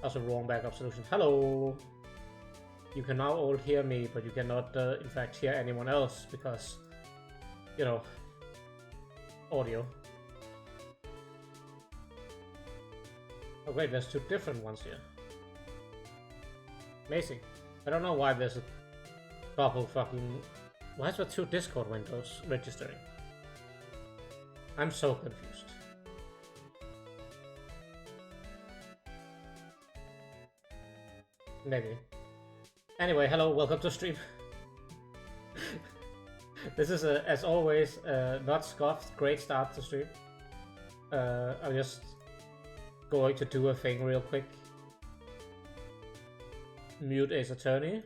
Also, wrong backup solution. Hello. You can now all hear me, but you cannot, in fact, hear anyone else because, you know, audio. Oh wait, there's two different ones here. Amazing. I don't know why there's a couple fucking... Why is there two Discord windows registering? I'm so confused. Maybe. Anyway, hello, welcome to stream. This is, as always, not scoffed, great start to stream. I'm just going to do a thing real quick. Mute Ace Attorney.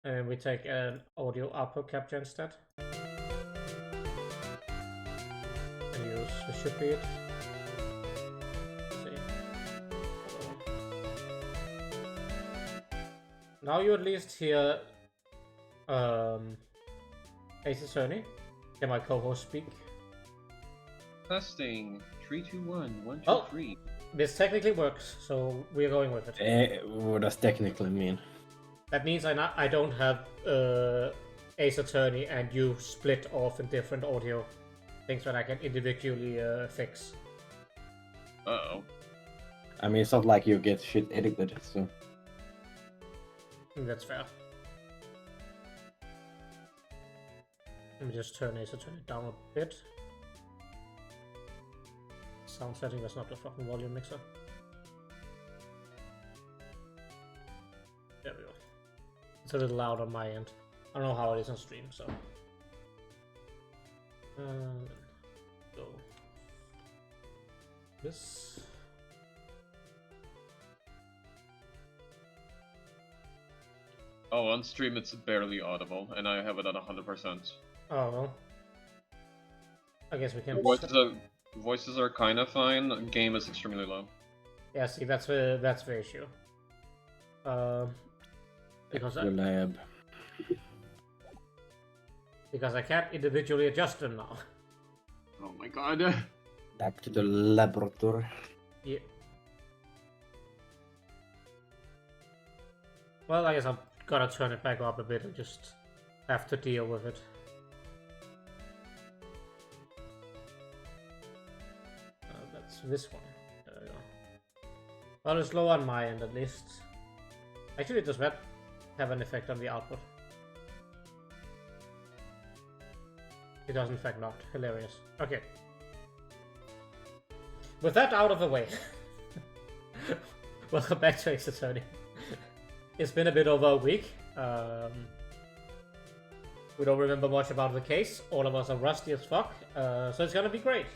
And we take an audio output capture instead. And use the should be it. Now you at least hear Ace Attorney. Can my co-host speak? Testing 3, 2, 1, 1, 2, 3. This technically works, so we're going with it. What does technically mean? That means I don't have Ace Attorney and you split off in different audio things that I can individually fix. Uh-oh. I mean, it's not like you get shit edited, so... That's fair. Let me just turn Ace Attorney down a bit. Sound setting, that's not the fucking volume mixer. There we go. It's a little loud on my end. I don't know how it is on stream, so... go. This... Oh, on stream it's barely audible, and I have it at 100%. Oh, well. I guess we can... Voices are kind of fine, game is extremely low. Yeah, see, that's the issue. Because I can't individually adjust them now. Oh my god. Back to the laboratory. Yeah. Well, I guess I'm gonna turn it back up a bit and just have to deal with it. That's this one. There we go. Well, it's low on my end at least. Actually, does that have an effect on the output? It does in fact not. Hilarious. Okay. With that out of the way, welcome back to Ace Attorney. It's been a bit over a week. We don't remember much about the case. All of us are rusty as fuck, so it's gonna be great.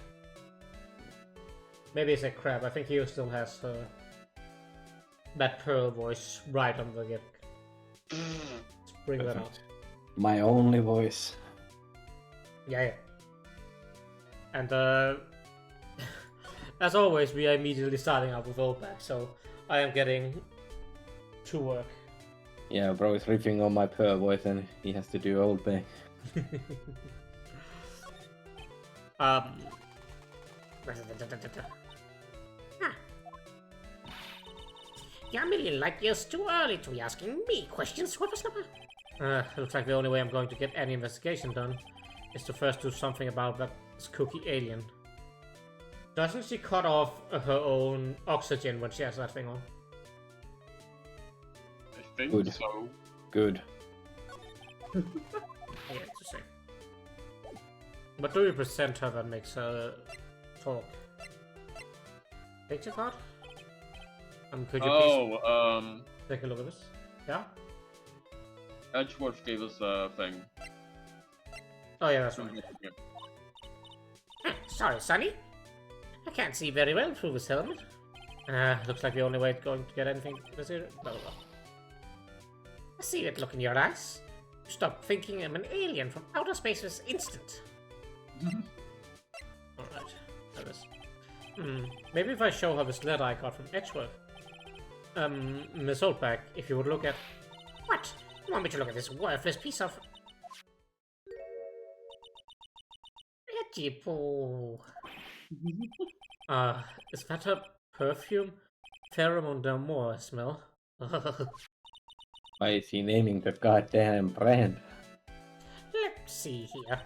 Maybe it's a crab. I think he still has that Pearl voice right on the get. Let's bring that out. My only voice. Yeah. And as always, we are immediately starting out with Oldback, so I am getting to work. Yeah, bro is riffing on my Pearl voice and he has to do Old Bay. You're a million light years too early to be asking me questions, Whippersnapper. Looks like the only way I'm going to get any investigation done is to first do something about that kooky alien. Doesn't she cut off her own oxygen when she has that thing on? I think Good. so. Good. Yeah, to say. What do you present her that makes her talk? Picture card? Could you please take a look at this? Yeah? Edgeworth gave us a thing. Oh yeah, that's right. Sorry, Sonny. I can't see very well through this helmet. Looks like the only way it's going to get anything is here. Blah, blah, blah. I see that look in your eyes. Stop thinking I'm an alien from outer space this instant. Alright, there it is. Maybe if I show her this letter I got from Edgeworth. Miss Oldback, if you would look at... What? You want me to look at this worthless piece of... Edgy poo. Is that her perfume? pheromone d'amour smell. Why is he naming the goddamn brand? Let's see here.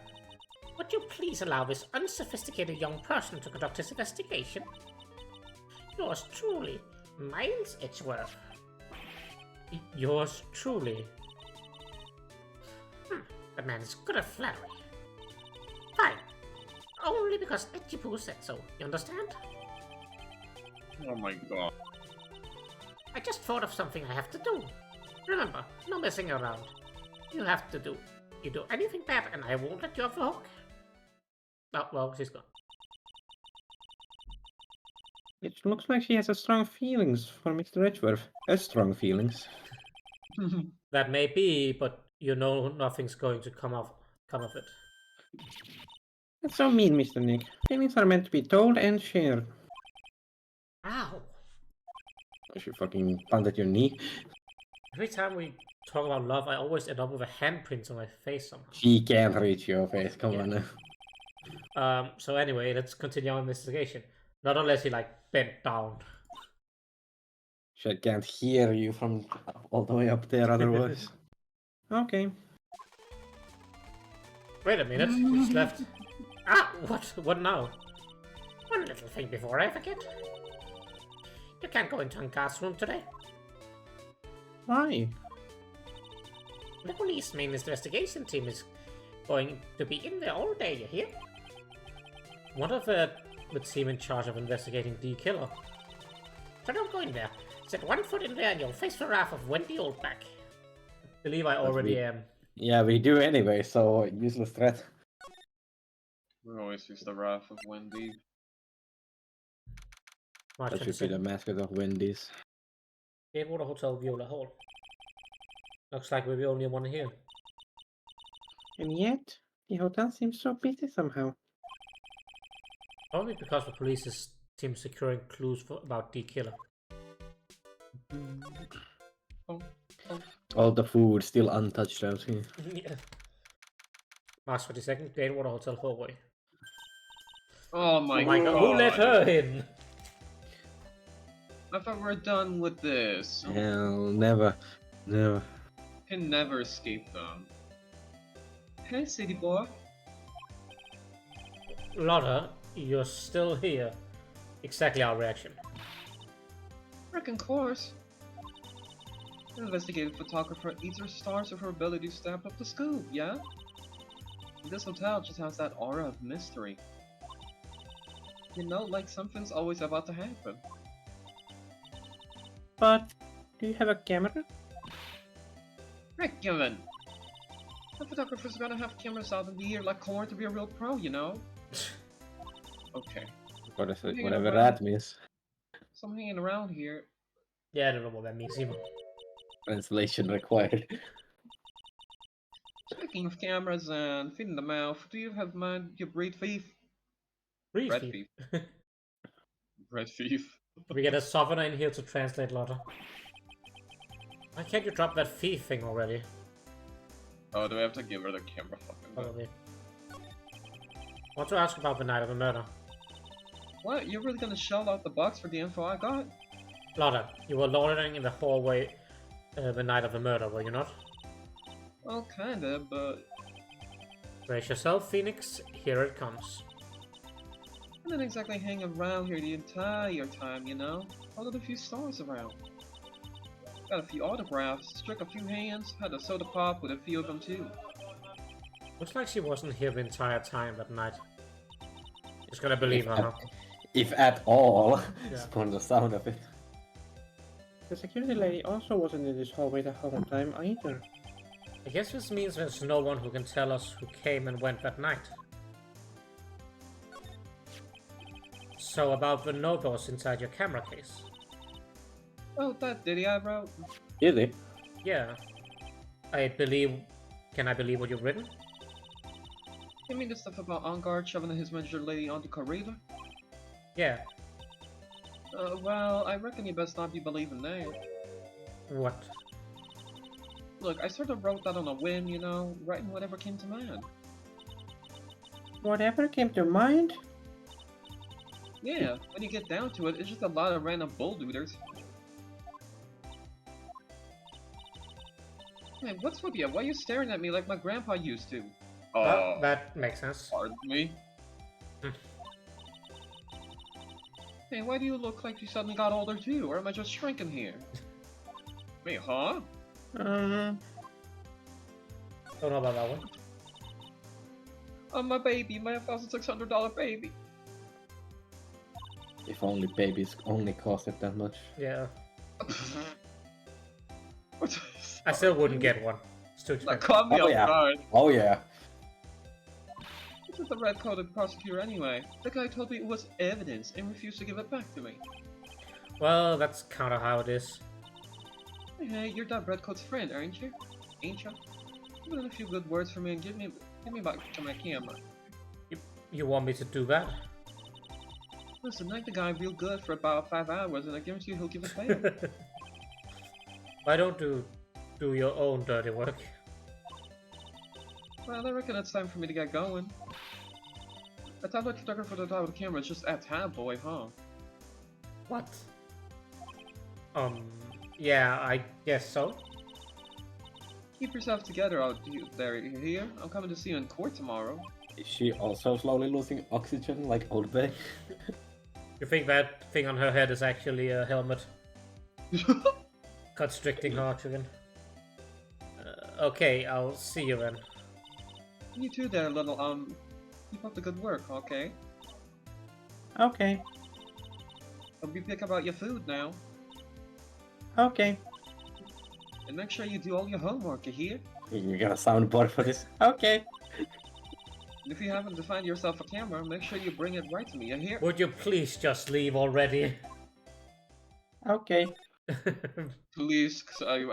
Would you please allow this unsophisticated young person to conduct his investigation? Yours truly, Miles Edgeworth. Yours truly. The man is good at flattery. Fine. Only because Edgepoo said so, you understand? Oh my god. I just thought of something I have to do. Remember, no messing around. You have to do. You do anything bad and I won't let you off the hook. Oh, well, she's gone. It looks like she has a strong feelings for Mr. Edgeworth. Strong feelings. That may be, but you know nothing's going to come of it. That's so mean, Mr. Nick. Feelings are meant to be told and shared. Ow! You should fucking pound at your knee. Every time we talk about love, I always end up with a handprint on my face somehow. She can't reach your face, come Yeah. on now. So anyway, let's continue our investigation. Not unless he like bent down. She can't hear you from all the way up there otherwise. Okay. Wait a minute, it's left. Ah, what? What now? One little thing before I forget. You can't go into Ankar's room today. Why? The police main investigation team is going to be in there all day, you hear? One of the team in charge of investigating the killer. So don't go in there. Set one foot in there and you'll face the wrath of Wendy Oldback. I believe I already am. Yeah, we do anyway, so useless threat. We always use the wrath of Wendy. March That should be the mascot of Wendy's. Gatewater Hotel Viola Hall. Looks like we're the only one here. And yet, the hotel seems so busy somehow. Probably because the police team securing clues about the killer. All the food still untouched out here. Yeah. March 22nd, Gatewater Hotel hallway. Oh my, Oh my god, who let her in? I thought we were done with this. Hell, never. Never. Can never escape them. Hey, city boy. Lotta, you're still here. Exactly our reaction. Reckon course. An investigative photographer eats her stars of her ability to stamp up the scoop, yeah? This hotel just has that aura of mystery. You know, like something's always about to happen. But, do you have a camera? Rick, given. The photographer's gonna have cameras out in the air like corn to be a real pro, you know? Okay. Whatever that means. So I'm hanging around here. Yeah, I don't know what that means either. Translation required. Speaking of cameras and feet in the mouth, do you have mind your breed thief? Breathe Bread thief. thief. Bread thief. We get a sovereign in here to translate Lotta. Why can't you drop that thief thing already? Oh, do we have to give her the camera fucking back? Probably. Want to ask about the night of the murder. What? You're really gonna shell out the bucks for the info I got? Lotta, you were loitering in the hallway the night of the murder, were you not? Well, kinda, but Brace yourself, Phoenix. Here it comes. I didn't exactly hang around here the entire time, you know? Followed a few stars around. Got a few autographs, shook a few hands, had a soda pop with a few of them too. Looks like she wasn't here the entire time that night. Just gonna believe her, huh? If at all. Yeah. Upon the sound of it. The security lady also wasn't in this hallway the whole time either. I guess this means there's no one who can tell us who came and went that night. So about the notes inside your camera case. Oh, that ditty I wrote? Really? Yeah. I believe... Can I believe what you've written? You mean the stuff about Angard shoving his manager lady onto corridor? Yeah. Well, I reckon you best not be believing that. What? Look, I sort of wrote that on a whim, you know, writing whatever came to mind. Whatever came to mind? Yeah, when you get down to it, it's just a lot of random bulldooders. Hey, what's with you? Why are you staring at me like my grandpa used to? Well, that makes sense. Pardon me? Hmm. Hey, why do you look like you suddenly got older too? Or am I just shrinking here? Me, huh? Don't know about that one. Oh, my baby, my $1,600 baby. If only babies only costed that much. Yeah. What? I still wouldn't get one. It's too That expensive. caught me Oh, off yeah. guard. Oh yeah. This is the red-coated prosecutor anyway. The guy told me it was evidence and refused to give it back to me. Well, that's kind of how it is. Hey, you're that redcoat's friend, aren't you? Ain't you? Put in a few good words for me and give me back to my camera. You want me to do that? Listen, make the guy real good for about 5 hours, and I guarantee he'll give it back. Why don't you do your own dirty work? Well, I reckon it's time for me to get going. A tablet photographer without a camera is just a tab boy, huh? What? Yeah, I guess so. Keep yourself together out there, you hear? I'm coming to see you in court tomorrow. Is she also slowly losing oxygen like Old Bay? You think that thing on her head is actually a helmet constricting her oxygen? Okay, I'll see you then. You too there, little, keep up the good work, okay? Okay. Don't be pick about your food now. Okay. And make sure you do all your homework, you hear? You got a soundboard for this? Okay. And if you happen to find yourself a camera, make sure you bring it right to me, you hear? Would you please just leave already? Okay. Please, cause I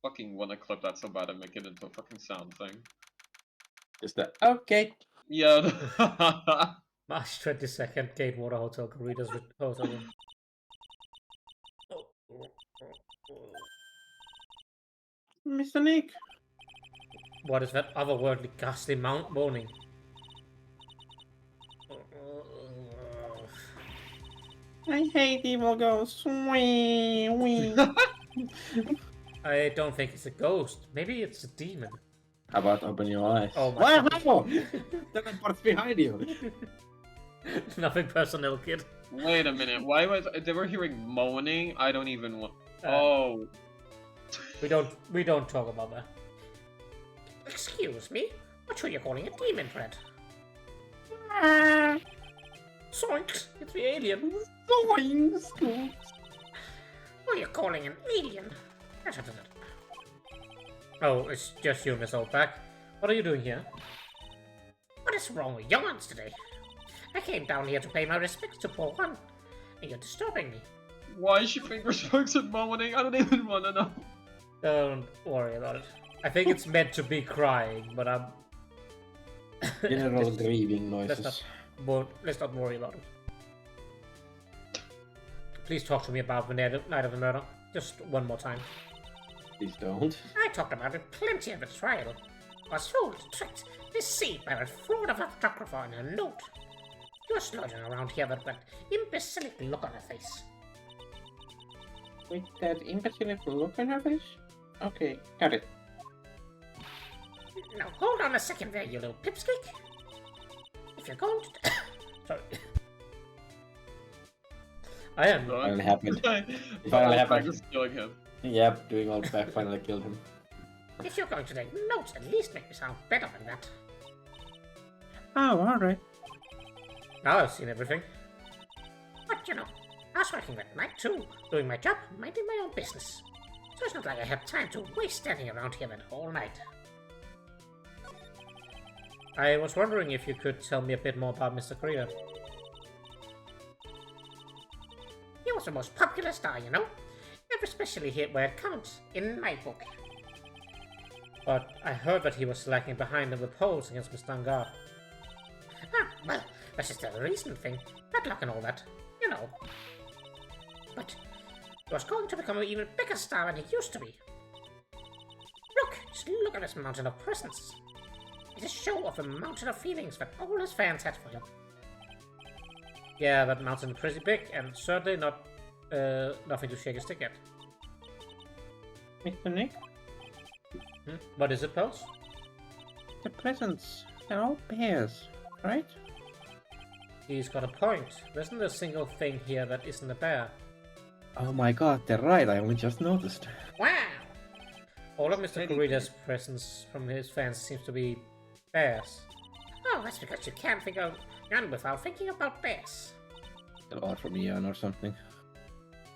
fucking wanna clip that so bad I make it into a fucking sound thing. Just that. Okay. Yeah. March 22nd, Gatewater Hotel, Corridas Hotel Room. Mr. Nick. What is that otherworldly ghastly moaning? I hate evil ghosts. Wee, wee. I don't think it's a ghost. Maybe it's a demon. How about open your eyes? Oh my Wow! Teleport's behind you! Nothing personal, kid. Wait a minute, why was they were hearing moaning? I don't even want. Uh, Oh. We don't talk about that. Excuse me? What are you calling a demon, Fred? Zoinks! It's the alien. Zoinks! What are you calling an alien? Oh, it's just you, Miss Oldback. What are you doing here? What is wrong with young'uns today? I came down here to pay my respects to poor one, and you're disturbing me. Why is she finger strokes and moaning? I don't even wanna know. Don't worry about it. I think it's meant to be crying, but I'm... General Just- grieving noises. let's not worry about it. Please talk to me about the night of the murder. Just one more time. Please don't. I talked about it plenty at the trial. I was fooled, tricked, deceived by that fraud of a photographer and a note. You're slogging around here with that imbecilic look on her face. With that imbecile look on her face? Okay, got it. Now hold on a second there, you little pipsqueak. If you're going to... Sorry. I am... Finally happened. It finally happened. Just killing him. Yep, doing all back finally killed him. If you're going to take notes, at least make me sound better than that. Oh, alright. Now I've seen everything. But you know, I was working that night too, doing my job, minding my own business. So it's not like I had time to waste standing around here that whole night. I was wondering if you could tell me a bit more about Mr. Korea. He was the most popular star, you know? Never especially hit where it counts, in my book. But I heard that he was lagging behind in the polls against Mr. Angard. Ah, well, that's just a recent thing. Bad luck and all that, you know. But he was going to become an even bigger star than he used to be. Look, just look at this mountain of presents. It's a show of the mountain of feelings that all his fans had for him. Yeah, that mountain is pretty big, and certainly not nothing to shake a stick at. Mr. Nick? What is it, Pulse? The presents. They're all bears, right? He's got a point. There isn't a single thing here that isn't a bear. Oh my god, they're right. I only just noticed. Wow! All of Mr. Teddy Kurida's presents from his fans seems to be bears. Oh, that's because you can't think of none without thinking about bears. An order from Ian or something.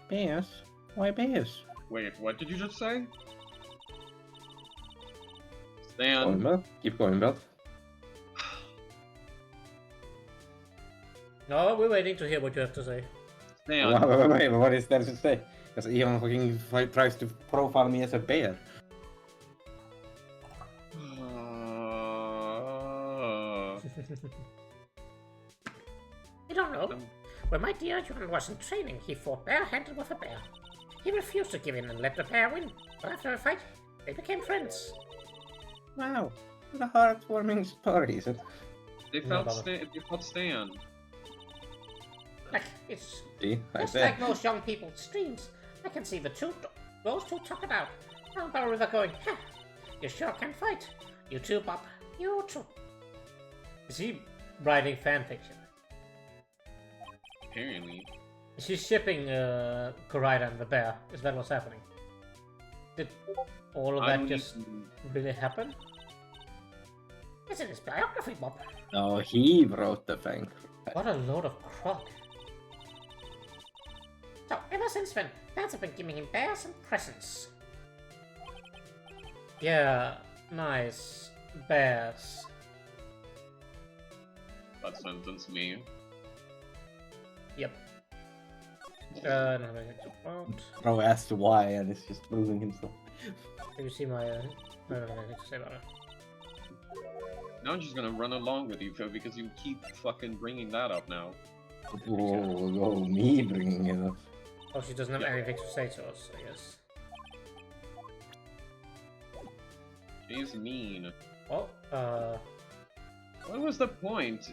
Bears? Why bears? Wait, what did you just say? Going Stan. well. Keep going, Belt. No, we're waiting to hear what you have to say. Stan. Wait, what is there to say? Because Ian fucking tries to profile me as a bear. You don't know. When my dear John was in training, he fought barehanded with a bear. He refused to give in and let the bear win. But after a fight, they became friends. Wow, what a heartwarming story, is it? They No, felt Stan. Like, it's See, I just said. like most young people's dreams. I can see those two talk about down by the river going, ha! You sure can fight. You too, Bob. You too. Is he writing fanfiction? Apparently. Is he shipping Koraida and the bear? Is that what's happening? Did all of I that don't just even- really happen? It's in his biography, Bob. No, he wrote the thing. What a load of crock. So, ever since then, fans have been giving him bears and presents. Yeah, nice. Bears. That sentence me. Yep. No, it's about... Bro asked why and it's just moving himself. Did you see my... No, nothing to say about it. Now I'm just gonna run along with you, Phil, because you keep fucking bringing that up now. Whoa, me bringing it up. Oh, she doesn't have Yeah. anything to say to us, I guess. She's mean. Well, What was the point?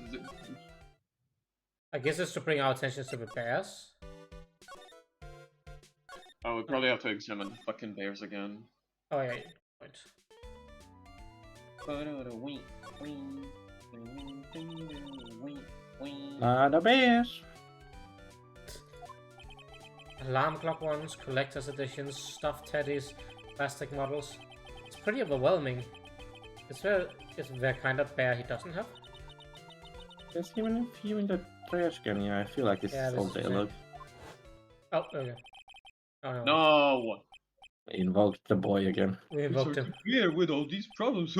I guess it's to bring our attention to the bears. Oh, we probably have to examine the fucking bears again. Oh, yeah, point. The bears. Alarm clock ones, collector's editions, stuffed teddies, plastic models. It's pretty overwhelming. Is there kind of bear he doesn't have? There's even a few in the trash can, yeah. I feel like it's Yeah, this all is the day same. long. Oh, okay. Oh no. No! Invoked the boy again. We invoked him. Here with all these problems.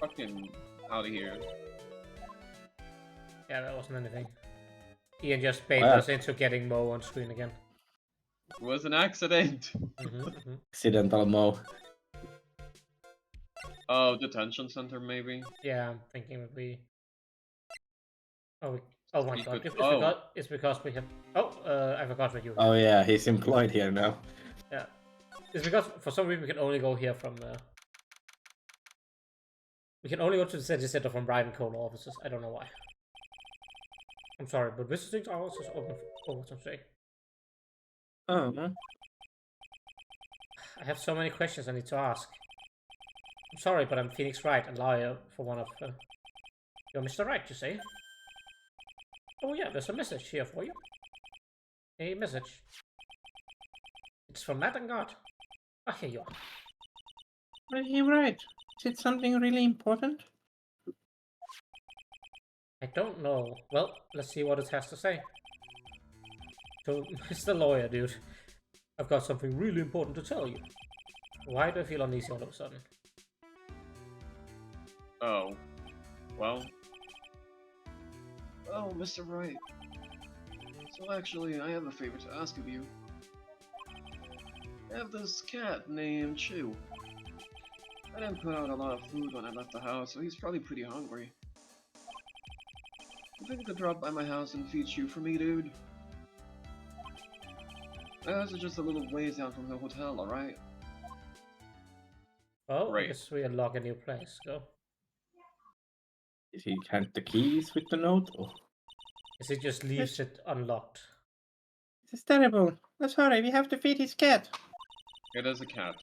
Fucking out of here. Yeah, that wasn't anything. Ian just baited Wow. us into getting Mo on screen again. It was an accident. Accidental Mo. Oh, detention center maybe. Yeah, I'm thinking that we... Oh my We god, could- it's because we have... I forgot what you... Oh yeah, he's employed here now. Yeah. It's because for some reason we can only go here from we can only go to the city center from Brian Cole offices. I don't know why. I'm sorry, but visiting hours is open for some say. Oh, no. I have so many questions I need to ask. I'm sorry, but I'm Phoenix Wright and lawyer for one of... You're Mr. Wright, you say? Oh yeah, there's a message here for you. A message. It's from Matt and God. Ah, here you are. What did he write? Is it something really important? I don't know. Well, let's see what it has to say. So, Mr. Lawyer, dude. I've got something really important to tell you. Why do I feel uneasy all of a sudden? Oh. Well. Oh, Mr. Wright. So actually, I have a favor to ask of you. I have this cat named Chew. I didn't put out a lot of food when I left the house, so he's probably pretty hungry. You think you could drop by my house and feed Chew for me, dude? My house is just a little ways down from the hotel, alright? Well, I Right. guess we unlock a new place. Go. Did he hand the keys with the note? Oh, Is it just leaves it unlocked? this is terrible. Let's hurry, we have to feed his cat. It is a cat.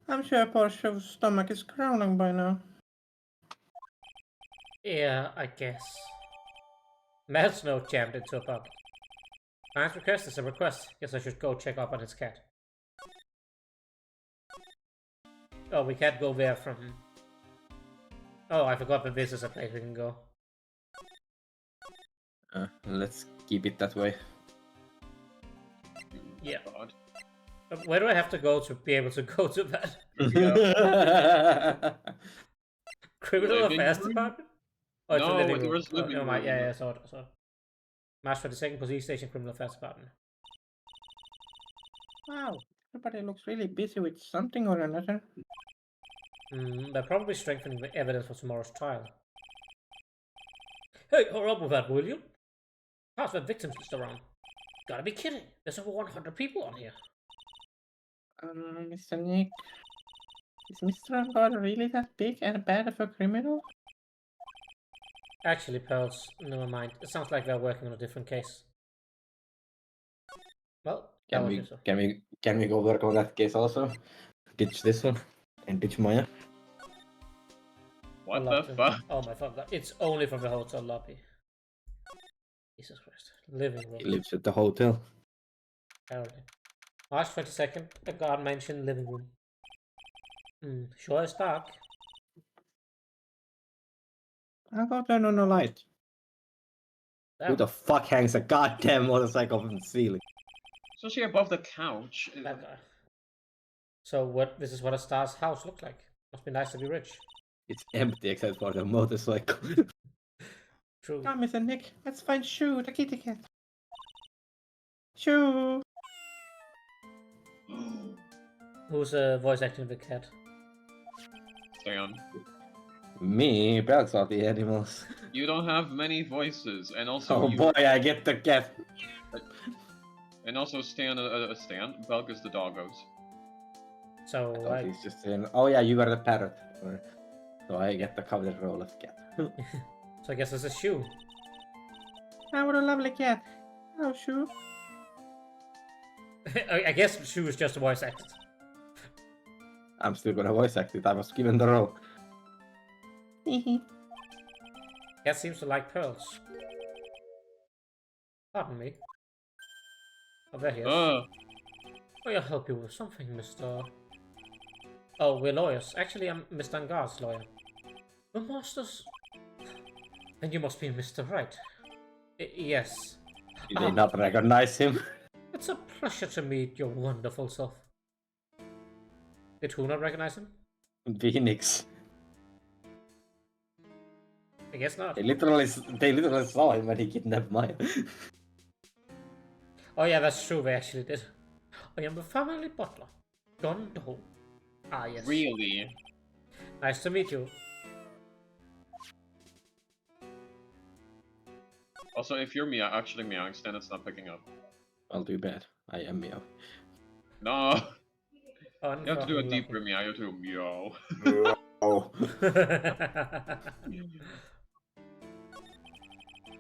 I'm sure Porsche's stomach is growling by now. Yeah, I guess. Matt's note jammed into a pocket. Man's request is a request. Guess I should go check up on his cat. Oh, we can't go there from... Oh, I forgot that this is a place we can go. Let's keep it that way. Yeah. God. Where do I have to go to be able to go to that? Criminal Living Affairs room? Department? Oh, it's a No, living it room. was living never mind. room. Yeah, I saw it. March 22nd, Police Station, Criminal Affairs Department. Wow, everybody looks really busy with something or another. They're probably strengthening the evidence for tomorrow's trial. Hey, hurry up with that, will you? Pass the victims list around. Gotta be kidding. There's over 100 people on here. Mr. Nick, is Mr. God really that big and bad of a criminal? Actually, Pearls, never mind. It sounds like they're working on a different case. Well, that Can was we it, so. can we go work on that case also? Ditch this one and ditch Maya. What I'd the love to. fuck? Oh my fuck. It's only from the hotel lobby. Jesus Christ. Living room. He lives at the hotel. Apparently. March 22nd, the guard mentioned living room. Sure it's dark. I'll go turn on the light. Who Damn, the fuck hangs a goddamn motorcycle from the ceiling? Especially above the couch. that guy. So this is what a star's house looks like. Must be nice to be rich. It's empty except for the motorcycle. True. Come, Mr. Nick, let's find Shoo, the kitty cat. Shoo! Who's voice acting the cat? Stan. Me, birds are the animals. You don't have many voices, and also Oh you, boy, I get the cat. and also Stan, Stan. Belk is the doggos. So I thought he's just saying, oh yeah, you are the parrot. So I get the coveted role of cat. so I guess this is Shoe. Oh, what a lovely cat. Oh, Shoo. I guess Shoe is just a voice acted. I'm still gonna voice act it, I was given the role. Cat seems to like pearls. Pardon me. Oh, there he is. May I help you with something, Mr. Oh, we're lawyers. Actually, I'm Mr. Angar's lawyer. The masters? Then you must be Mr. Wright. Yes. Did they not recognize him? It's a pleasure to meet your wonderful self. Did who not recognize him? Phoenix. I guess not. They literally saw him when he kidnapped Maya. Oh yeah, that's true, they actually did. I am the family butler, John Doe. Ah, yes. Really? Nice to meet you. Also, if you're actually meowing, Stan, it's not picking up. Well, too bad. I am Meow. No! You have to do a Unfucking deeper meow, you have to meow. Oh. lucky.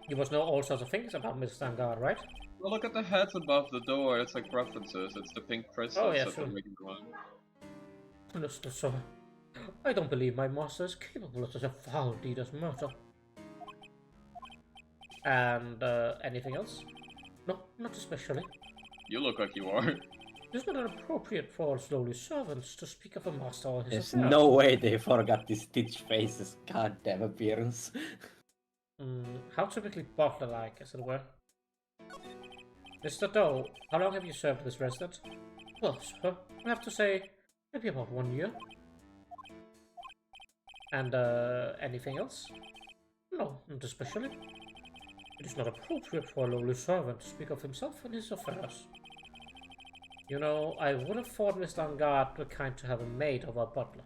You must know all sorts of things about Mr. Angar, right? Well, look at the heads above the door, it's like references. It's the pink crystals Oh, yeah, that sure. they're making one. Mr. Sir, I don't believe my master is capable of such a foul deed as murder. And, anything else? No, not especially. You look like you are. It's not appropriate for lowly servants to speak of a master or his There's affairs. no way they forgot this Stitch Face's goddamn appearance. How typically butler-like, as it were. Mr. Doe, how long have you served this resident? Well, sir, I have to say, maybe about 1 year. And, anything else? No, not especially. It is not appropriate for a lowly servant to speak of himself and his affairs. You know, I would have thought Mr. Angard were kind to have a maid of our butler.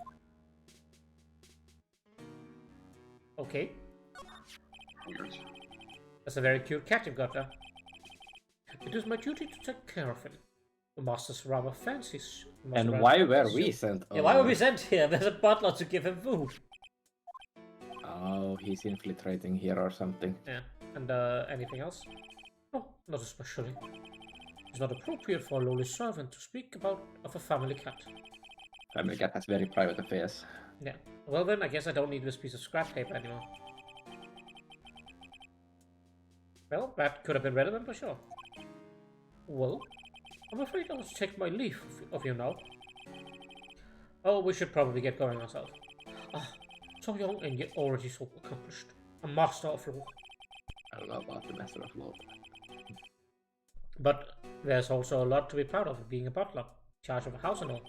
Okay, Weird. that's a very cute cat you've got there. It is my duty to take care of him. The master's rather fancies. And why were we sent? Yeah, why were we sent here? There's a butler to give him food. Oh, he's infiltrating here or something. Yeah, and anything else? No, not especially. It's not appropriate for a lowly servant to speak of a family cat. Family Cat has very private affairs. Yeah. Well then, I guess I don't need this piece of scrap paper anymore. Well, that could have been relevant for sure. Well, I'm afraid I must take my leave of you now. Oh, we should probably get going ourselves. Ah, so young and yet already so accomplished. A master of law. I don't know about the Master of Law. But there's also a lot to be proud of being a butler, in charge of a house and all.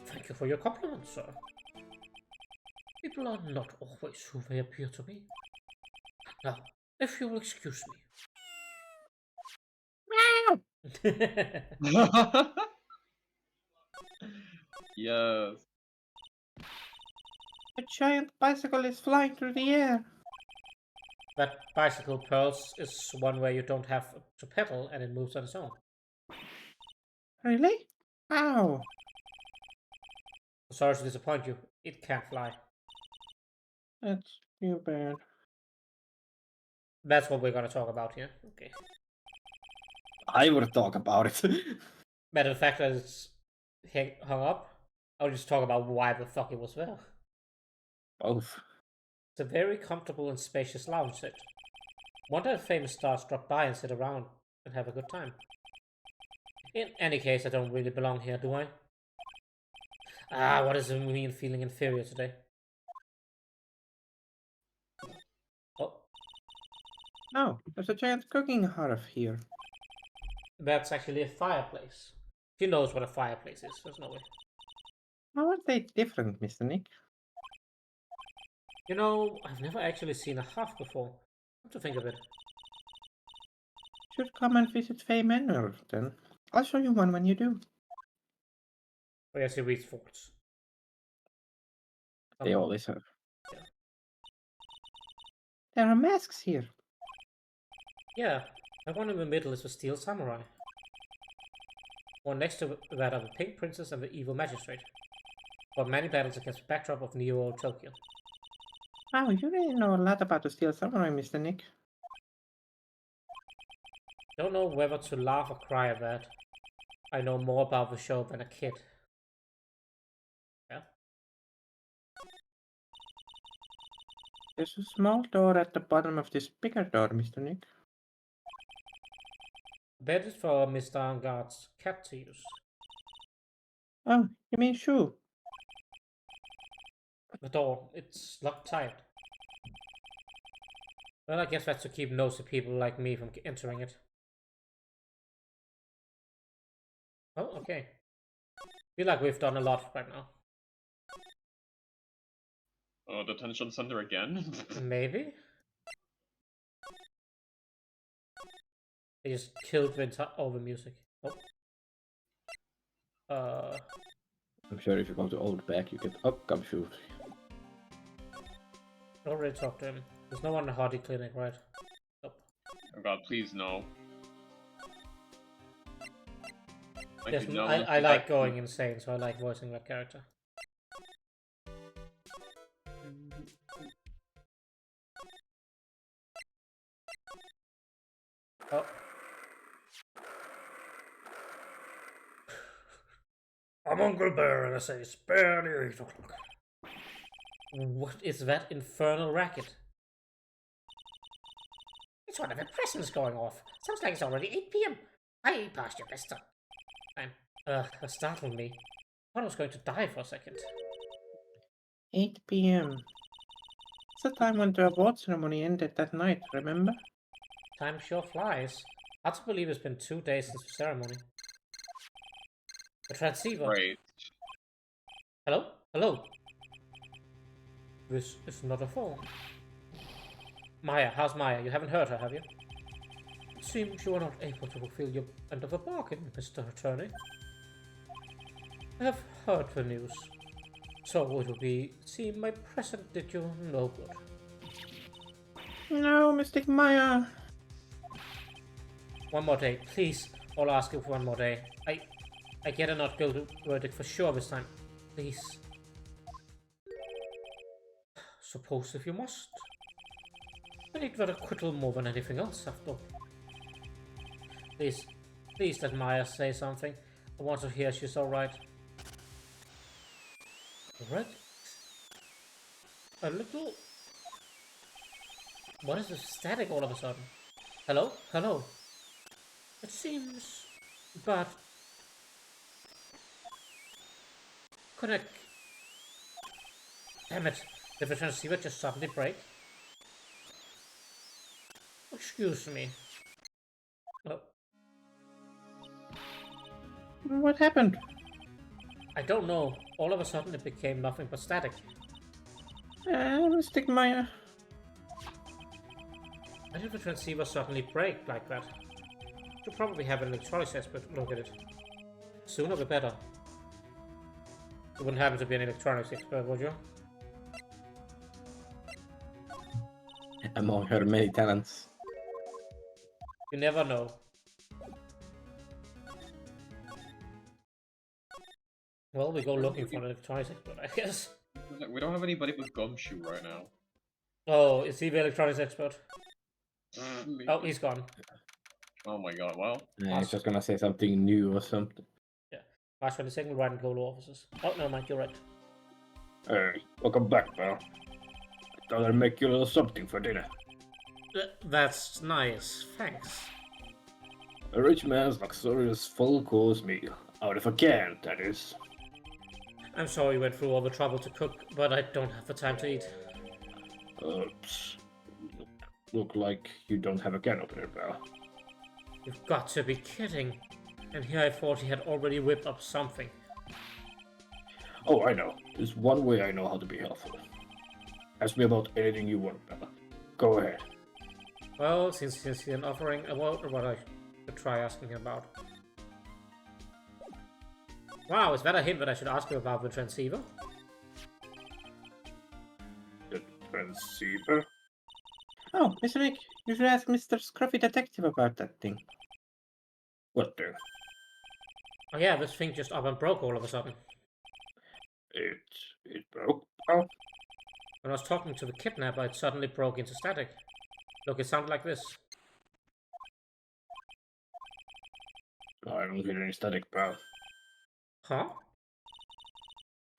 Thank you for your compliments, sir. People are not always who they appear to be. Now, if you will excuse me. Yes. A giant bicycle is flying through the air. That bicycle, Pearls, is one where you don't have to pedal and it moves on its own. Really? How? Sorry to disappoint you, it can't fly. That's too bad. That's what we're gonna talk about here. Okay. I would talk about it. Matter of fact, that it's hung up, I'll just talk about why the fuck it was there. Both. It's a very comfortable and spacious lounge set. Wonder if famous stars drop by and sit around and have a good time. In any case, I don't really belong here, do I? Ah, what does it mean feeling inferior today? Oh, Oh, there's a giant cooking hearth here. that's actually a fireplace. He knows what a fireplace is, there's no way. How are they different, Mr. Nick? You know, I've never actually seen a hearth before. Come to think of it. Should come and visit Faye Manor, then. I'll show you one when you do. Oh yes, he reads thoughts. They always have. There are masks here. Yeah, the one in the middle is the Steel Samurai. One next to that are the Pink Princess and the Evil Magistrate. Fought many battles against the backdrop of Neo Tokyo. Wow, you really know a lot about the Steel Samurai, Mr. Nick. Don't know whether to laugh or cry at that. I know more about the show than a kid. Yeah? There's a small door at the bottom of this bigger door, Mr. Nick. Bet it's for Mr. Angard's cat to use. Oh, you mean Shu? The door, it's locked tight. Well, I guess that's to keep nosy people like me from entering it. Oh, okay. Feel like we've done a lot right now. Oh, detention center again? Maybe? They just killed all the music. Oh. I'm sure if you go to Old Back, you get up Gumshoe. Already talked to him. There's no one in the Hardy Clinic, right? Nope. Oh god, please no. Like, Yes, you know, I like going insane, so I like voicing that character. Oh. I'm Uncle Bear and I say it's barely 8 o'clock. What is that infernal racket? It's one of the presents going off. Sounds like it's already 8 p.m. I passed your best time. That startled me. I thought I was going to die for a second. 8 p.m. It's the time when the award ceremony ended that night, remember? Time sure flies. Hard to believe it's been 2 days since the ceremony. The transceiver. Right. Hello? Hello? This is not a phone. Maya, how's Maya? You haven't heard her, have you? It seems you are not able to fulfill your end of the bargain, Mr. Attorney. I have heard the news. So it will seem my present did you no good. No, Mystic Maya. One more day, please. I'll ask you for one more day. I get a not guilty verdict for sure this time. Please. Suppose if you must. I need that acquittal more than anything else, after all. Please let Maya say something. I want to hear she's alright. correct. A little... What is this static all of a sudden? Hello? Hello? It seems... But... Connect... Damn it. Did the transceiver just suddenly break? Excuse me. Oh, What happened? I don't know. All of a sudden it became nothing but static. I'll stick my... Why did the transceiver suddenly break like that? Should probably have an electronics expert look at it. Sooner the better. You wouldn't happen to be an electronics expert, would you? Among her many talents. You never know. Well, we go looking for an electronics expert, I guess. We don't have anybody with Gumshoe right now. Oh, is he the electronics expert? Oh, he's gone. Oh my god, well. Yeah, he's just gonna say something new or something. Yeah. March 22nd, right in Colo offices. Oh, no, Mike, you're right. Hey, welcome back, pal. I thought I'd make you a little something for dinner. That's nice. Thanks. A rich man's luxurious full-course meal. Out of a can, that is. I'm sorry you went through all the trouble to cook, but I don't have the time to eat. Look like you don't have a can opener, pal. You've got to be kidding. And here I thought he had already whipped up something. Oh, I know. There's one way I know how to be helpful. Ask me about anything you want, pal. Go ahead. Well, since he's an offering, about what I could try asking him about. Wow, is that a hint that I should ask him about the transceiver? The transceiver? Oh, Mr. Nick, you should ask Mr. Scruffy Detective about that thing. What the? Oh yeah, this thing just up and broke all of a sudden. It broke, pal? When I was talking to the kidnapper, it suddenly broke into static. Look, it sounded like this. I don't hear any static, pal. Huh?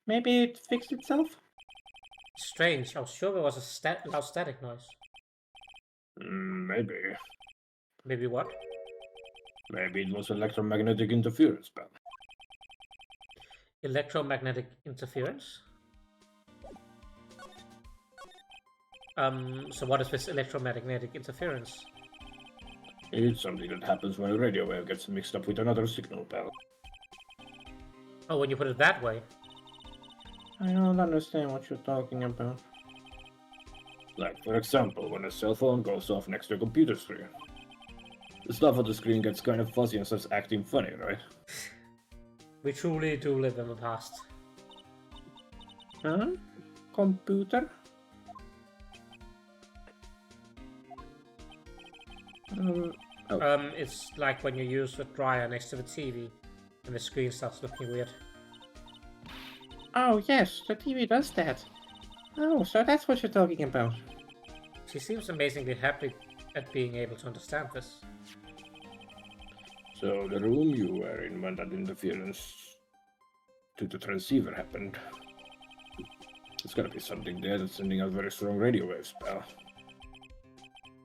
Maybe it fixed itself? Strange, I was sure there was a loud static noise. Maybe. Maybe what? Maybe it was electromagnetic interference, pal. Electromagnetic interference? So what is this electromagnetic interference? It's something that happens when a radio wave gets mixed up with another signal, pal. Oh, when you put it that way. I don't understand what you're talking about. Like, for example, when a cell phone goes off next to a computer screen. The stuff on the screen gets kind of fuzzy and starts acting funny, right? We truly do live in the past. Huh? Computer? It's like when you use the dryer next to the TV and the screen starts looking weird. Oh yes, the TV does that. Oh, so that's what you're talking about. She seems amazingly happy at being able to understand this. So the room you were in when that interference to the transceiver happened. There's gotta be something there that's sending out very strong radio waves, pal.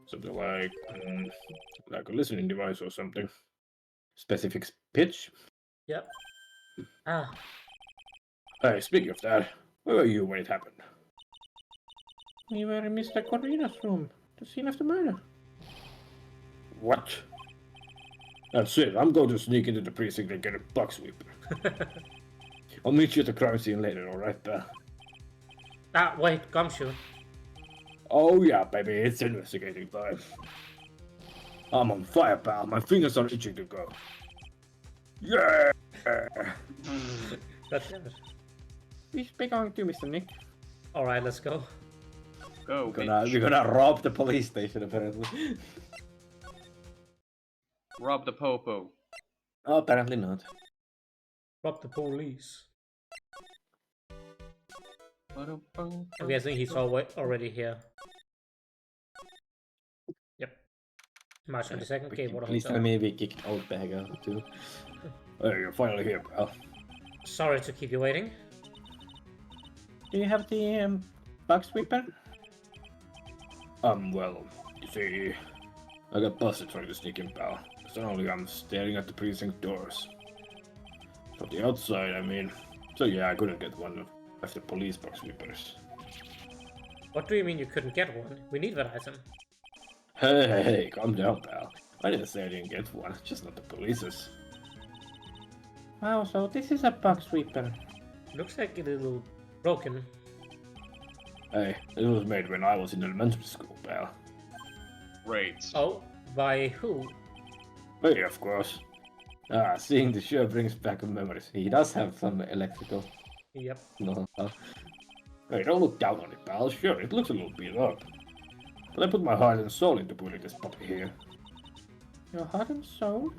Something like a listening device or something. Specific pitch? Yep. Ah, Hey, speaking of that, where were you when it happened? We were in Mr. Corrina's room, the scene of the murder. What? That's it, I'm going to sneak into the precinct and get a bug sweeper. I'll meet you at the crime scene later, alright, pal? ah, wait, Gumshoe. Oh yeah, baby, it's investigating time. I'm on fire, pal. My fingers are itching to go. Yeah! God damn it. We should be going to, Mr. Nick. Alright, let's go. Go, We're gonna rob the police station, apparently. Rob the popo. Oh, apparently not. Rob the police. I'm I'm guessing he's already here. Yep. March 22nd, Gatewater Please tell Hotel. me we kicked out bag out too. Hey, you're finally here, pal. Sorry to keep you waiting. Do you have the bug sweeper? Well, you see, I got busted trying to sneak in, pal. Suddenly I'm staring at the precinct doors. From the outside, I mean. So yeah, I couldn't get one of the police box sweepers. What do you mean you couldn't get one? We need that item. Hey, calm down, pal. I didn't say I didn't get one, just not the police's. Wow, so this is a bug sweeper. Looks like a little broken. Hey, it was made when I was in elementary school, pal. Great. Oh, by who? Hey, of course. Seeing the show brings back memories. He does have some electrical Yep. know-how. Hey, don't look down on it, pal. Sure, it looks a little beat up. But I put my heart and soul into putting this puppy here. Your heart and soul?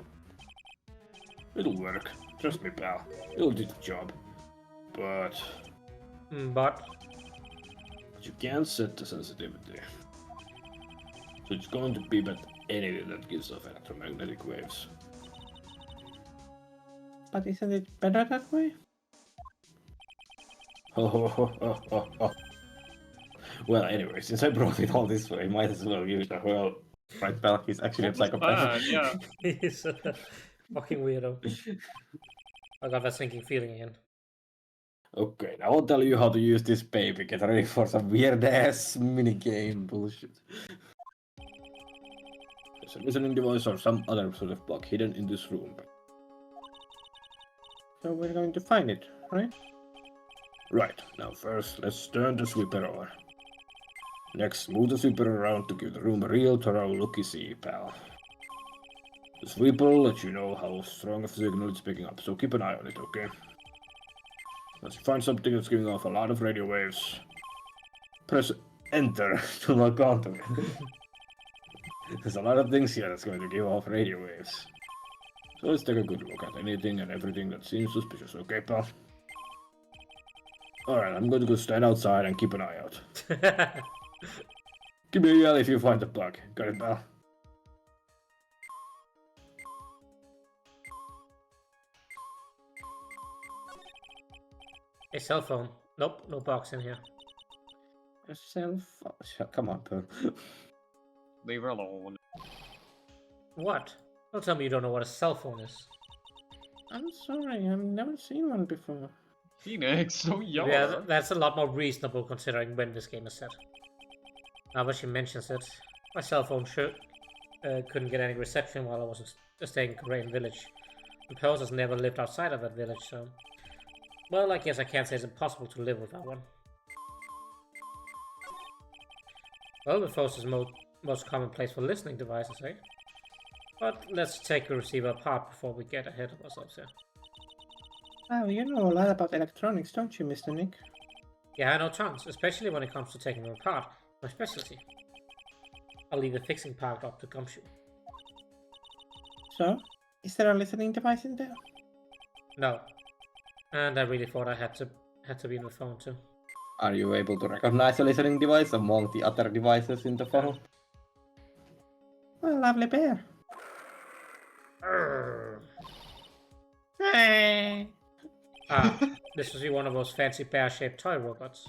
It'll work. Trust me, pal. It'll do the job. But But you can't set the sensitivity. So it's going to be about anything that gives off electromagnetic waves. But isn't it better that way? Oh. Well, anyway, since I brought it all this way, might as well use it. Well, right, pal, he's actually a psychopath. Yeah. he's a fucking weirdo. I got that sinking feeling again. Okay, now I'll tell you how to use this baby. Get ready for some weird ass minigame bullshit. There's a listening device or some other sort of block hidden in this room. So we're going to find it, right? Right, now first, let's turn the sweeper on. Next, move the sweeper around to give the room a real thorough looky-see, pal. The sweeper will let you know how strong a signal it's picking up, so keep an eye on it, okay? Once you find something that's giving off a lot of radio waves, press enter to lock onto it. There's a lot of things here that's going to give off radio waves. So let's take a good look at anything and everything that seems suspicious, okay, pal? Alright, I'm going to go stand outside and keep an eye out. Give me a yell if you find the bug. Got it, pal? A cell phone. Nope, no box in here. A cell phone. Come on, Pearl. Leave her alone. What? Don't tell me you don't know what a cell phone is. I'm sorry, I've never seen one before. Phoenix, so young. Yeah, that's a lot more reasonable considering when this game is set. Now that she mentions it, my cell phone couldn't get any reception while I was staying in Korean Village. And Pearls has never lived outside of that village, so... Well, I guess I can't say it's impossible to live without one. Well, the phone is most common place for listening devices, eh? But let's take the receiver apart before we get ahead of ourselves here. Wow, you know a lot about electronics, don't you, Mr. Nick? Yeah, I know tons, especially when it comes to taking them apart. My specialty. I'll leave the fixing part up to Gumshoe. So, is there a listening device in there? No. And I really thought I had to be in the phone too. Are you able to recognize a listening device among the other devices in the phone? Well, lovely bear. Hey. Ah, this was one of those fancy bear-shaped toy robots.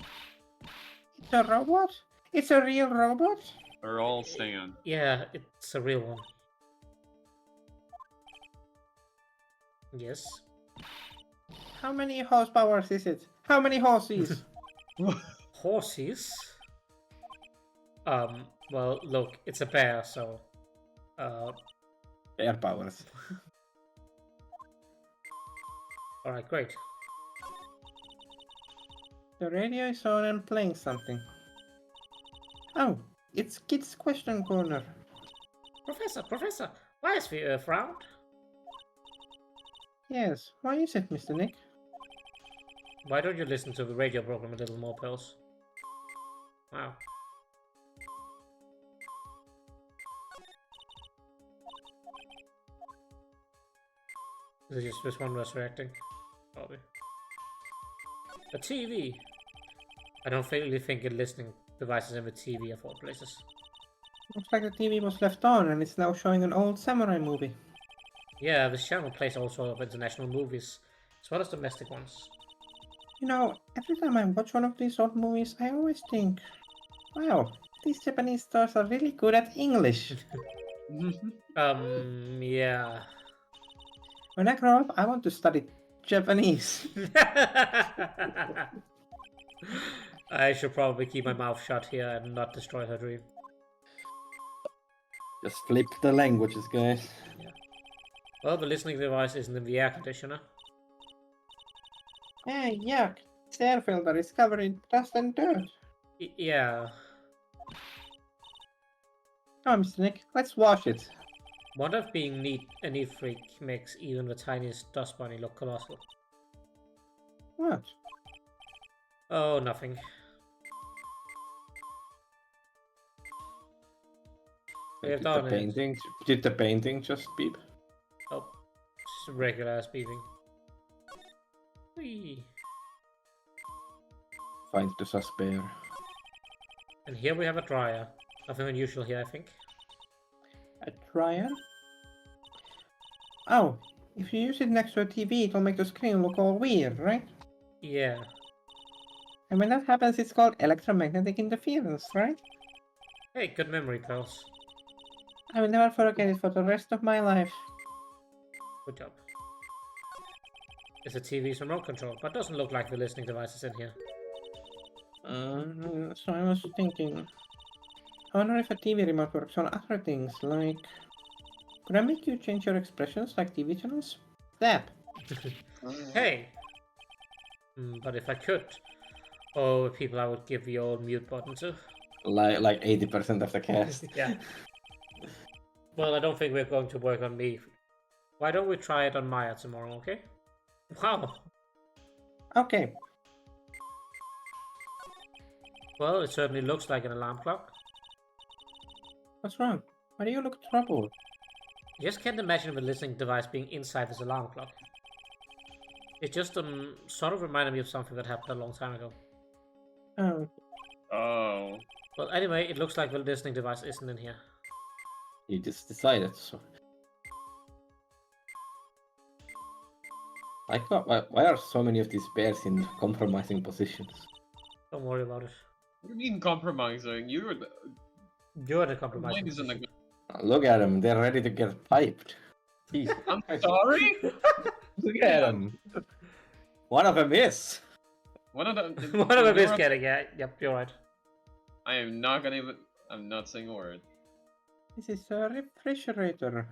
It's a robot? It's a real robot? They're all staying. Yeah, it's a real one. Yes. How many horsepower is it? How many horses? Horses? Well, look, it's a bear, so... Bear powers. Alright, great. The radio is on and playing something. Oh, it's Kid's Question Corner. Professor, why is the Earth round? Yes, why is it, Mr. Nick? Why don't you listen to the radio program a little more, Pills? Wow. Is it just this one resurrecting? Probably. A TV! I don't really think a listening device is in the TV of all places. Looks like the TV was left on and it's now showing an old samurai movie. Yeah, this channel plays all sorts of international movies, as well as domestic ones. You know, every time I watch one of these old movies, I always think, wow, these Japanese stars are really good at English. Yeah. When I grow up, I want to study Japanese. I should probably keep my mouth shut here and not destroy her dream. Just flip the languages, guys. Well, the listening device isn't in the air conditioner. Hey, yuck. This air filter is covered in dust and dirt. Yeah. Come, Nick, let's wash it. Wonder if being a neat freak makes even the tiniest dust bunny look colossal. What? Oh, nothing. We have done it. Did the painting just beep? Oh, just regular ass beeping. Whee. Find the suspect. And here we have a dryer. Nothing unusual here, I think. A dryer? Oh, if you use it next to a TV, it'll make the screen look all weird, right? Yeah. And when that happens, it's called electromagnetic interference, right? Hey, good memory, Pearls. I will never forget it for the rest of my life. Good job. It's a TV's remote control, but doesn't look like the listening devices in here. So I was thinking, I wonder if a TV remote works on other things, like... Could I make you change your expressions like TV channels? Zap! Hey! But if I could, oh, people I would give the old mute button to. Like 80% of the cast. Yeah. Well, I don't think we're going to work on me. Why don't we try it on Maya tomorrow, okay? Wow! Okay. Well, it certainly looks like an alarm clock. What's wrong? Why do you look troubled? I just can't imagine the listening device being inside this alarm clock. It just sort of reminded me of something that happened a long time ago. Oh, Oh. Well, anyway, it looks like the listening device isn't in here. you just decided so. Why are so many of these bears in compromising positions? Don't worry about it. What do you mean compromising? You're the You're the compromise. mine is in the. Look at them, they're ready to get piped. Jeez. I'm sorry. Look at them. One of them is. One of them. One of them is getting it. Yep, you're right. I am not gonna even. I'm not saying a word. This is a refrigerator.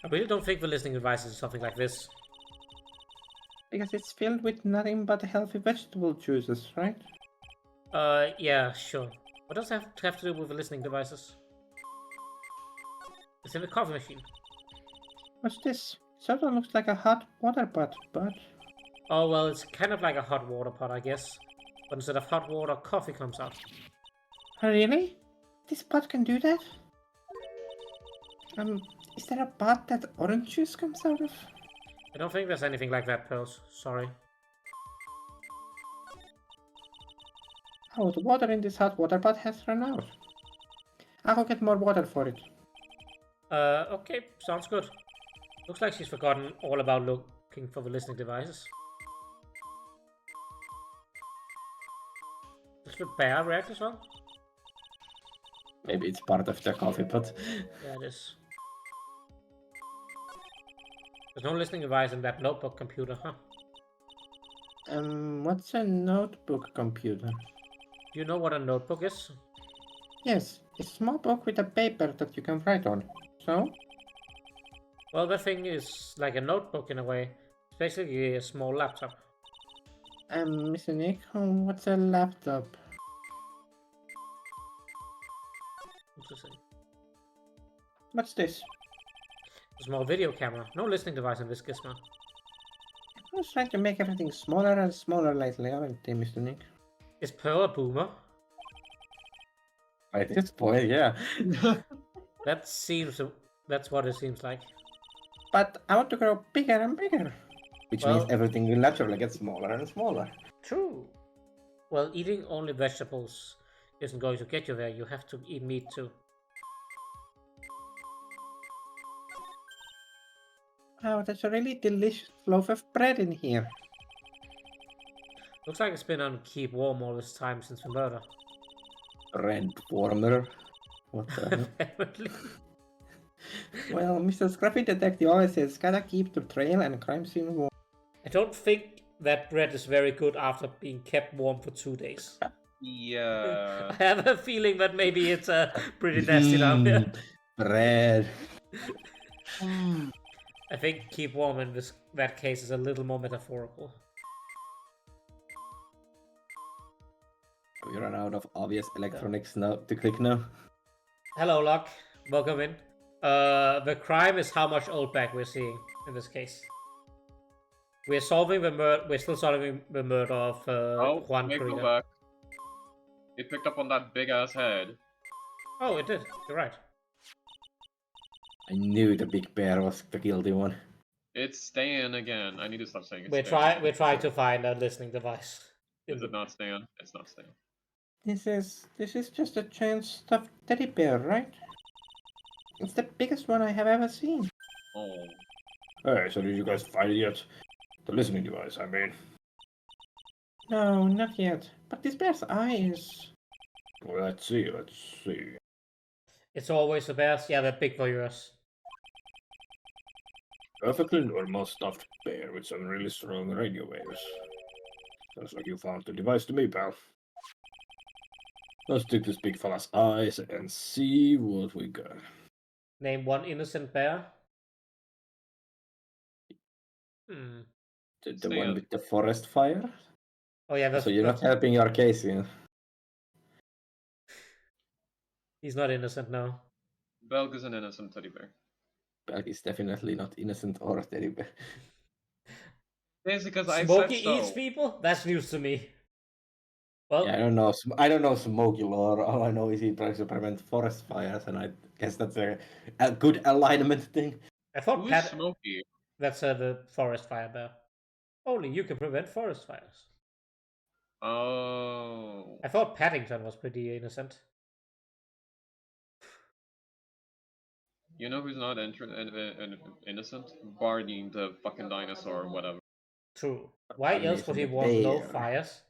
I really don't think the listening device is something like this. Because it's filled with nothing but healthy vegetable juices, right? Yeah, sure. What does that have to do with the listening devices? It's in the coffee machine. What's this? Sort of looks like a hot water pot, but... Oh, well, it's kind of like a hot water pot, I guess. But instead of hot water, coffee comes out. Really? This pot can do that? Is there a pot that orange juice comes out of? I don't think there's anything like that, Pearls. Sorry. Oh, the water in this hot water pot has run out. I will get more water for it. Okay, sounds good. Looks like she's forgotten all about looking for the listening devices. Does the bear react as well? Maybe it's part of the coffee pot. Yeah, it is. There's no listening device in that notebook computer, huh? What's a notebook computer? Do you know what a notebook is? Yes, it's a small book with a paper that you can write on. So? Well, that thing is like a notebook in a way. It's basically a small laptop. Mr. Nick, what's a laptop? Interesting. What's this? A small video camera. No listening device in this gizmo. I was trying to make everything smaller and smaller lately, aren't they, Mr. Nick? Is Pearl a boomer? At this point, yeah. That's what it seems like. But I want to grow bigger and bigger. Which Well- means everything will naturally get smaller and smaller. True. Well, eating only vegetables isn't going to get you there. You have to eat meat too. Wow, that's a really delicious loaf of bread in here. Looks like it's been on keep warm all this time since the murder. Bread warmer. What the hell? Apparently. Well, Mr. Scruffy Detective always says, gotta keep the trail and crime scene warm. I don't think that bread is very good after being kept warm for 2 days. Yeah. I have a feeling that maybe it's pretty nasty down here. Bread. I think keep warm in that case is a little more metaphorical. We run out of obvious electronics now to click now. Hello, Locke. Welcome in. The crime is how much old back we're seeing in this case. We're solving the murder. We're still solving the murder of Juan wait, go Corina. back. It picked up on that big ass head. Oh, it did. You're right. I knew the big bear was the guilty one. It's Stan again. I need to stop saying it's We're trying to find a listening device. Is it not Stan? It's not Stan. This is just a giant stuffed teddy bear, right? It's the biggest one I have ever seen. Oh. Hey, so did you guys find it yet? The listening device, I mean. No, not yet. But this bear's eyes. Well, let's see, let's see. It's always the best. Yeah, they're big for yours. Perfectly normal stuffed bear with some really strong radio waves. Sounds like you found the device to me, pal. Let's take this big fella's eyes and see what we got. Name one innocent bear. Hmm. The one with the forest fire? Oh yeah, So you're not helping your case, you know? He's not innocent now. Belg is an innocent teddy bear. Belg is definitely not innocent or a teddy bear. It's because I Smokey said so. eats people? That's news to me. Well, Yeah, I don't know Smokey lore. All I know is he tries to prevent forest fires, and I guess that's a good alignment thing. I thought Who is Smokey? That's the forest fire bear. Only you can prevent forest fires. Oh. I thought Paddington was pretty innocent. You know who's not innocent? Barney, the fucking dinosaur or whatever. True. Why Barney else would he from the want no bear. fires?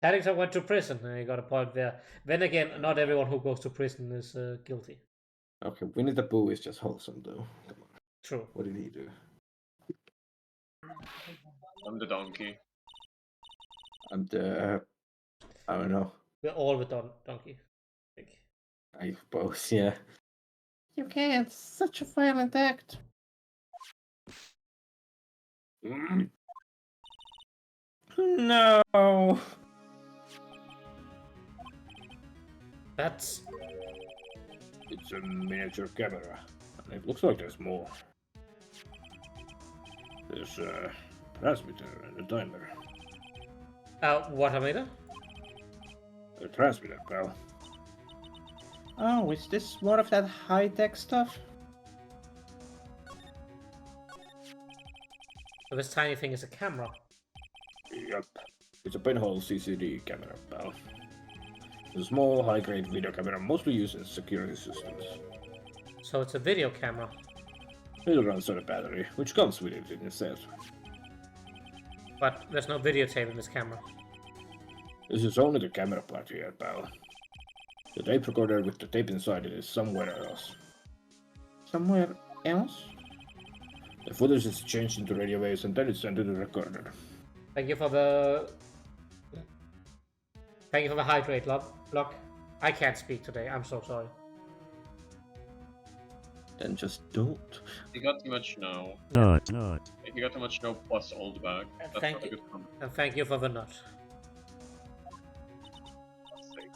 Paddington went to prison, and he got a point there. Then again, not everyone who goes to prison is guilty. Okay, Winnie the Pooh is just wholesome, though. Come on. True. What did he do? I'm the donkey. I'm the... I don't know. We're all with donkey. I suppose, yeah. You can't. Such a violent act. No. That's... It's a miniature camera. And it looks like there's more. There's a transmitter and a timer. what, Amida? A transmitter, pal. Oh, is this more of that high-tech stuff? So this tiny thing is a camera. Yup. It's a pinhole CCD camera, pal. It's a small, high-grade video camera mostly used in security systems. So it's a video camera. It runs on a battery, which comes with it in itself. But there's no videotape in this camera. This is only the camera part here, pal. The tape recorder with the tape inside it is somewhere else. Somewhere else? The footage is changed into radio waves and then it's sent to the recorder. Thank you for the... Thank you for the hydrate, Lock. I can't speak today, I'm so sorry. Then just don't. You got too much snow. No. You got too much snow plus old bag. That's Thank not a you. good comment. And thank you for the nut.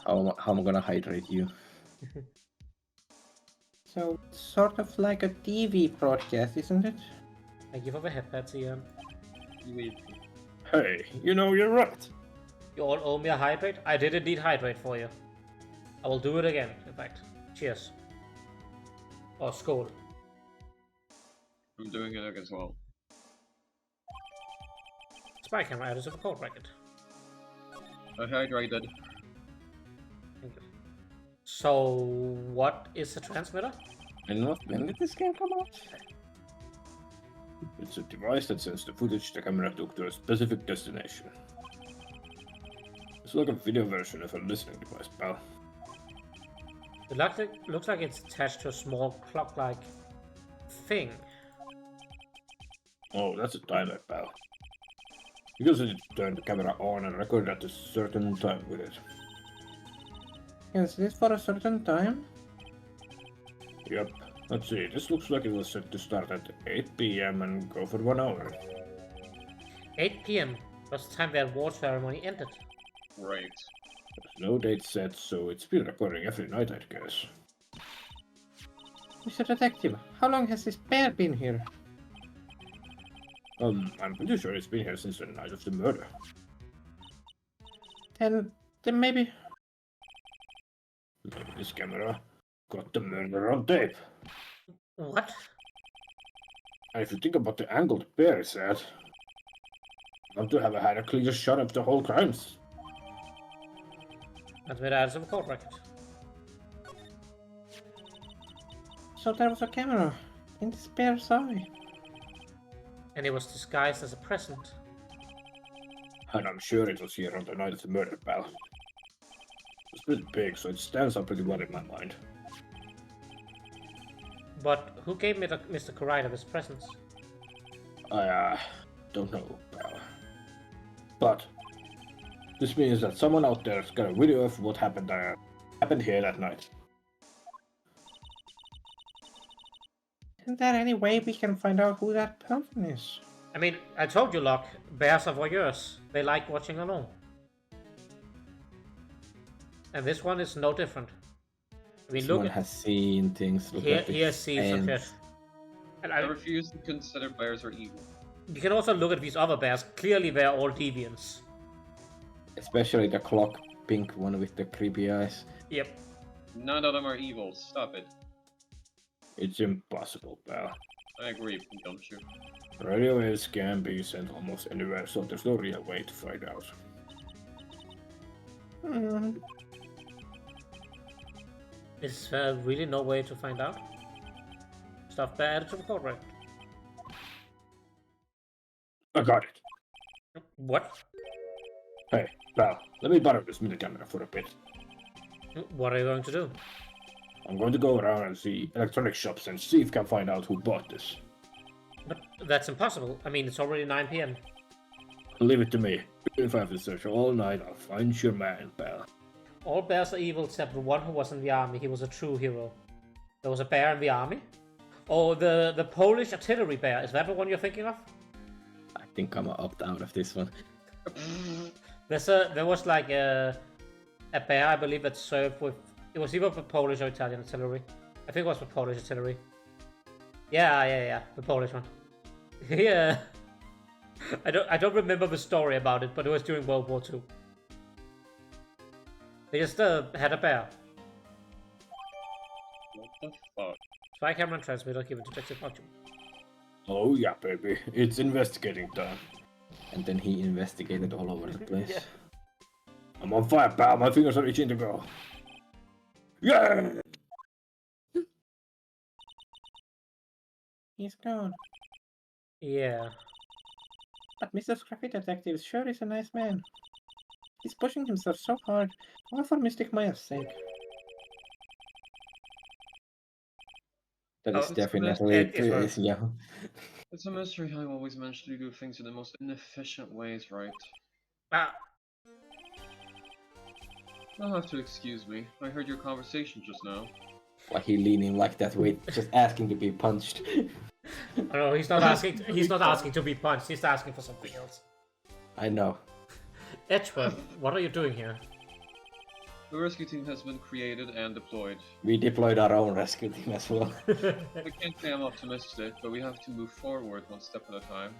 How am I gonna hydrate you? So, sort of like a TV broadcast, isn't it? Thank you for the headpads, Ian. Hey, you know, you're right. You all owe me a hydrate? I did indeed hydrate for you. I will do it again, in fact. Cheers. Or skål. I'm doing it as well. Spy camera added to the code bracket. I hydrated. Thank you. So, what is a transmitter? And when did this game come out? It's a device that sends the footage the camera took to a specific destination. It's like a video version of a listening device, pal. It looks like it's attached to a small clock-like thing. Oh, that's a timer, pal. You can turn the camera on and record at a certain time with it. Is this for a certain time? Yep. Let's see, this looks like it was set to start at 8 p.m. and go for 1 hour. 8 p.m. was the time their award ceremony ended. Right. There's no date set, so it's been recording every night, I'd guess. Mr. Detective, how long has this bear been here? I'm pretty sure it's been here since the night of the murder. Then maybe... Maybe this camera got the murder on tape. What? And if you think about the angle the bear is at, you want to have had a clear shot of the whole crimes. That's made out of a court record. So there was a camera in this bear's eye. And it was disguised as a present. And I'm sure it was here on the night of the murder, pal. It's pretty big, so it stands out pretty well in my mind. But who gave Mr. Kurita this present? I, don't know, pal. But this means that someone out there's got a video of what happened here that night. Isn't there any way we can find out who that person is? I mean, I told you, Locke, bears are voyeurs. They like watching alone. And this one is no different. I mean, Someone look, has seen things. Look at he has seen some shit. And I refuse to consider bears are evil. you can also look at these other bears. Clearly, they're all deviants. Especially the clock pink one with the creepy eyes. Yep. None of them are evil. Stop it. It's impossible, pal. I agree, don't you? Radio waves can be sent almost anywhere, so there's no real way to find out. Is really no way to find out? Stuff bad to the court record. I got it. What? Hey, pal, let me borrow this mini camera for a bit. What are you going to do? I'm going to go around and see electronic shops and see if I can find out who bought this. But that's impossible. I mean, it's already 9 p.m. Leave it to me. If I have to search all night, I'll find your man, pal. All bears are evil except the one who was in the army. He was a true hero. There was a bear in the army? Oh, the Polish artillery bear. Is that the one you're thinking of? I think I'm gonna opt out of this one. There was like a bear, I believe, that served with... It was either the Polish or Italian artillery. I think it was the Polish artillery. Yeah, the Polish one. Yeah. I don't remember the story about it, but it was during World War II. They just had a bear. What the fuck? Spy camera and transmitter given to Detective module. Oh yeah, baby. It's investigating time. And then he investigated all over the place. Yeah. I'm on fire, pal. My fingers are itching to go. Yeah! He's gone. Yeah. But Mr. Scruffy Detective sure is a nice man. He's pushing himself so hard, all for Mystic Maya's sake. That Oh, is it's definitely it's yeah. It's a mystery how you always manage to do things in the most inefficient ways, right? Ah, You'll have to excuse me. I heard your conversation just now. Why he leaning like that way, just asking to be punched. no, he's not asking. He's not asking to be punched. He's asking for something else. I know. Edgeworth, what are you doing here? The rescue team has been created and deployed. We deployed our own rescue team as well. I can't say I'm optimistic, but we have to move forward one step at a time.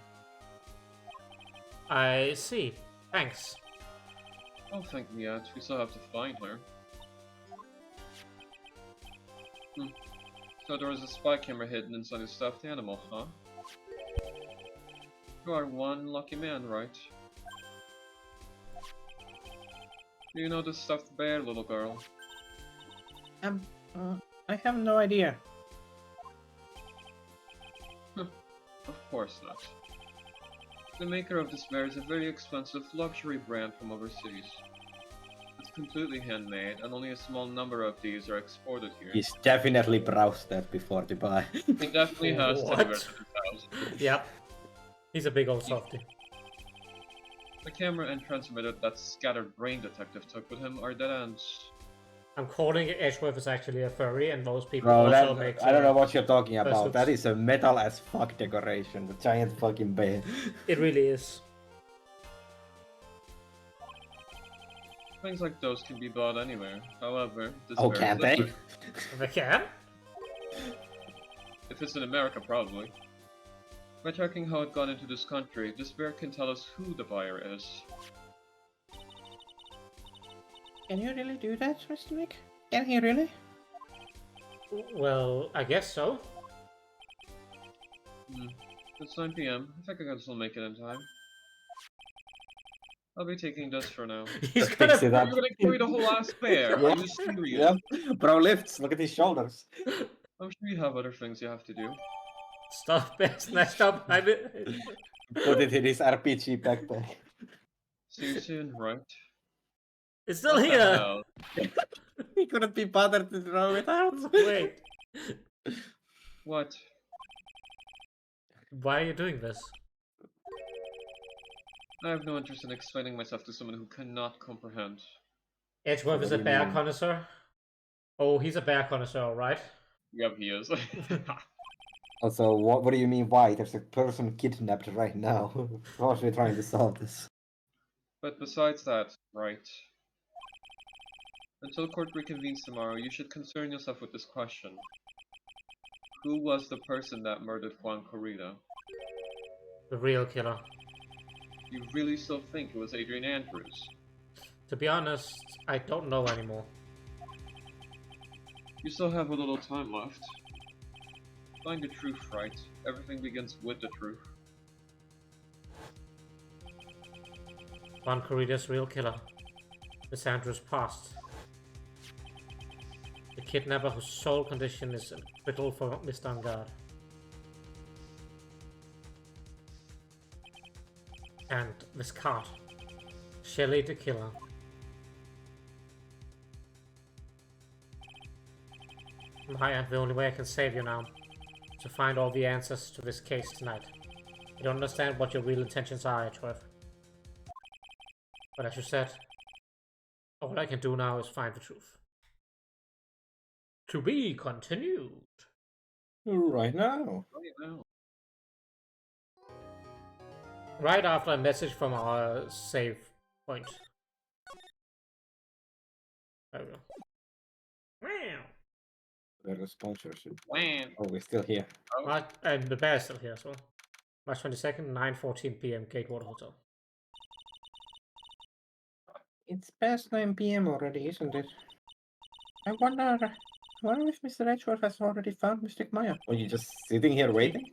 I see. Thanks. Don't thank me yet. We still have to find her. So there was a spy camera hidden inside a stuffed animal, huh? You are one lucky man, right? Do you know the stuffed bear, little girl? I have no idea. Of course not. The maker of this bear is a very expensive luxury brand from overseas. It's completely handmade, and only a small number of these are exported here. He's definitely browsed that before to buy. He definitely has What? teddy bears in his house. Yep. He's a big old softie. The camera and transmitter that Scattered Brain Detective took with him are dead ends. I'm calling it Edgeworth is actually a furry, and most people Bro, also that, make. I don't know what you're talking First about. looks- That is a metal as fuck decoration. The giant fucking bear. It really is. Things like those can be bought anywhere. However, this Oh, bear can't is they? different. They can? If it's in America, probably. By tracking how it got into this country, this bear can tell us who the buyer is. Can you really do that, Mr. Mick? Can he really? Well, I guess so. It's 9 PM. I think I can still make it in time. I'll be taking this for now. He's Fix gonna. it You're up. gonna carry the whole ass bear? Are you serious? Yeah. Bro lifts, look at his shoulders. I'm sure you have other things you have to do. Stop, best. Now stop. Put it in his RPG backpack. See you soon, right? It's still What the here. hell? He couldn't be bothered to throw it out. Wait. What? Why are you doing this? I have no interest in explaining myself to someone who cannot comprehend. Edgeworth is What a do you bear mean? connoisseur. Oh, he's a bear connoisseur, right? Yep, he is. Also, what do you mean why? There's a person kidnapped right now. Of course we're trying to solve this. But besides that, right. Until court reconvenes tomorrow, you should concern yourself with this question. Who was the person that murdered Juan Corrida? The real killer. You really still think it was Adrian Andrews? To be honest, I don't know anymore. You still have a little time left. Find the truth, right? Everything begins with the truth. Juan Corrida's real killer. Miss Andrews' past. The kidnapper whose sole condition is acquittal for Mr. Angard. And this card. Shelley the killer. Maya, the only way I can save you now. To find all the answers to this case tonight. I don't understand what your real intentions are, Edgeworth. But as you said, all I can do now is find the truth. To be continued. Right now. Right now. Right after a message from our save point. There we go. Wow. The sponsorship. Wham! Oh, we're still here. And the bear is still here as well. March 22nd, 9:14 p.m. Gatewater Hotel. It's past 9 PM already, isn't it? I wonder if Mr. Edgeworth has already found Mystic Maya. Or you just sitting here waiting?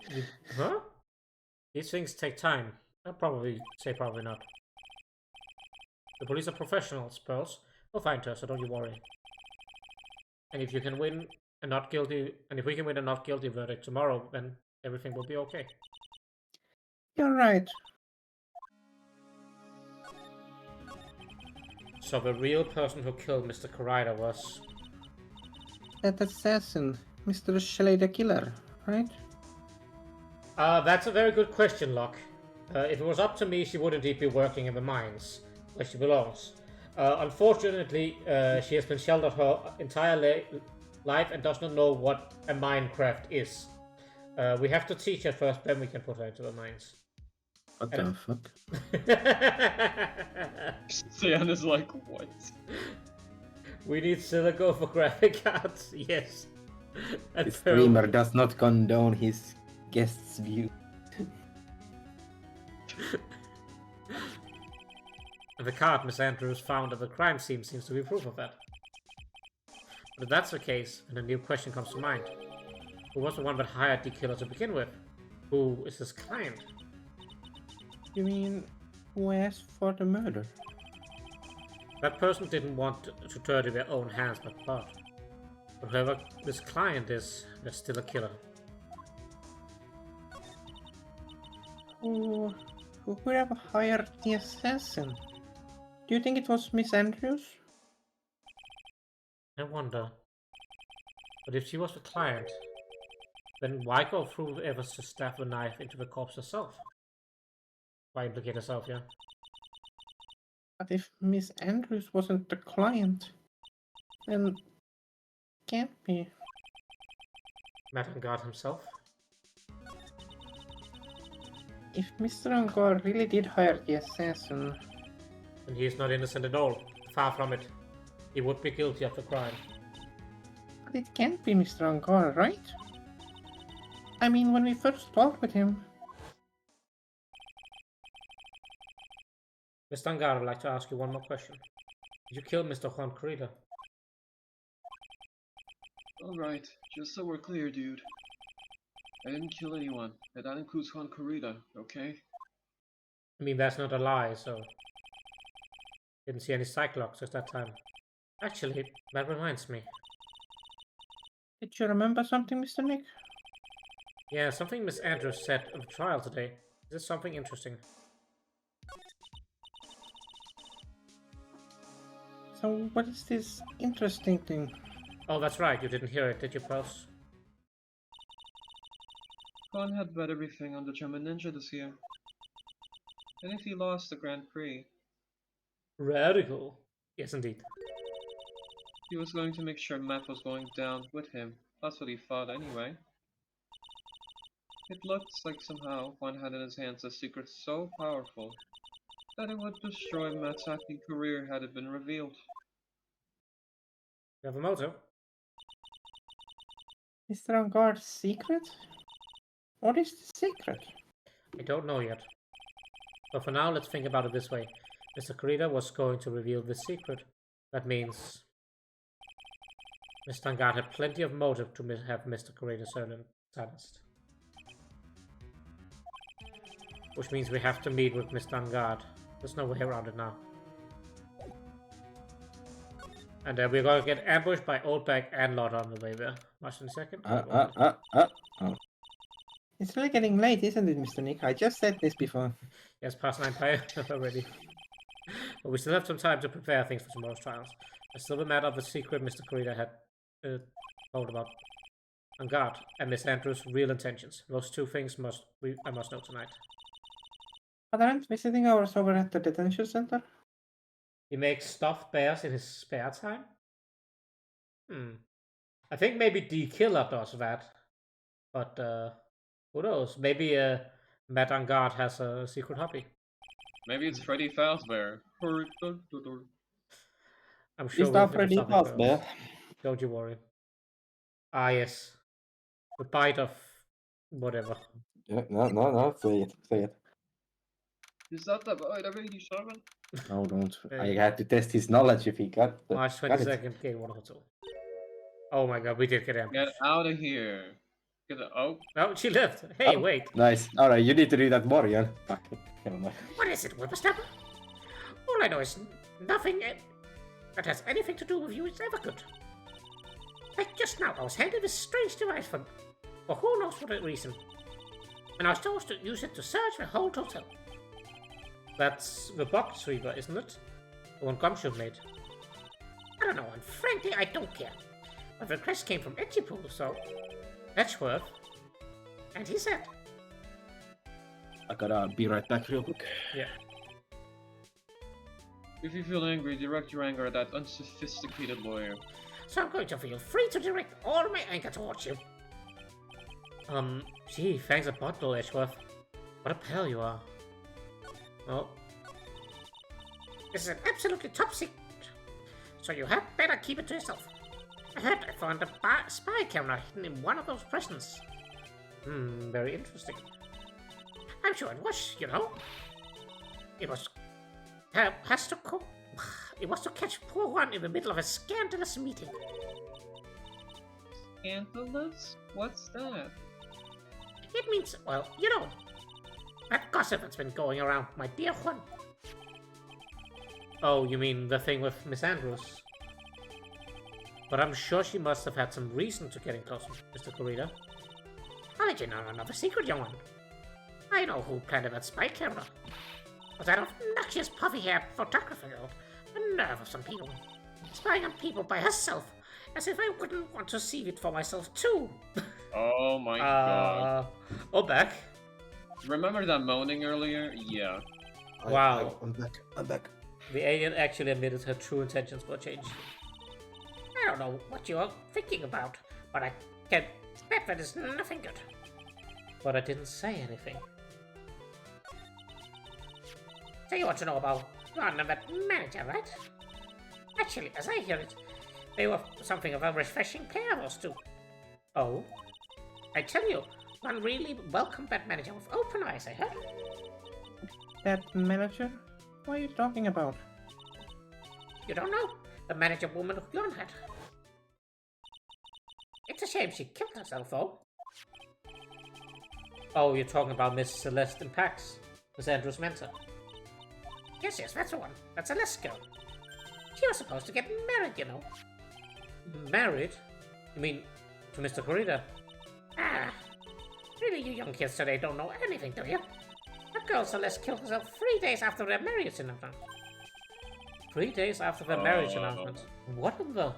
Huh? These things take time. I'll probably say probably not. The police are professionals, Pearls. We'll find her, so don't you worry. And if you can win a not guilty, and if we can win a not guilty verdict tomorrow, then everything will be okay. You're right. So the real person who killed Mr. Corrida was... That assassin, Mr. Shelley the Killer, right? That's a very good question, Locke. If it was up to me, she would indeed be working in the mines, where she belongs. Unfortunately, she has been sheltered her entire life and does not know what a Minecraft is. We have to teach her first, then we can put her into the mines. What the fuck? Cyan is like, what? We need silico for graphic cards, yes. And The Pearl- streamer does not condone his guest's view. And the card Miss Andrews found at the crime scene seems to be proof of that. But if that's the case, then a new question comes to mind. Who was the one that hired the killer to begin with? Who is his client? You mean, who asked for the murder? That person didn't want to dirty their own hands with blood. But whoever this client is, there's still a killer. Who could have hired the assassin? Do you think it was Miss Andrews? I wonder. But if she was the client, then why go through the efforts to stab the knife into the corpse herself? Why implicate herself, yeah? But if Miss Andrews wasn't the client, then can't be. Madame God himself? If Mr. Angkor really did hire the assassin, And he is not innocent at all. Far from it. He would be guilty of the crime. but it can't be Mr. Angkor, right? I mean, when we first talked with him, Mr. Angar, I would like to ask you one more question. Did you kill Mr. Juan Corrida? Alright, just so we're clear, dude. I didn't kill anyone, and that includes Juan Corrida, okay? I mean, that's not a lie, so... Didn't see any Cyclops at that time. Actually, that reminds me. did you remember something, Mr. Nick? Yeah, something Miss Andrews said of the trial today. Is this something interesting? So what is this interesting thing? Oh, that's right, you didn't hear it, did you, Pulse? Juan had bet everything on the German Ninja this year. And if he lost the Grand Prix, Radical. Yes, indeed. he was going to make sure Matt was going down with him. That's what he thought anyway. It looks like somehow Juan had in his hands a secret so powerful that it would destroy Matt's acting career had it been revealed. You have a motive? Mr. Angkor's secret? What is the secret? I don't know yet. But for now, let's think about it this way. Mr. Corrida was going to reveal the secret. That means... Mr. Angard had plenty of motive to have Mr. Corrida silenced. Which means we have to meet with Mr. Angard. There's no way around it now. And we're going to get ambushed by Oldback and Lord on the way there. Much in a second. Oh. It's really getting late, isn't it, Mr. Nick? I just said this before. Yes, past 9 PM already. But we still have some time to prepare things for tomorrow's trials. There's still a matter of the secret Mr. Corrida had told about Angard and Miss Andrews' real intentions. Those two things I must know tonight. But aren't visiting hours over at the detention center? He makes stuffed bears in his spare time? I think maybe D Killer does that. But who knows? Maybe Matt Angard has a secret hobby. Maybe it's Freddy Fazbear. I'm sure It's we'll not think of Freddy something Fazbear. else. Don't you worry. Ah, yes. The bite of whatever. Yeah, no, say it. Is that the bite of 87? No, don't. Yeah. I had to test his knowledge if he got March got it. 22nd, game 102. Oh my god, we did get ambushed. Get out of here. Get the, oh, No, she lived. Hey, Oh. wait. Nice. Alright, you need to do that more, Jan. Fuck it. Never mind. What is it, Whippersnapper? All I know is nothing that has anything to do with you is ever good. Like just now, I was handed this strange device for who knows what reason. And I was supposed to use it to search the whole hotel. That's the box reaver, isn't it? The one Gumshoe made. I don't know, and frankly, I don't care. But the request came from Edgepool, so... Edgeworth. And he said... I gotta be right back real quick. Yeah. if you feel angry, direct your anger at that unsophisticated lawyer. So I'm going to feel free to direct all my anger towards you. Gee, thanks a bottle, Edgeworth. What a pal you are. Well, this is an absolutely top secret, so you had better keep it to yourself. I heard I found a spy camera hidden in one of those prisons. Very interesting. I'm sure it was, you know. It was it was to catch poor one in the middle of a scandalous meeting. Scandalous? What's that? It means, well, you know, that gossip that's been going around, my dear Juan. Oh, you mean the thing with Miss Andrews? But I'm sure she must have had some reason to getting close to Mr. Corrida. I'll let you know another secret, young one. I know who planted that spy camera. Was that obnoxious puffy-haired photographer girl? The nerve of some people. Spying on people by herself, as if I wouldn't want to see it for myself too. Oh my god. Oh, back. Remember that moaning earlier? Yeah. Wow. I'm back. I'm back. The alien actually admitted her true intentions were changed. I don't know what you are thinking about, but I can bet that is nothing good. But I didn't say anything. So you want to know about Ron and that manager, right? Actually, as I hear it, they were something of a refreshing pair, those two. Oh? I tell you, Ron really welcomed that manager with open eyes, I heard. That manager? What are you talking about? You don't know? The manager woman who Jon had. It's a shame she killed herself, though. Oh, you're talking about Miss Celeste in Pax, Miss Andrews' mentor. Yes, that's the one. That's Celeste girl. She was supposed to get married, you know. Married? You mean to Mr. Corrida? Ah, really, you young kids today don't know anything, do you? That girl Celeste killed herself 3 days after their marriage announcement. 3 days after their marriage announcement. What the?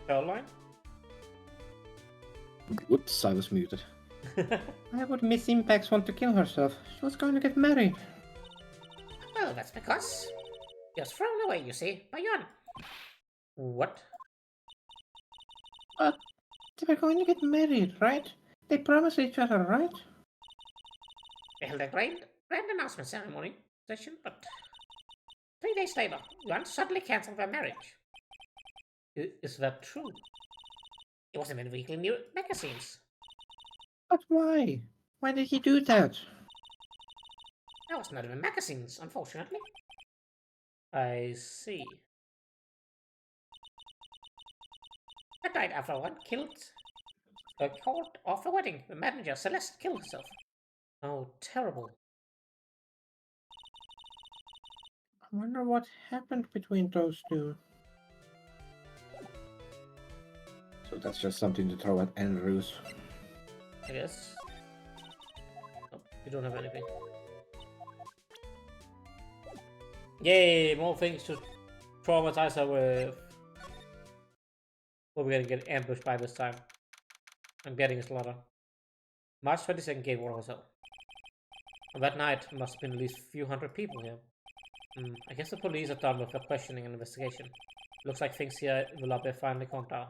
Caroline? Whoops, I was muted. Why would Miss Impax want to kill herself? She was going to get married. Well, that's because he was thrown away, you see, by Jon. What? But they were going to get married, right? They promised each other, right? They held a grand announcement ceremony session, but 3 days later, Jon suddenly cancelled their marriage. Is that true? It wasn't in weekly new magazines. But why? Why did he do that? That was not in magazines, unfortunately. I see. That night after one killed the court of the wedding, the manager Celeste killed herself. Oh, terrible. I wonder what happened between those two. So that's just something to throw at Andrews. I guess. Nope, we don't have anything. Yay, more things to traumatize her with. Or we're gonna get ambushed by this time. I'm getting a slaughter. March 22nd, Gate War Hotel. On that night, there must have been at least a few hundred people here. I guess the police are done with their questioning and investigation. Looks like things here in the lobby finally calmed down.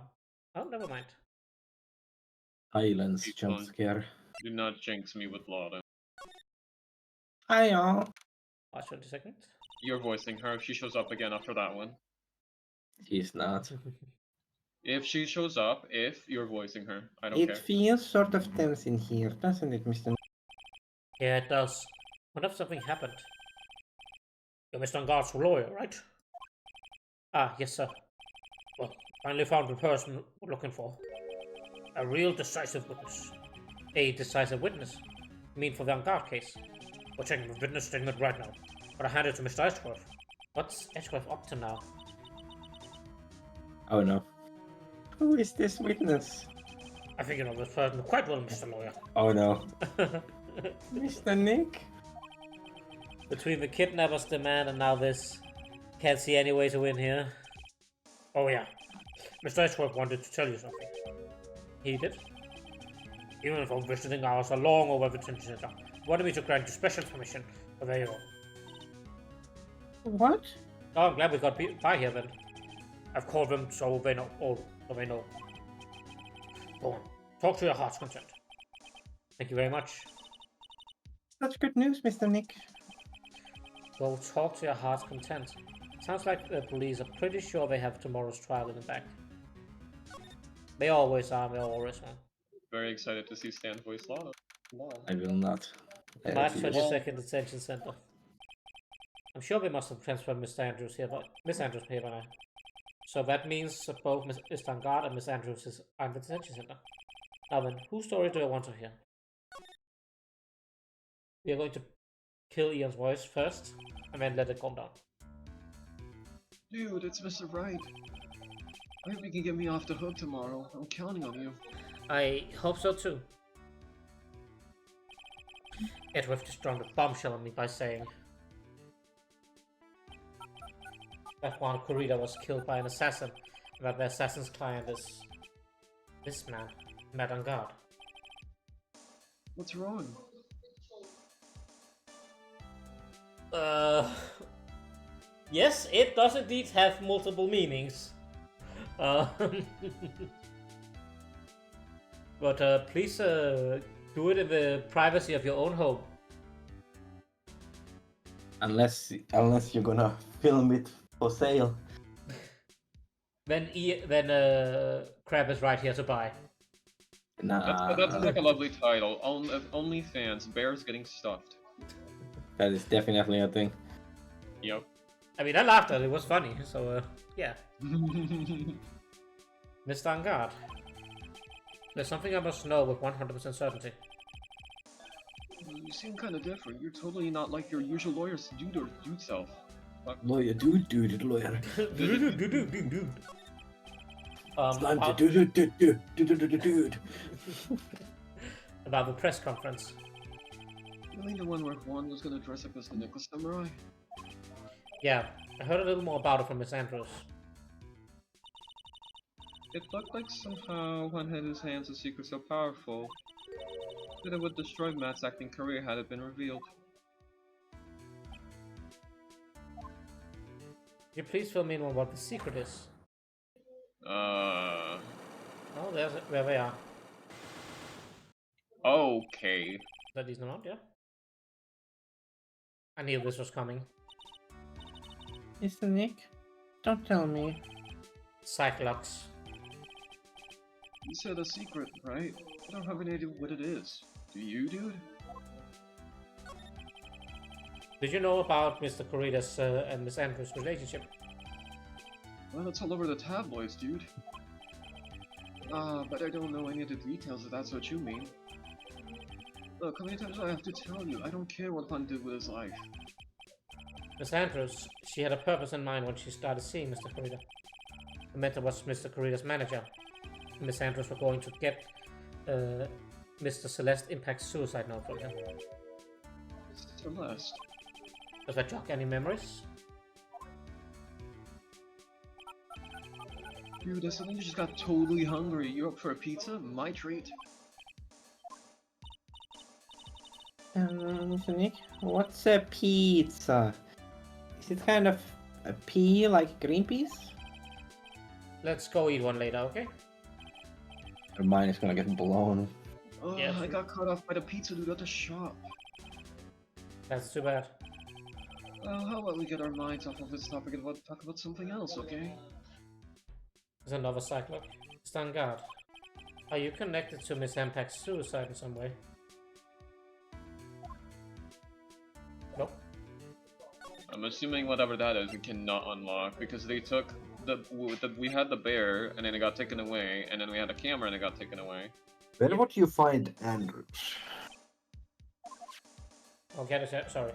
Oh, never mind. Highlands Keep jump on. scare. Do not jinx me with Lada. Hi, y'all. March 22nd. You're voicing her if she shows up again after that one. He's not. If she shows up, if you're voicing her, I don't It care. feels sort of tense in here, doesn't it, Mr. Yeah, it does. What if something happened? You're Mr. Angard's lawyer, right? Ah, yes, sir. Well, finally found the person we're looking for. A real decisive witness. A decisive witness? You mean for the Angard case? We're checking the witness statement right now. But I hand it to Mr. Edgeworth. What's Edgeworth up to now? Oh no. Who is this witness? I think you know this person quite well, Mr. Lawyer. Oh no. Mr. Nick? Between the kidnapper's demand and now this, can't see any way to win here. Oh yeah, Mr. Edgeworth wanted to tell you something. He did? Even if our visiting hours are long over the detention center, wanted me to grant you special permission, but there you go. What? Oh, I'm glad we got by here then. I've called them so they know, so they know. Go on, talk to your heart's content. Thank you very much. Such good news, Mr. Nick. Go talk to your heart's content. Sounds like the police are pretty sure they have tomorrow's trial in the back. They always are, they always are. Very excited to see Stan voice Lada. I will not. I March refuse. 22nd, detention center. I'm sure they must have transferred Mr. Andrews here, but Miss Andrews here by now. So that means that both Mr. Angard and Miss Andrews are in the detention center. Now then, whose story do I want to hear? We are going to kill Ian's voice first, and then let it calm down. Dude, it's Mr. Wright. Maybe you can get me off the hook tomorrow. I'm counting on you. I hope so too. Edward just dropped a bombshell on me by saying that Juan Corrida was killed by an assassin, and that the assassin's client is this man, Mad on Guard. What's wrong? Yes, it does indeed have multiple meanings. But please do it in the privacy of your own home. Unless you're gonna film it for sale. Then Crab is right here to buy. Nah, That's like a lovely title. OnlyFans, bears getting stuffed. that is definitely a thing. Yep. I mean, I laughed at it. It was funny. So yeah, Mr. On Guard. There's something I must know with 100% certainty. You seem kind of different. You're totally not like your usual lawyer's dude self. Lawyer, dude, lawyer. Slime About, dude. about the press conference. You mean the one where Juan was gonna dress up as the Necklace Samurai? Yeah, I heard a little more about it from Miss Andrews. It looked like somehow Juan had his hands a secret so powerful that it would destroy Matt's acting career had it been revealed. Could you please fill me in on what the secret is? Oh, there they are. Okay. That these not, yeah? I knew this was coming. Mr. Nick, don't tell me. Cyclops. You said a secret, right? I don't have any idea what it is. Do you, dude? Did you know about Mr. Corrida's and Miss Andrews' relationship? Well, it's all over the tabloids, dude. But I don't know any of the details if that's what you mean. Look, how many times do I have to tell you? I don't care what Juan did with his life. Miss Andrews, she had a purpose in mind when she started seeing Mr. Corrida. The mentor was Mr. Corrida's manager. Miss Andrews were going to get Mr. Celeste Impact's suicide note from him. Celeste. Does that jog any memories? Dude, I suddenly just got totally hungry. You up for a pizza? My treat. Mr. Nick, what's a pizza? Is it kind of a pea like green peas? Let's go eat one later, okay? Your mind is gonna get blown. Oh, Yeah, I sure. got cut off by the pizza dude at the shop. That's too bad. Well, how about we get our minds off of this topic and talk about something else, okay? There's another Cyclops. Stand guard. Are you connected to Miss Impact's suicide in some way? Nope. I'm assuming whatever that is, we cannot unlock because they took we had the bear and then it got taken away, and then we had a camera and it got taken away. Where would you find Andrews? I'll get it. Sorry.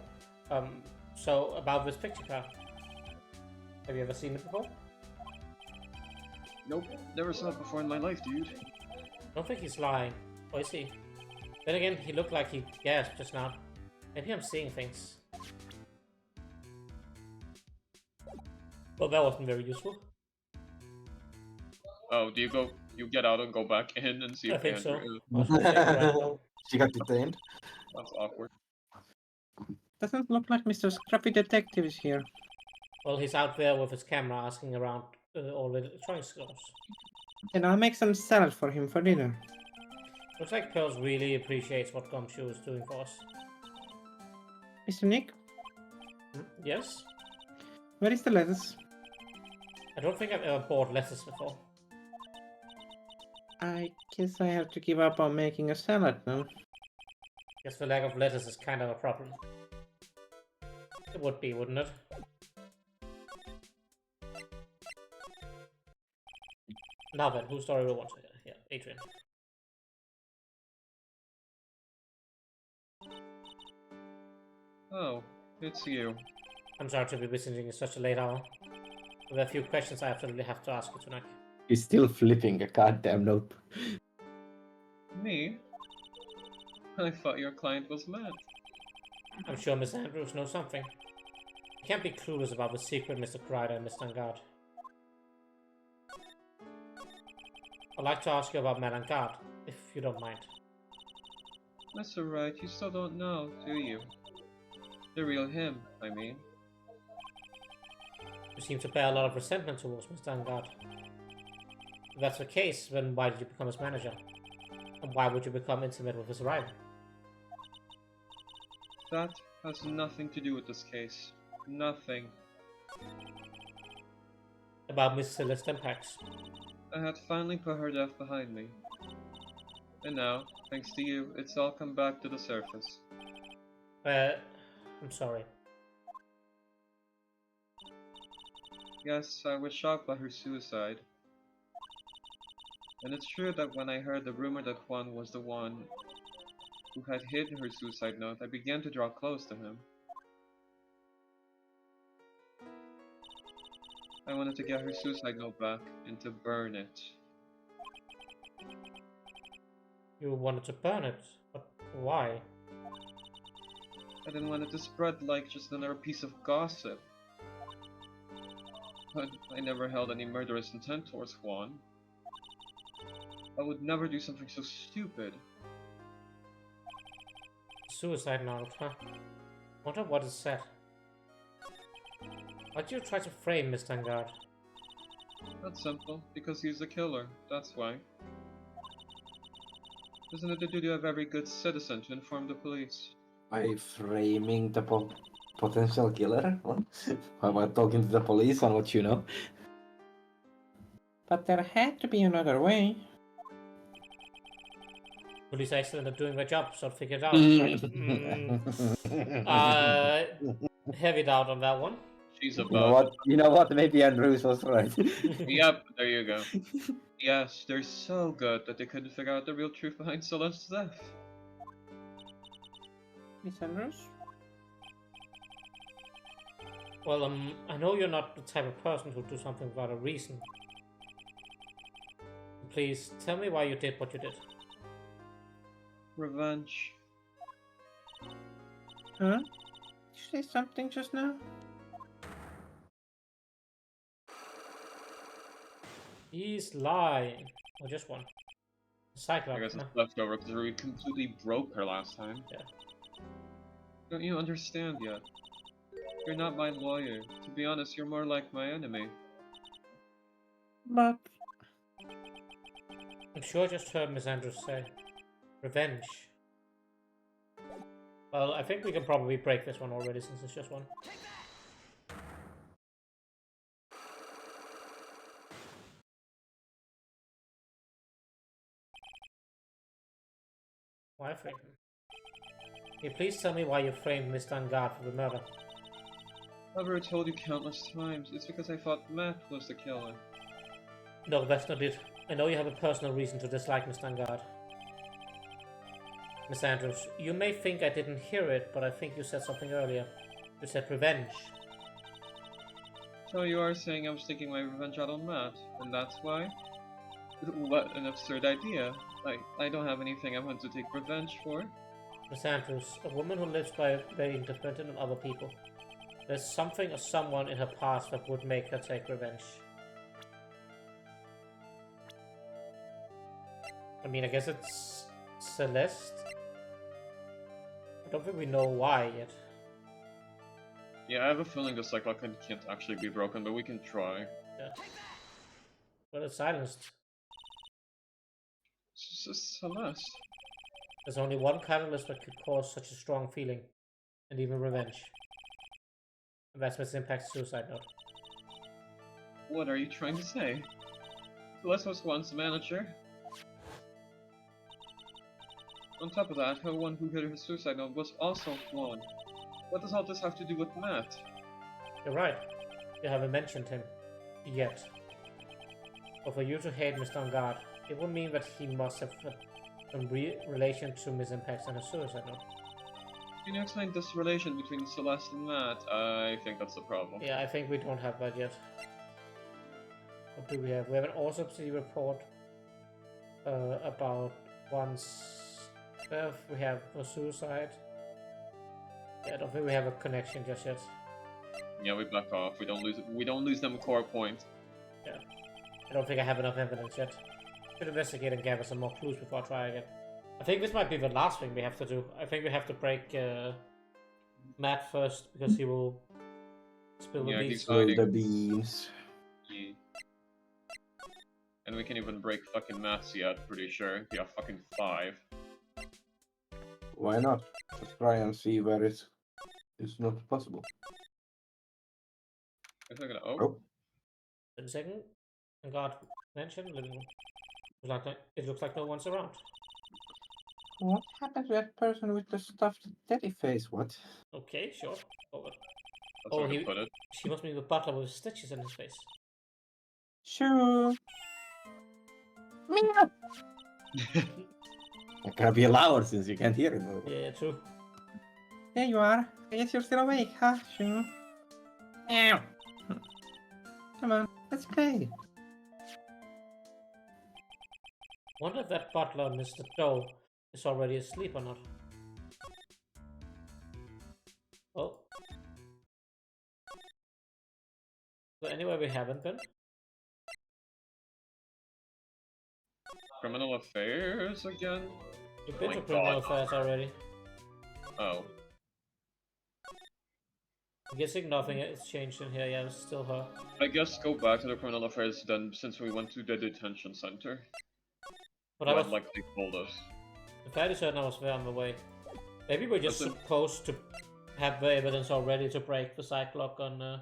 So about this picture card. Have you ever seen it before? Nope, never saw it before in my life, dude. I don't think he's lying. Or is he? Then again, he looked like he gasped just now. Maybe I'm seeing things. Well, that wasn't very useful. Oh, do you get out and go back in and see I if think so. Andrew is? I was gonna say it right now. She got detained. That's awkward. Doesn't look like Mr. Scruffy Detective is here. Well, he's out there with his camera asking around all the electronic stores. Then I'll make some salad for him for dinner. Looks like Pearls really appreciates what Gumshoe is doing for us. Mr. Nick, Yes? where is the lettuce? I don't think I've ever bought lettuce before. I guess I have to give up on making a salad now. Guess the lack of lettuce is kind of a problem. It would be, wouldn't it? Now then, whose story we want to hear? Yeah, Adrian. Oh, it's you. I'm sorry to be visiting at such a late hour. There are a few questions I absolutely have to ask you tonight. He's still flipping a goddamn notebook. Me? I thought your client was mad. I'm sure Miss Andrews knows something. You can't be clueless about the secret, Mr. Crider and Miss Angard. I'd like to ask you about Melangard, if you don't mind. That's alright, you still don't know, do you? The real him, I mean. You seem to bear a lot of resentment towards Mr. Angard. If that's the case, then why did you become his manager? And why would you become intimate with his rival? That has nothing to do with this case. Nothing. About Miss Celeste Impax. I had finally put her death behind me. And now, thanks to you, it's all come back to the surface. I'm sorry. Yes, I was shocked by her suicide. And it's true that when I heard the rumor that Juan was the one who had hidden her suicide note, I began to draw close to him. I wanted to get her suicide note back and to burn it. You wanted to burn it, but why? I didn't want it to spread like just another piece of gossip. But I never held any murderous intent towards Juan. I would never do something so stupid. Suicide note, huh? Wonder what is said. Why'd you try to frame Mr. Angard? That's simple, because he's a killer, that's why. Isn't it the duty of every good citizen to inform the police? By framing the potential killer? What? How about talking to the police on what you know? But there had to be another way. Police are excellent at doing their job, so figure it out. Heavy doubt on that one. She's You know about. what? You know what? Maybe Andrews was right. Yep, there you go. Yes, they're so good that they couldn't figure out the real truth behind Celeste's death. Miss Andrews? Well, I know you're not the type of person who'll do something without a reason. Please, tell me why you did what you did. Revenge. Huh? Did you say something just now? He's lying. Or just one. I Cyclops, guess no? it's leftover because we completely broke her last time. Yeah. Don't you understand yet? You're not my lawyer. To be honest, you're more like my enemy. But I'm sure I just heard Miss Andrews say. Revenge. Well, I think we can probably break this one already since it's just one. Why frame him? Can you please tell me why you framed Mr. Angard for the murder? I've already told you countless times. It's because I thought Matt was the killer. No, that's not it. I know you have a personal reason to dislike Mr. Angard. Miss Andrews, you may think I didn't hear it, but I think you said something earlier. You said revenge. So you are saying I was taking my revenge out on Matt, and that's why? What an absurd idea. I don't have anything I want to take revenge for. Miss Andrews, a woman who lives by being dependent on other people. There's something or someone in her past that would make her take revenge. I mean, I guess it's Celeste. I don't think we know why yet. Yeah, I have a feeling the cycle can't actually be broken, but we can try. Yeah. But it's silenced. Celeste. There's only one catalyst that could cause such a strong feeling, and even revenge. And that's Miss Impact's suicide note. What are you trying to say? Celeste was once a manager. On top of that, her one who hit her suicide note was also Juan. What does all this have to do with Matt? You're right. You haven't mentioned him. Yet. But for you to hate Mr. Angard, it would mean that he must have some relation to Miss Impacts and her suicide note. Can you explain this relation between Celeste and Matt? I think that's the problem. Yeah, I think we don't have that yet. What do we have? We have an autopsy report about one's death. We have a suicide. Yeah, I don't think we have a connection just yet. Yeah, we back off. We don't lose them core points. I don't think I have enough evidence yet. Should investigate and gather some more clues before I try again. I think this might be the last thing we have to do. I think we have to break Matt first because he will spill the Yeah, beans. he's Spill hiding. the beans. Yeah. And we can even break fucking maths yet, pretty sure. Yeah, fucking 5. Why not? Let's try and see where it is not possible. If we're gonna Oh, 1 second. And God mentioned living room. It looks like no one's around. what happened to that person with the stuffed teddy face? What? Okay, sure. Over. That's Oh, where we he- put it. She must be the butler with stitches in his face. Sure. Meow. That can't be louder since you can't hear it. Yeah, true. There you are. I guess you're still awake, huh? Sure. Meow. Come on, let's play. Wonder if that butler, Mr. Doe, is already asleep or not. Oh. So anywhere we haven't been? Criminal affairs again? We've been My to criminal God. affairs already. Oh. I'm guessing nothing has changed in here. Yeah, it's still her. I guess go back to the criminal affairs then, since we went to the detention center. But I What, was like they told us. fairly certain I was there on the way. Maybe we're just That's it. supposed to have the evidence already to break the cyclock on.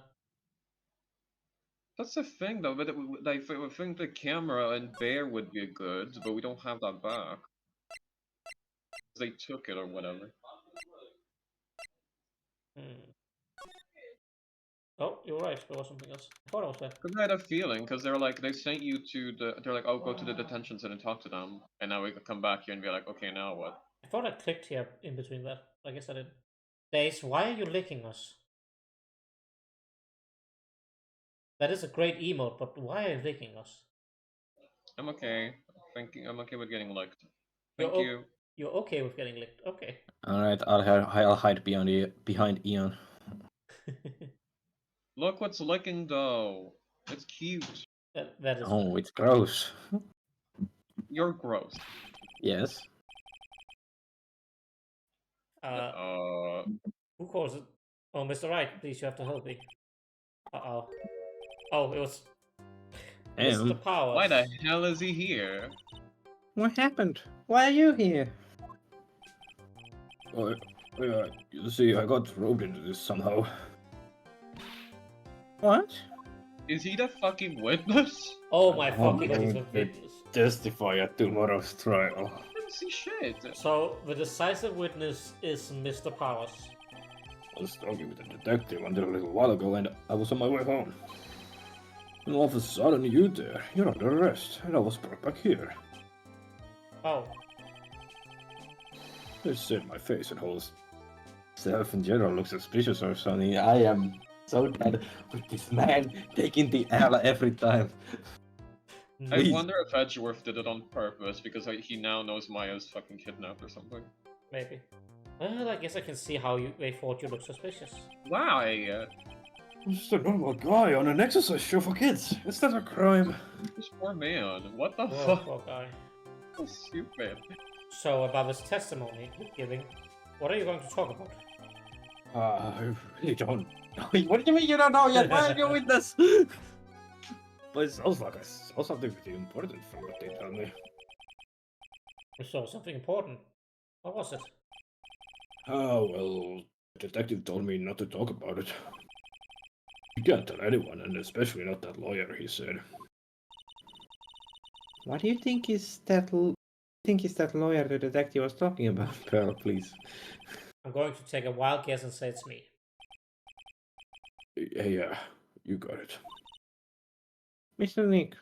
That's the thing though, but I think the camera and bear would be good, but we don't have that back. They took it or whatever. Oh, you're right. There was something else. I thought I was there. Cause I had a feeling, cause they're like, they sent you to the, they're like, oh, go to the detention center and talk to them, and now we could come back here and be like, okay, now what? I thought I clicked here in between that. I guess I didn't. Days, why are you licking us? That is a great emote, but why are you licking us? I'm okay. I'm okay with getting licked. You're Thank you. You're okay with getting licked. Okay. Alright, I'll hide behind Ian. Look what's licking though. It's cute. that is. Oh, it's gross. You're gross. Yes. Who calls it? Oh, Mr. Right, please, you have to help me. Uh-oh. Oh, it was Mr. Powers. Why the hell is he here? What happened? Why are you here? You see, I got roped into this somehow. What? Is he the fucking witness? Oh my I'm fucking god, he's going a to witness. testify at tomorrow's trial. I didn't see shit. So, the decisive witness is Mr. Powers. I was talking with a detective until a little while ago, and I was on my way home. And all of a sudden, you're under arrest, and I was brought back here. Oh. They said my face and whole self in general looks suspicious or something. I am so tired with this man taking the L every time. I Please. wonder if Edgeworth did it on purpose because he now knows Maya's fucking kidnapped or something. Maybe. Well, I guess I can see how they thought you looked suspicious. Why? I'm just a normal guy on an exercise show for kids. It's not a crime. This poor man. What the Poor, fuck? poor guy. So stupid. So, about this testimony you're giving, what are you going to talk about? I really don't. What do you mean you don't know yet? Why are you with us? But it sounds like I saw something pretty important from what they tell me. You saw something important. What was it? Oh, well, the detective told me not to talk about it. You can't tell anyone, and especially not that lawyer, he said. What do you think is that lawyer the detective was talking about, Pearl, please? I'm going to take a wild guess and say it's me. Yeah, you got it. Mr. Nick.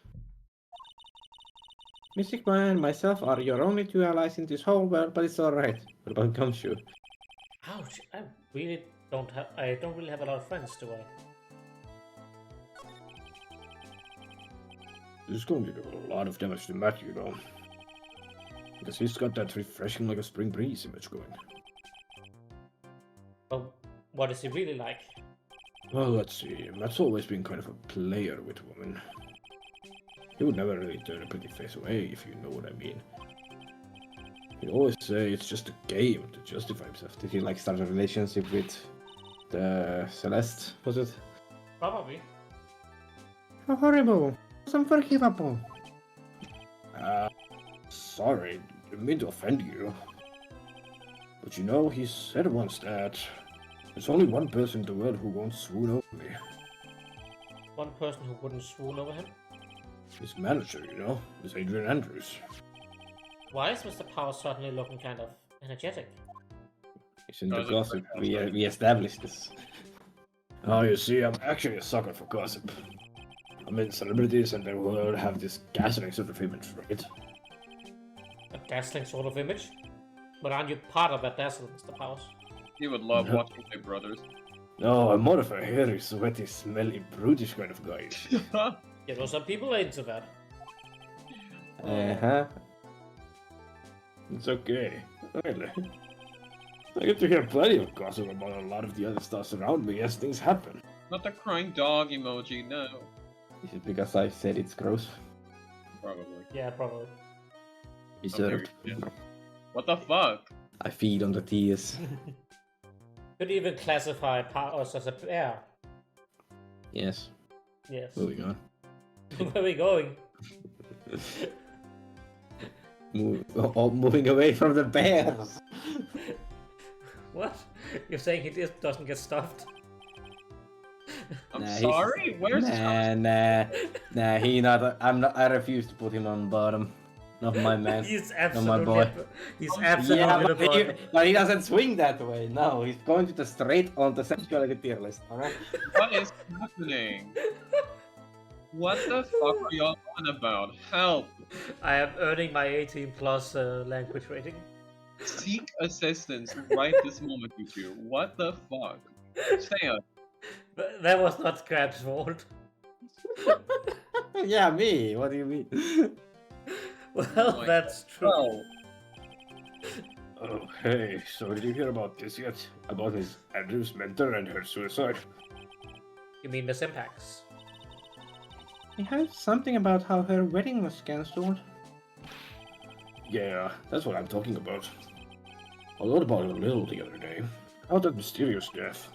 Mystic Maya and myself are your only two allies in this whole world, but it's alright. What about Gumshoe? Ouch! I don't really have a lot of friends, do I? This is going to do a lot of damage to Matt, you know. Because he's got that refreshing like a spring breeze image going. Well, what is he really like? Well, let's see. Matt's always been kind of a player with women. He would never really turn a pretty face away, if you know what I mean. He'd always say it's just a game to justify himself. Did he like start a relationship with the Celeste? Was it? Probably. How horrible! It's unforgivable. Sorry, didn't mean to offend you. But you know, he said once that there's only one person in the world who won't swoon over me. One person who wouldn't swoon over him? His manager, you know, is Adrian Andrews. Why is Mr. Power suddenly looking kind of energetic? It's in the Doesn't gossip. work. We established this. Oh, you see, I'm actually a sucker for gossip. I mean, celebrities and their world have this dazzling sort of image, right? A dazzling sort of image? But aren't you part of that dazzle, Mr. Powers? He would love watching my brothers. No, I'm more of a hairy, sweaty, smelly, brutish kind of guy. Yeah, well, some people are into that. Uh-huh. It's okay. Really. I get to hear plenty of gossip about a lot of the other stuff around me as things happen. Not the crying dog emoji, no. Is it because I said it's gross? Probably. Yeah, probably. Deserved. Yeah. What the fuck? I feed on the tears. Could you even classify Powers as a bear? Yes. Yes. Moving on. Where are we going? Moving away from the bears. What? You're saying he just doesn't get stuffed? I'm Nah, he's- sorry? Where's Nah, he not. I refuse to put him on bottom. Not my man. He's my absolutely. boy. He's Yeah, absolutely. Yeah, the but boy. but he doesn't swing that way. No, he's going to the straight on the sexuality tier list. Alright. What is happening? What the fuck are y'all on about? Help! I am earning my 18 plus language rating. Seek assistance right this moment, you two. What the fuck? Say it. But that was not Crab's fault. Yeah, me. What do you mean? Well, my that's true. Oh, Oh, hey, so did you hear about this yet? About his Andrew's mentor and her suicide? You mean the Simpax? I heard something about how her wedding was cancelled. Yeah, that's what I'm talking about. I wrote about it a little the other day. About that mysterious death.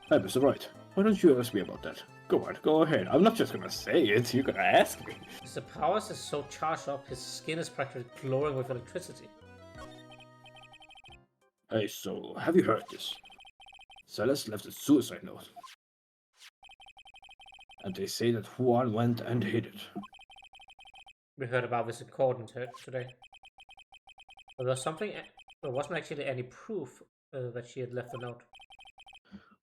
Hey, Mr. Wright, why don't you ask me about that? Go on, go ahead. I'm not just gonna say it, you're gonna ask me. Mr. Powers is so charged up, his skin is practically glowing with electricity. Hey, so, have you heard this? Celeste left a suicide note. And they say that Juan went and hid it. We heard about this in court today. But there wasn't actually any proof that she had left a note.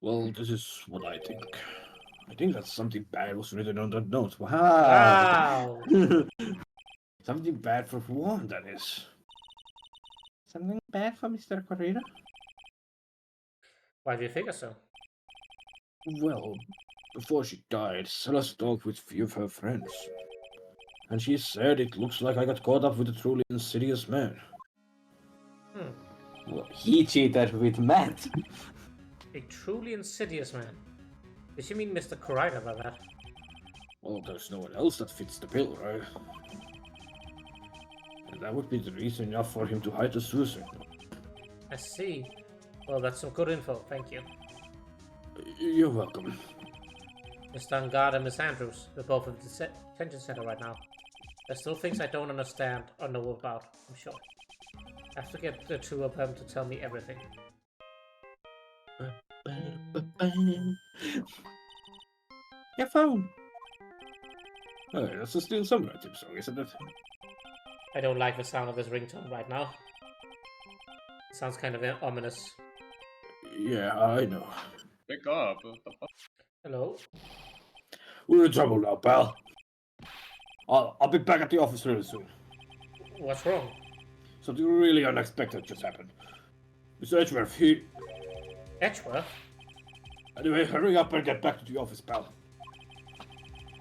Well, this is what I think. I think that something bad was written on that note. Wow! Something bad for Juan, that is. Something bad for Mr. Corrida? Why do you figure so? Well, before she died, Celeste talked with few of her friends. And she said it looks like I got caught up with a truly insidious man. Well, he cheated with Matt. A truly insidious man. Did she mean Mr. Corrida by that? Well, there's no one else that fits the bill, right? And that would be the reason enough for him to hide the suicide note. I see. Well, that's some good info, thank you. You're welcome. Mr. Angard and Miss Andrews, we're both at the detention center right now. There's still things I don't understand or know about, I'm sure. I have to get the two of them to tell me everything. Your phone. Hey, that's a Steel Samurai theme song, isn't it? I don't like the sound of this ringtone right now. It sounds kind of ominous. Yeah, I know. pick up. What the fuck? Hello? We're in trouble now, pal. I'll be back at the office really soon. What's wrong? Something really unexpected just happened. Mr. Edgeworth, he... Edgeworth? Anyway, hurry up and get back to the office, pal.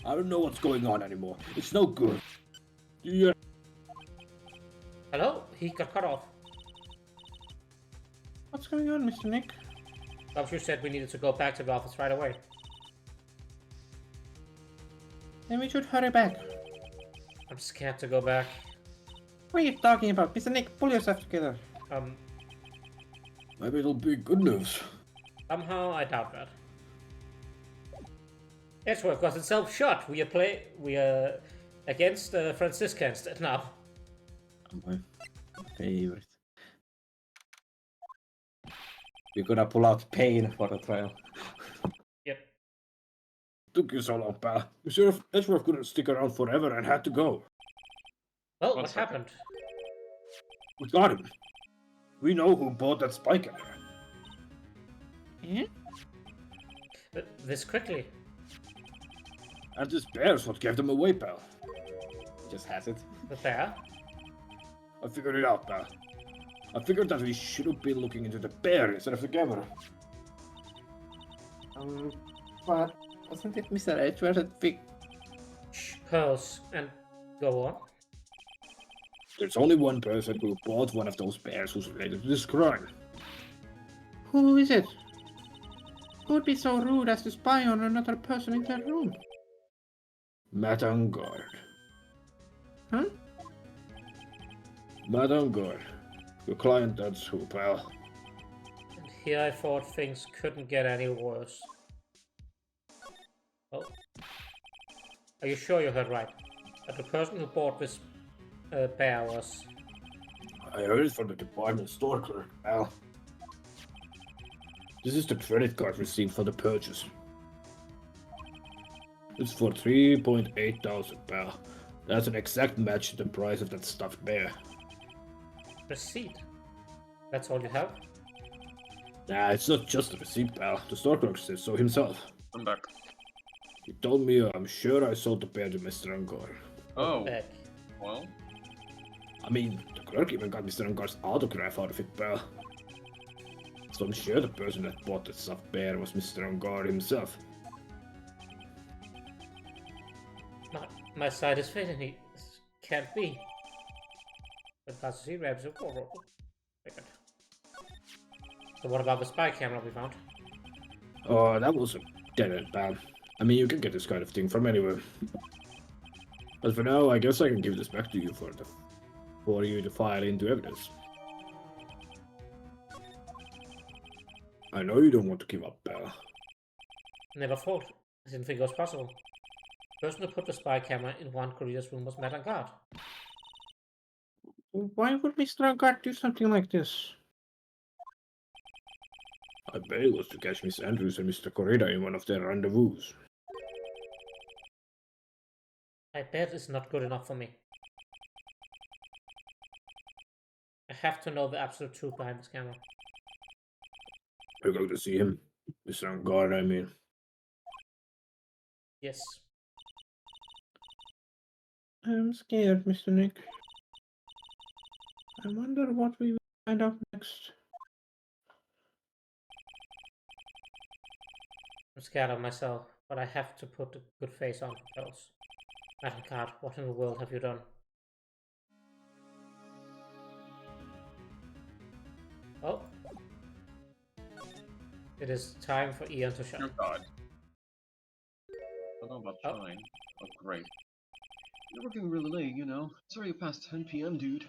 I don't know what's going on anymore. It's no good. Yeah. Hello? He got cut off. What's going on, Mr. Nick? Gumshoe said we needed to go back to the office right away. Then we should hurry back. I'm scared to go back. What are you talking about? Mr. Nick, pull yourself together. Maybe it'll be good news. Somehow I doubt that. Edgeworth got itself shot. We are against Franciscans now. My favorite. You're gonna pull out Pain for the trial. Yep. Took you so long, pal. You sure Edgeworth couldn't stick around forever and had to go? Well, One what second. happened? We got him. We know who bought that spy camera. Yeah? This quickly. And this bear's what gave them away, pal. He just has it. The bear? I figured it out, pal. I figured that we should have been looking into the bear instead of the camera. But wasn't it Mr. Edgeworth that big? Shh, pause and go on. There's only one person who bought one of those bears who's related to this crime. Who is it? Who would be so rude as to spy on another person in their room? Madame Guard. Huh? Madame Guard. Your client, that's who, pal. And here I thought things couldn't get any worse. Oh. Are you sure you heard right? That the person who bought this bear was... I heard it from the department store clerk, pal. This is the credit card receipt for the purchase. It's for 3.8 thousand, pal. That's an exact match to the price of that stuffed bear. receipt. That's all you have? Nah, it's not just a receipt, pal. The store clerk says so himself. I'm back. He told me I'm sure I sold the bear to Mr. Angor. Oh, Back. well, I mean, the clerk even got Mr. Angor's autograph out of it, pal. So I'm sure the person that bought the stuffed bear was Mr. Angor himself. My side is failing. It can't be. But that's the rabbits of forward. So what about the spy camera we found? Oh, that was a dead end, pal. I mean, you can get this kind of thing from anywhere. But for now, I guess I can give this back to you for you to file into evidence. I know you don't want to give up, pal. Never thought. I didn't think it was possible. The person who put the spy camera in Juan Corrida's room was Madame Guard. Why would Mr. Angard do something like this? I bet it was to catch Miss Andrews and Mr. Corrida in one of their rendezvous. I bet it's not good enough for me. I have to know the absolute truth behind this camera. You're going to see him? Mr. Angard, I mean. Yes. I'm scared, Mr. Nick. I wonder what we will find out next. I'm scared of myself, but I have to put a good face on for those. Madame Guard, what in the world have you done? Oh. It is time for Ian to shine. dear God. I don't know about Oh. trying. Oh, great. You're working really late, you know. It's already past 10 p.m., dude. I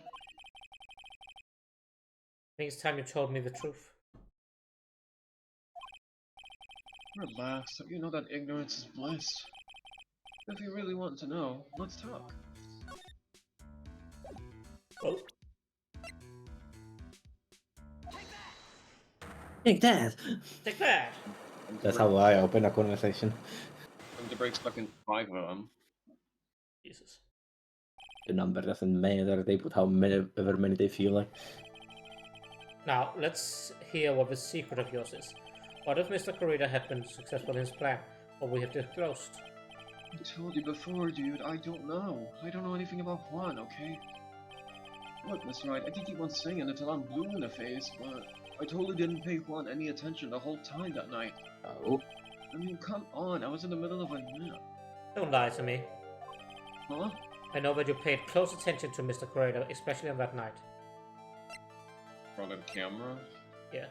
think it's time you told me the truth. Relax. You know that ignorance is bliss. If you really want to know, let's talk. Oh. Take that! Take that! That's how I open a conversation. And the break's fucking 5 of them. Jesus. The number doesn't matter, they put however many they feel like. Now, let's hear what the secret of yours is. What if Mr. Corrida had been successful in his plan, what we have disclosed? I told you before, dude, I don't know. I don't know anything about Juan, okay? Look, Mr. Wright, I can keep on singing until I'm blue in the face, but I totally didn't pay Juan any attention the whole time that night. Oh. I mean, come on, I was in the middle of a nap. Don't lie to me. Huh? I know that you paid close attention to Mr. Corrado, especially on that night. From the camera? Yeah.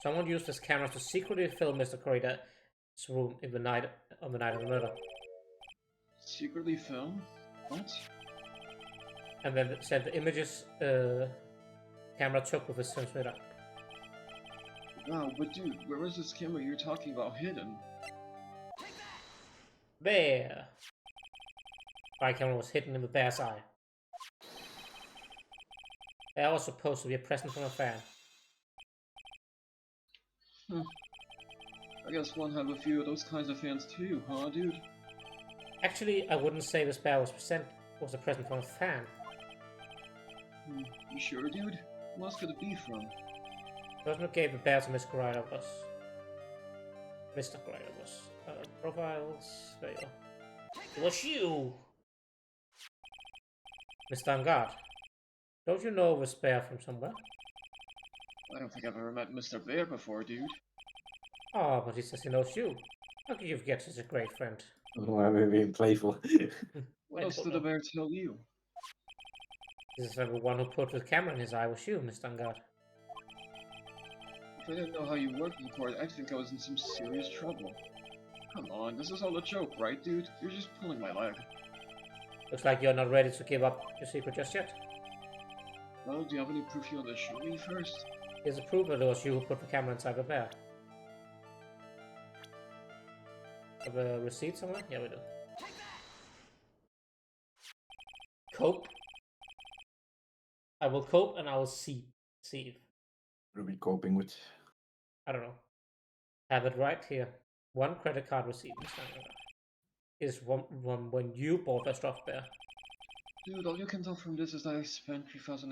Someone used his camera to secretly film Mr. Corrida's room on the night of the murder, Secretly filmed? What? and then sent the images camera took with his transmitter. Wow, but dude, where was this camera you're talking about hidden? There. My camera was hidden in the bear's eye. There was supposed to be a present from a fan. I guess one have a few of those kinds of fans too, huh, dude? Actually, I wouldn't say this bear was a present from a fan. You sure, dude? Who else could it be from? The person who gave the bear to Miss Corrado was... Mr. Corrado was... profiles... There you go. It was you! Mr. Angard. Don't you know this bear from somewhere? I don't think I've ever met Mr. Bear before, dude. Oh, but he says he knows you. How could you forget such a great friend? Oh, I'm being playful. What else did the bear tell you? This is the one who put the camera in his eye was you, Mr. Angard. If I didn't know how you worked in court, I'd think I was in some serious trouble. Come on, this is all a joke, right, dude? You're just pulling my leg. Looks like you're not ready to give up your secret just yet. Well, do you have any proof you want to show me first? Here's a proof that it was you who put the camera inside the bear. Have a receipt somewhere? Yeah, we do. Cope. I will cope and I will see. What are we coping with? I don't know. Have it right here. One credit card receipt. Is one when you bought a stuffed bear. Dude, all you can tell from this is that I spent $3,800.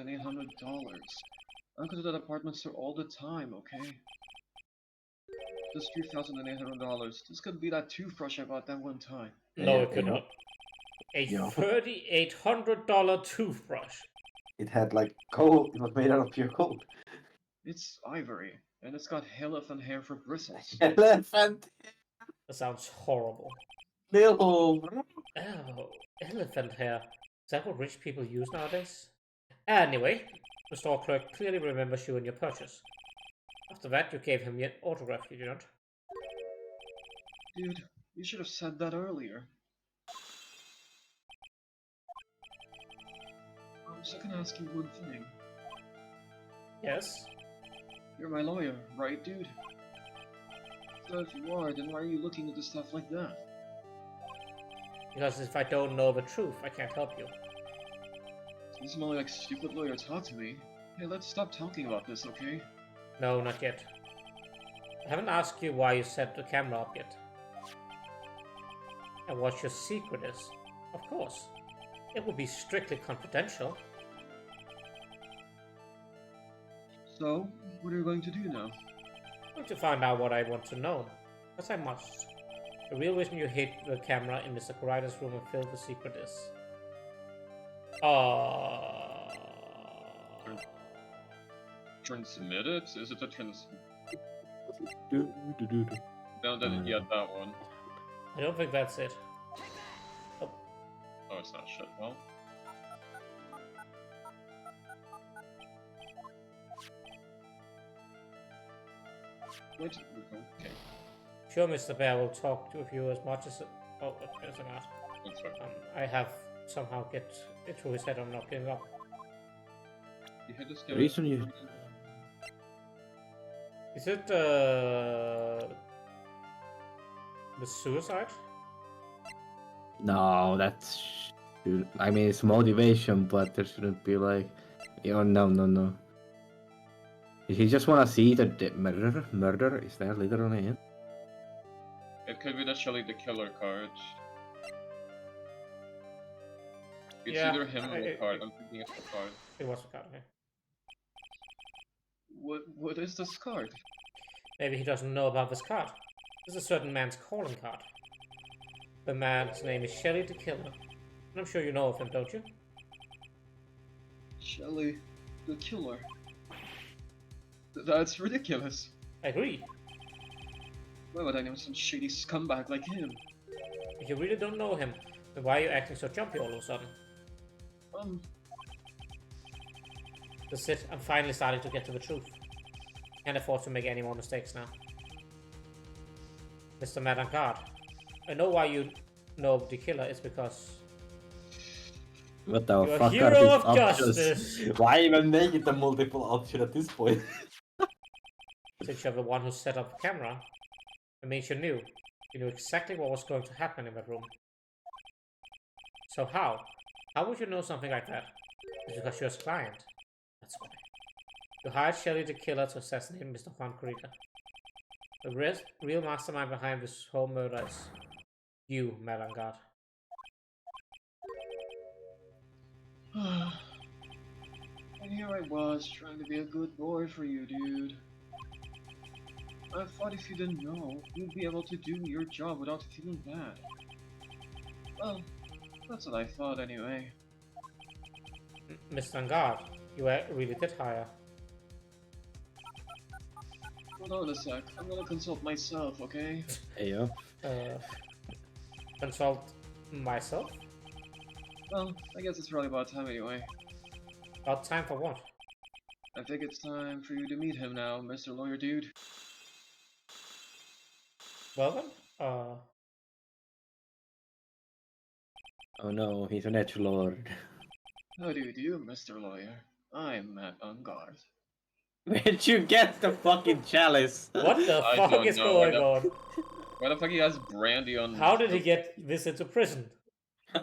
I go to that apartment store all the time, okay? This $3,800. This could be that toothbrush I bought that one time. No, Yeah, it could yeah. not. A Yeah. $3,800 toothbrush. It had like gold. It was made out of pure gold. It's ivory, and it's got elephant hair for bristles. Elephant. That sounds horrible. Little. Oh, elephant hair. Is that what rich people use nowadays? Anyway, the store clerk clearly remembers you and your purchase. After that, you gave him your autograph, did you not? Dude, you should have said that earlier. I was gonna ask you one thing. Yes? You're my lawyer, right, dude? So if you are, then why are you looking into stuff like that? Because if I don't know the truth, I can't help you. This is more like stupid lawyer talk to me. Hey, let's stop talking about this, okay? No, not yet. I haven't asked you why you set the camera up yet. And what your secret is. Of course. It will be strictly confidential. So, what are you going to do now? I'm going to find out what I want to know. As I must. The real reason you hid the camera in Mr. Corrida's room and filled the secret is... Transmit it? Is it a trans... Do, do, do, do. No, then, yeah, that one. I don't think that's it. Oh, it's not shit. Well. Wait, okay. Sure, Mr. Bear will talk to you as much as... Oh, there's an ask. That's right. I have somehow get it through his head I'm not giving up. You had this The reason you. Is it the suicide? No, that's. I mean, it's motivation, but there shouldn't be like. Oh, no. He just wanna see that the murder is there literally in. It could be the Shelly the Killer card. It's Yeah, either him or the card. I'm thinking it's the card. It was a card, okay. What is this card? Maybe he doesn't know about this card. This is a certain man's calling card. The man's name is Shelly the Killer. And I'm sure you know of him, don't you? Shelly the Killer. That's ridiculous. I agree. Why would I know some shady scumbag like him? If you really don't know him, then why are you acting so jumpy all of a sudden? That's it, I'm finally starting to get to the truth. Can't afford to make any more mistakes now. Mr. Madankard, I know why you know the killer is because What the you're a fuck hero are these of options? justice. Why even make it a multiple option at this point? Since you're the one who set up the camera, it means you knew. You knew exactly what was going to happen in that room. So how? How would you know something like that? It's because you're his client. That's why. You hired Shelley the killer to assassinate Mr. Juan Corrida. The real mastermind behind this whole murder is you, Melangard. And here I was, trying to be a good boy for you, dude. I thought if you didn't know, you'd be able to do your job without feeling bad. Well, that's what I thought anyway. Mr. Angard, you really did hire. Hold on a sec, I'm gonna consult myself, okay? Hey yo. Consult myself? Well, I guess it's probably about time anyway. About time for what? I think it's time for you to meet him now, Mr. Lawyer Dude. Well then, Oh no, he's an edge lord. How do you do, Mr. Lawyer? I'm Matt Ungard. Where'd you get the fucking chalice? what the I fuck don't is know, going on? Why the fuck he has brandy on? How did he get this into prison?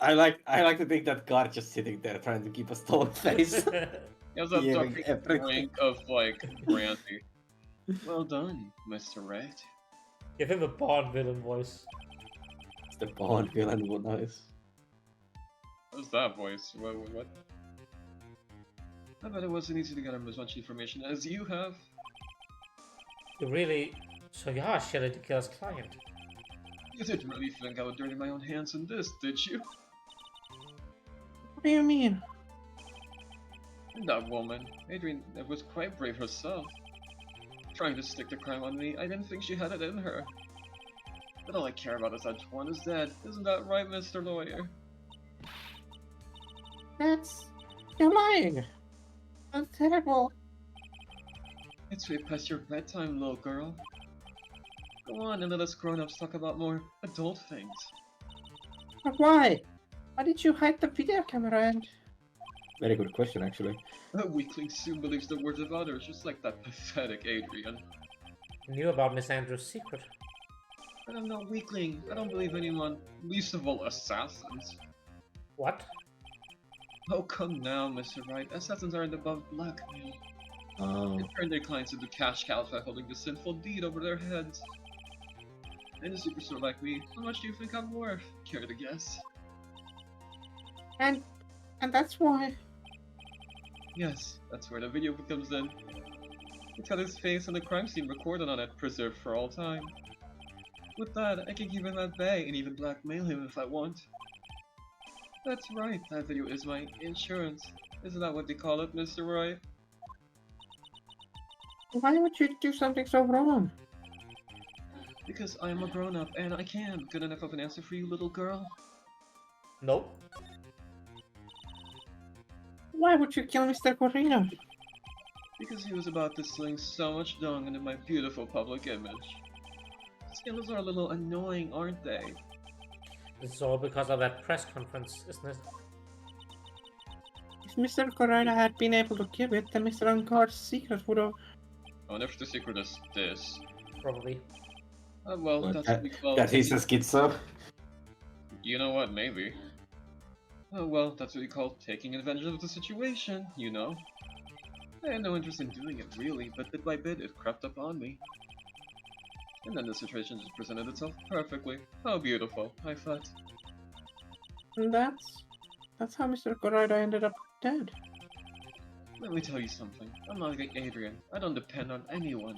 I like to think that guard just sitting there trying to keep a stone face. He has a Yeah, fucking everything. drink of like brandy. Well done, Mr. Wright. Give him a Bond villain voice. It's the Bond villain voice. What's that voice? What? I bet it wasn't easy to get him as much information as you have. You really... So you are Shelley the killer's client. You didn't really think I would dirty my own hands in this, did you? What do you mean? That woman, Adrian, was quite brave herself. Trying to stick the crime on me, I didn't think she had it in her. But all I care about is that Juan is dead. Isn't that right, Mr. Lawyer? You're lying. That's terrible. It's way past your bedtime, little girl. Go on and let us grown-ups talk about more adult things. But why? Why did you hide the video camera and... Very good question, actually. A weakling soon believes the words of others, just like that pathetic Adrian. You knew about Miss Andrews' secret. But I'm no weakling. I don't believe anyone, least of all assassins. What? Oh, come now, Mr. Wright. Assassins aren't above blackmail. Oh. They turn their clients into cash cows by holding the sinful deed over their heads. And a superstar like me, how much do you think I'm worth? Care to guess? And that's why... Yes, that's where the video comes in. It's got his face and the crime scene recorded on it, preserved for all time. With that, I can keep him at bay and even blackmail him if I want. That's right, that video is my insurance. Isn't that what they call it, Mr. Wright? Why would you do something so wrong? Because I am a grown-up and I can. Good enough of an answer for you, little girl? Nope. Why would you kill Mr. Corrino? Because he was about to sling so much dung into my beautiful public image. Scandals are a little annoying, aren't they? This is all because of that press conference, isn't it? If Mr. Corrino had been able to give it, then Mr. Uncard's secret would have... I wonder if the secret is this. Probably. Well, What, that's what we call... That he's a schizo? You know what, maybe. Oh well, that's what we call taking advantage of the situation, you know. I had no interest in doing it, really, but bit by bit it crept up on me. And then the situation just presented itself perfectly. How beautiful, I thought. And that's how Mr. Corrino ended up dead. Let me tell you something. I'm not like Adrian. I don't depend on anyone.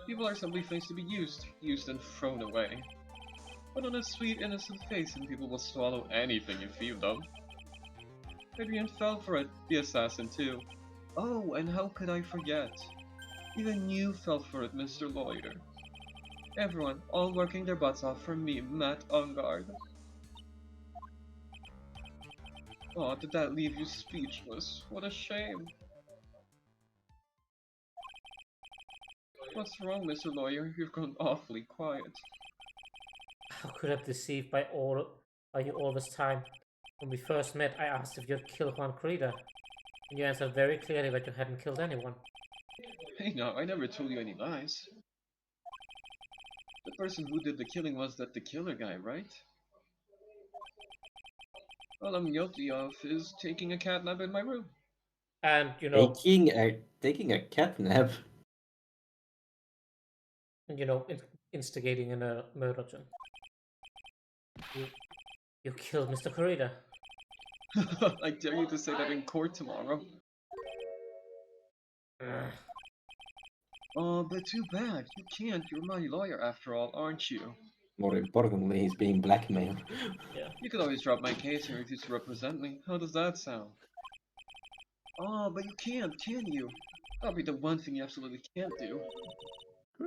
People are simply things to be used and thrown away. Put on a sweet, innocent face and people will swallow anything you feed them. Adrian fell for it, the assassin too. Oh, and how could I forget? Even you fell for it, Mr. Lawyer. Everyone, all working their butts off for me, Matt Ungard. Oh, did that leave you speechless? What a shame. What's wrong, Mr. Lawyer? You've gone awfully quiet. How could I be deceived by you all this time? When we first met, I asked if you'd killed Juan Corrida, and you answered very clearly that you hadn't killed anyone. Hey now, I never told you any lies. The person who did the killing was the killer guy, right? All I'm guilty of is taking a catnap in my room. And, you know, Taking a cat nap. instigating a murder. You killed Mr. Corrida. I dare you to say that in court tomorrow. Ugh. Oh, but too bad. You can't. You're my lawyer after all, aren't you? More importantly, he's being blackmailed. Yeah. You could always drop my case and refuse to represent me. How does that sound? Oh, but you can't, can you? That'll be the one thing you absolutely can't do.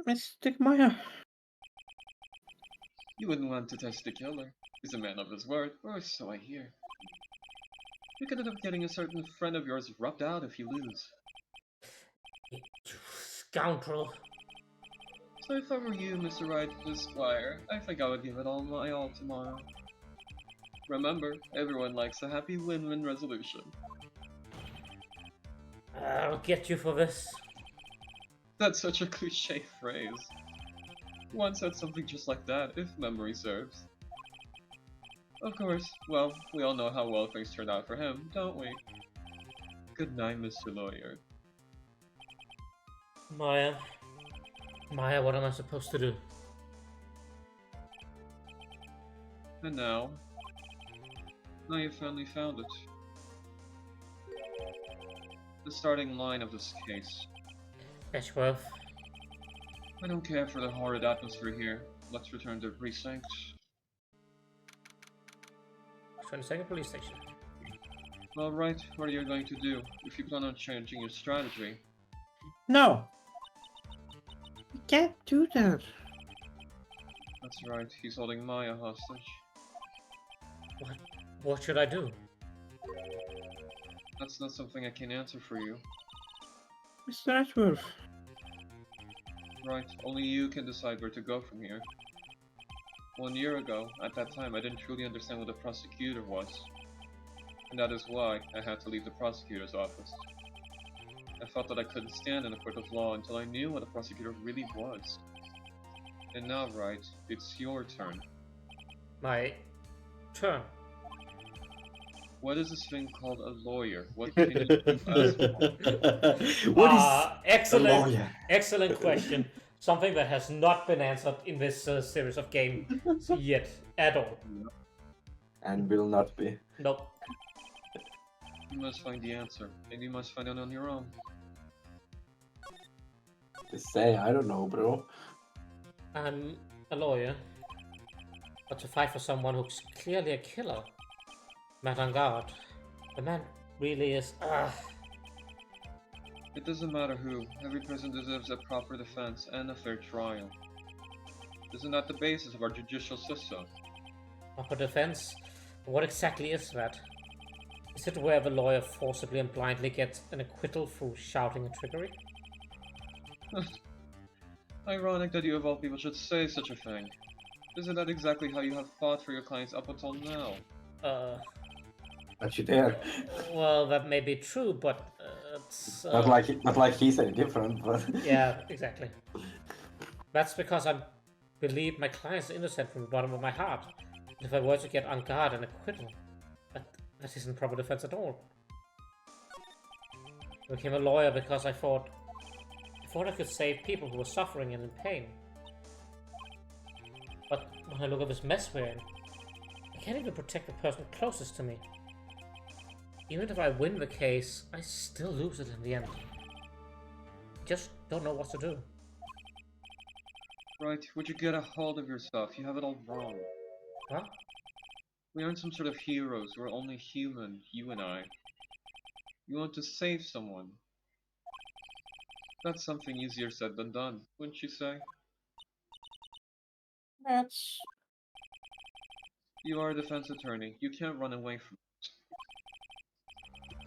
Mr. Maya. You wouldn't want to touch the killer. He's a man of his word, or so I hear. You could end up getting a certain friend of yours rubbed out if you lose. You scoundrel. So if I were you, Mr. Wright, Esquire, I think I would give it all my all tomorrow. Remember, everyone likes a happy win-win resolution. I'll get you for this. That's such a cliche phrase. One said something just like that, if memory serves. Of course, well, we all know how well things turned out for him, don't we? Good night, Mr. Lawyer. Maya, what am I supposed to do? And now you finally found it. The starting line of this case. Ashworth, I don't care for the horrid atmosphere here. Let's return to the precinct. 22nd police station. Alright, what are you going to do? If you plan on changing your strategy. No! You can't do that. That's right, he's holding Maya hostage. What should I do? That's not something I can answer for you. Mr. Ashworth. Right, only you can decide where to go from here. 1 year ago, at that time, I didn't truly understand what a prosecutor was. And that is why I had to leave the prosecutor's office. I felt that I couldn't stand in a court of law until I knew what a prosecutor really was. And now, Wright, it's your turn. My turn. What is this thing called a lawyer? What can you do as one? What is Excellent, a lawyer? excellent question. Something that has not been answered in this series of games yet at all. And will not be. Nope. You must find the answer, and you must find it on your own. Just say, I don't know, bro. I'm a lawyer, but to fight for someone who's clearly a killer. Matt Ungard. The man really is. It doesn't matter who, every person deserves a proper defense and a fair trial. Isn't that the basis of our judicial system? Proper defense? What exactly is that? Is it where the lawyer forcibly and blindly gets an acquittal through shouting and trickery? Ironic that you of all people should say such a thing. Isn't that exactly how you have fought for your clients up until now? But you dare. Well, that may be true, but it's... Not like he's any different, but... Yeah, exactly. That's because I believe my client's innocent from the bottom of my heart. If I were to get Ungard an acquittal, that isn't proper defense at all. I became a lawyer because I thought I could save people who were suffering and in pain. But when I look at this mess we're in, I can't even protect the person closest to me. Even if I win the case, I still lose it in the end. I just don't know what to do. Right, would you get a hold of yourself? You have it all wrong. Huh? We aren't some sort of heroes, we're only human, you and I. You want to save someone. That's something easier said than done, wouldn't you say? That's... You are a defense attorney. You can't run away from it.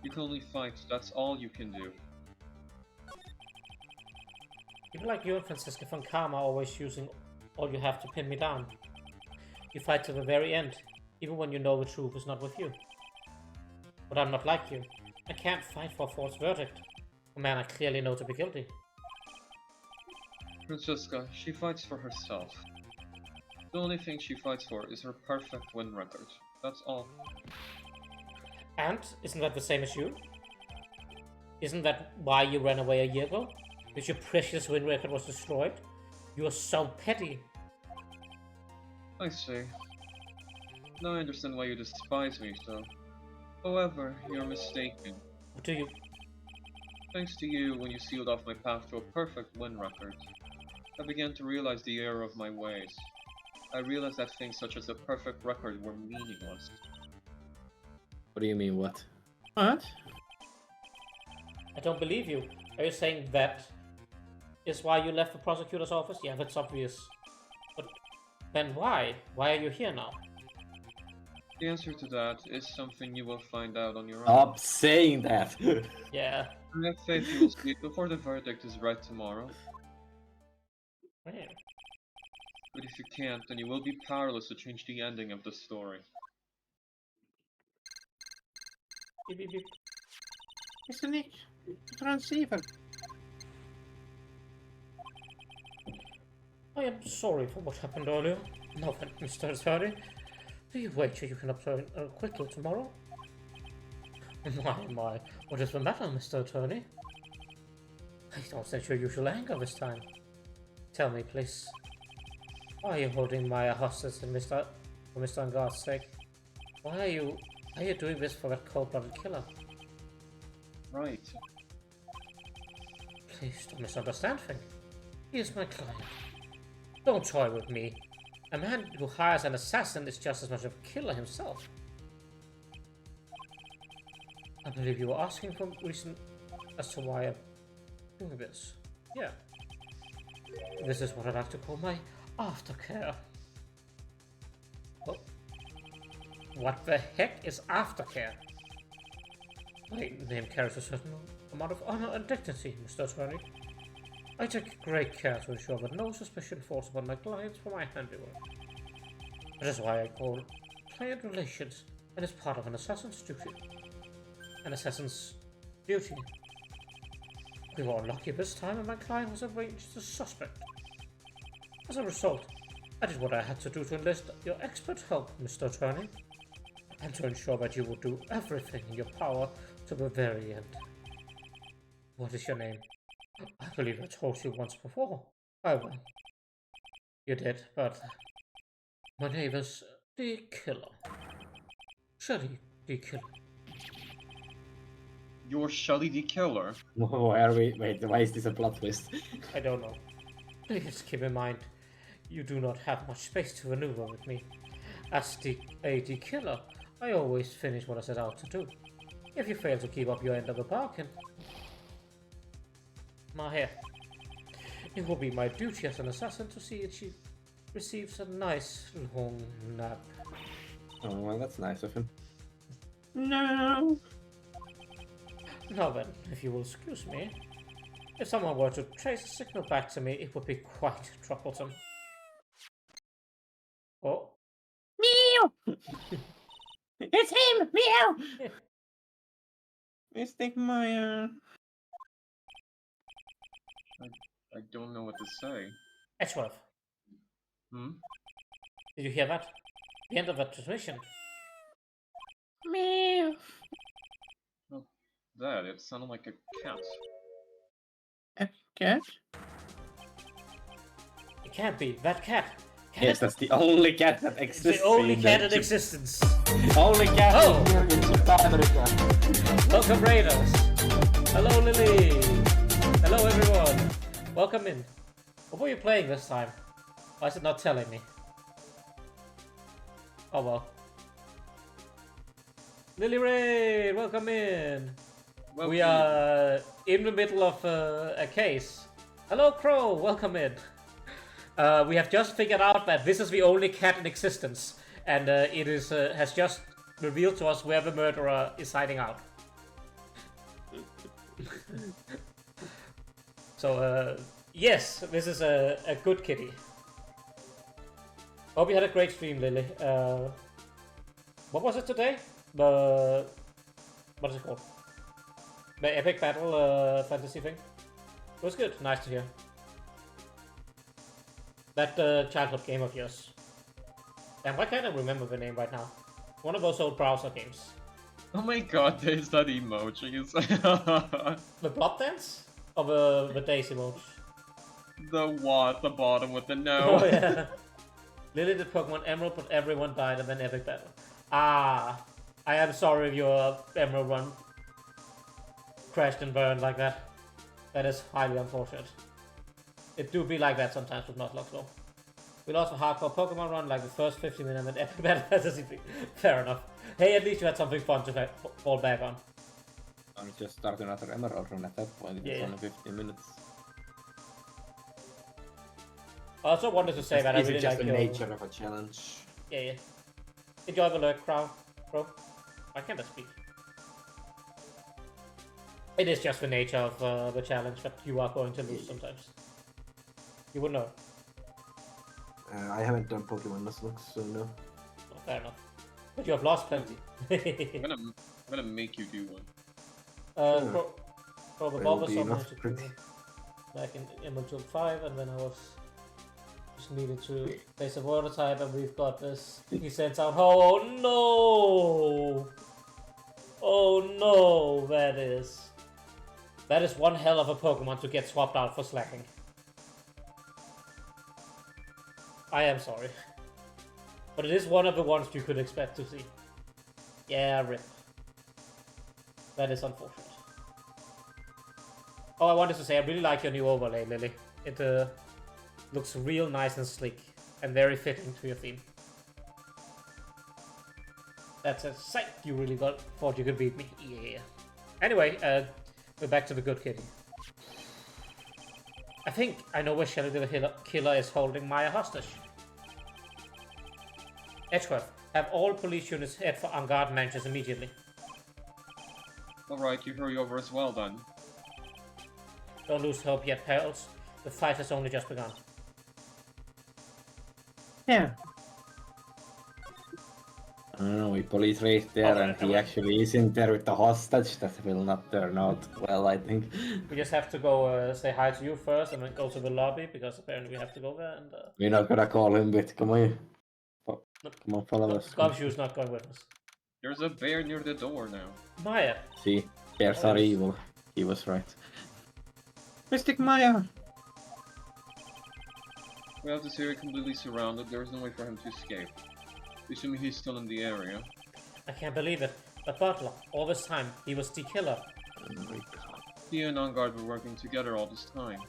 You can only fight. That's all you can do. People like you and Franziska von Karma are always using all you have to pin me down. You fight to the very end, even when you know the truth is not with you. But I'm not like you. I can't fight for a false verdict. A man I clearly know to be guilty. Francesca, she fights for herself. The only thing she fights for is her perfect win record. That's all. And isn't that the same as you? Isn't that why you ran away a year ago? Because your precious win record was destroyed? You are so petty. I see. Now I understand why you despise me so. However, you're mistaken. What do you... Thanks to you, when you sealed off my path to a perfect win record, I began to realize the error of my ways. I realized that things such as a perfect record were meaningless. What do you mean, what? What? I don't believe you. Are you saying that is why you left the prosecutor's office? Yeah, that's obvious. But then why? Why are you here now? The answer to that is something you will find out on your own. Stop saying that! Yeah. I have faith you will see it before the verdict is read tomorrow. Yeah. But if you can't, then you will be powerless to change the ending of the story. Beep, beep, beep. Isn't it? Transceiver. I am sorry for what happened earlier. No, Mr. Attorney. Do you wager you can obtain acquittal tomorrow? My, what is the matter, Mr. Attorney? I don't sense your usual anger this time. Tell me, please. Why are you holding Maya hostage for Mr. Engarde's sake? Why are you doing this for that cold-blooded killer? Right. Please don't misunderstand things. He is my client. Don't toy with me. A man who hires an assassin is just as much of a killer himself. I believe you were asking for reason as to why I'm doing this. Yeah. This is what I like to call my aftercare. What the heck is aftercare? My name carries a certain amount of honor and dignity, Mr. Attorney. I take great care to ensure that no suspicion falls upon my clients for my handiwork. That is why I call client relations, and it's part of an assassin's duty. An assassin's duty. We were unlucky this time, and my client was arranged as a suspect. As a result, I did what I had to do to enlist your expert help, Mr. Attorney, and to ensure that you will do everything in your power to the very end. What is your name? I believe I told you once before. Oh well. You did, but my name is the Killer. Shelly the Killer. You're Shelly the Killer? Why are we... Wait, why is this a plot twist? I don't know. Please keep in mind, you do not have much space to maneuver with me. As the AD Killer, I always finish what I set out to do. If you fail to keep up your end of the bargain, it will be my duty as an assassin to see that she receives a nice long nap. Oh, well, that's nice of him. No! Now then, if you will excuse me, if someone were to trace a signal back to me, it would be quite troublesome. Oh. Meow! It's him! Meow! Mystic Maya. I don't know what to say. Edgeworth, Hmm? did you hear that? The end of the transmission. Meow. Oh, that, it sounded like a cat. A cat? It can't be. That cat. Yes, that's the only cat that It's exists. the only in cat the- in existence. Only cat Oh. here in South America. Welcome, Raiders. Hello, Lily. Hello, everyone. Welcome in. What were you playing this time? Why is it not telling me? Oh well. Lily Raid, welcome in. Well, We are in the middle of a case. Hello, Crow. Welcome in. We have just figured out that this is the only cat in existence, and it is has just revealed to us where the murderer is hiding out. So, yes, this is a good kitty. Hope you had a great stream, Lily. What was it today? What is it called? The epic battle fantasy thing? It was good. Nice to hear. That childhood game of yours. And why can't I remember the name right now? One of those old browser games. Oh my god, there's that emoji. The blob dance? Or the daisy emoji? The what? At the bottom with the no. Oh yeah. Lily did Pokemon Emerald, but everyone died in an epic battle. Ah, I am sorry if your Emerald run crashed and burned like that. That is highly unfortunate. It do be like that sometimes with Nuzlocke though. We lost a hardcore Pokemon run like the first 50 minutes and epic battle fantasy. Fair enough. Hey, at least you had something fun to fall back on. I'll just start another Emerald run at that point. It's only 15 minutes. I also wanted to say that I really like the your... nature of a challenge. Yeah. Enjoy the lurk crowd, bro. Why can't I speak? It is just the nature of the challenge that you are going to lose sometimes. You would know. I haven't done Pokemon Nuzlocke, so no. Oh, fair enough. But you have lost plenty. I'm gonna make you do one. Pro There will Bulbasaur be managed enough to do pretty. back in Emerald 5, and then I was just needed to place a water type, and we've got this. He sends out. Oh no! Oh no! That is one hell of a Pokemon to get swapped out for slacking. I am sorry. But it is one of the ones you could expect to see. Yeah, rip. That is unfortunate. Oh, I wanted to say, I really like your new overlay, Lily. It looks real nice and sleek, and very fitting to your theme. That's a sight you really thought you could beat me. Yeah. Anyway, we're back to the good kitty. I think I know where Shelly the Killer is holding Maya hostage. Edgeworth, have all police units head for On Guard mansions immediately. Alright, you hurry over as well then. Don't lose hope yet, pals. The fight has only just begun. Yeah. I don't know, if police race there and he actually isn't there with the hostage, that will not turn out well, I think. We just have to go say hi to you first and then go to the lobby, because apparently we have to go there and... We're not gonna call him with, come on. Come on, follow us. Gumshoe's not going with us. There's a bear near the door now. Maya! See, bears are evil. He was right. Mystic Maya! We have this area completely surrounded, there is no way for him to escape. Assuming he's still in the area. I can't believe it. But Butler, all this time, he was the killer. Oh my god. He and On Guard were working together all this time.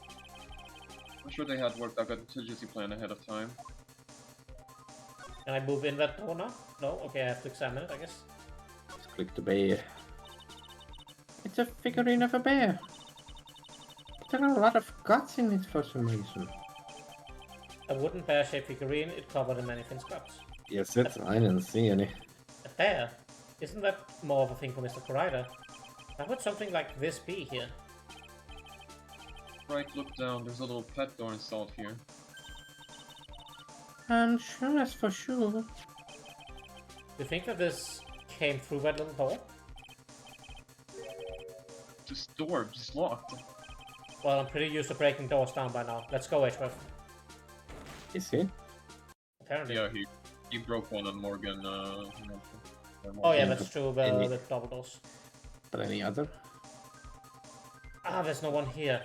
I'm sure they had worked out a contingency plan ahead of time. Can I move in that door now? No? Okay, I have to examine it, I guess. Just click the bear. It's a figurine of a bear. There are a lot of guts in it for some reason. A wooden bear-shaped figurine, it covered in many thin scraps. Yes, it's, I didn't see any. A bear? Isn't that more of a thing for Mr. Karaida? How would something like this be here? Right, look down, there's a little pet door installed here. Sure as for sure. You think that this came through that little door? This door, just locked. Well, I'm pretty used to breaking doors down by now. Let's go, Edgeworth. Is he? Apparently. Yeah, he broke one on Morgan, Oh yeah, that's true, the double doors. But any other? Ah, there's no one here.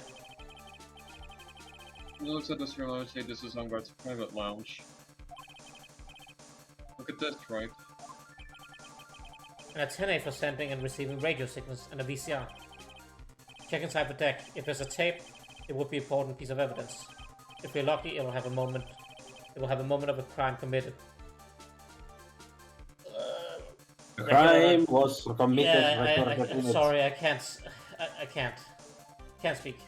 When it looks at this room, I would say this is On Guard's private lounge. Look at this, right? An antennae for sending and receiving radio signals and a VCR. Check inside the deck. If there's a tape, it would be an important piece of evidence. If we're lucky, it will have a moment of a crime committed. The crime was committed. Yeah, I'm sorry, I can't speak.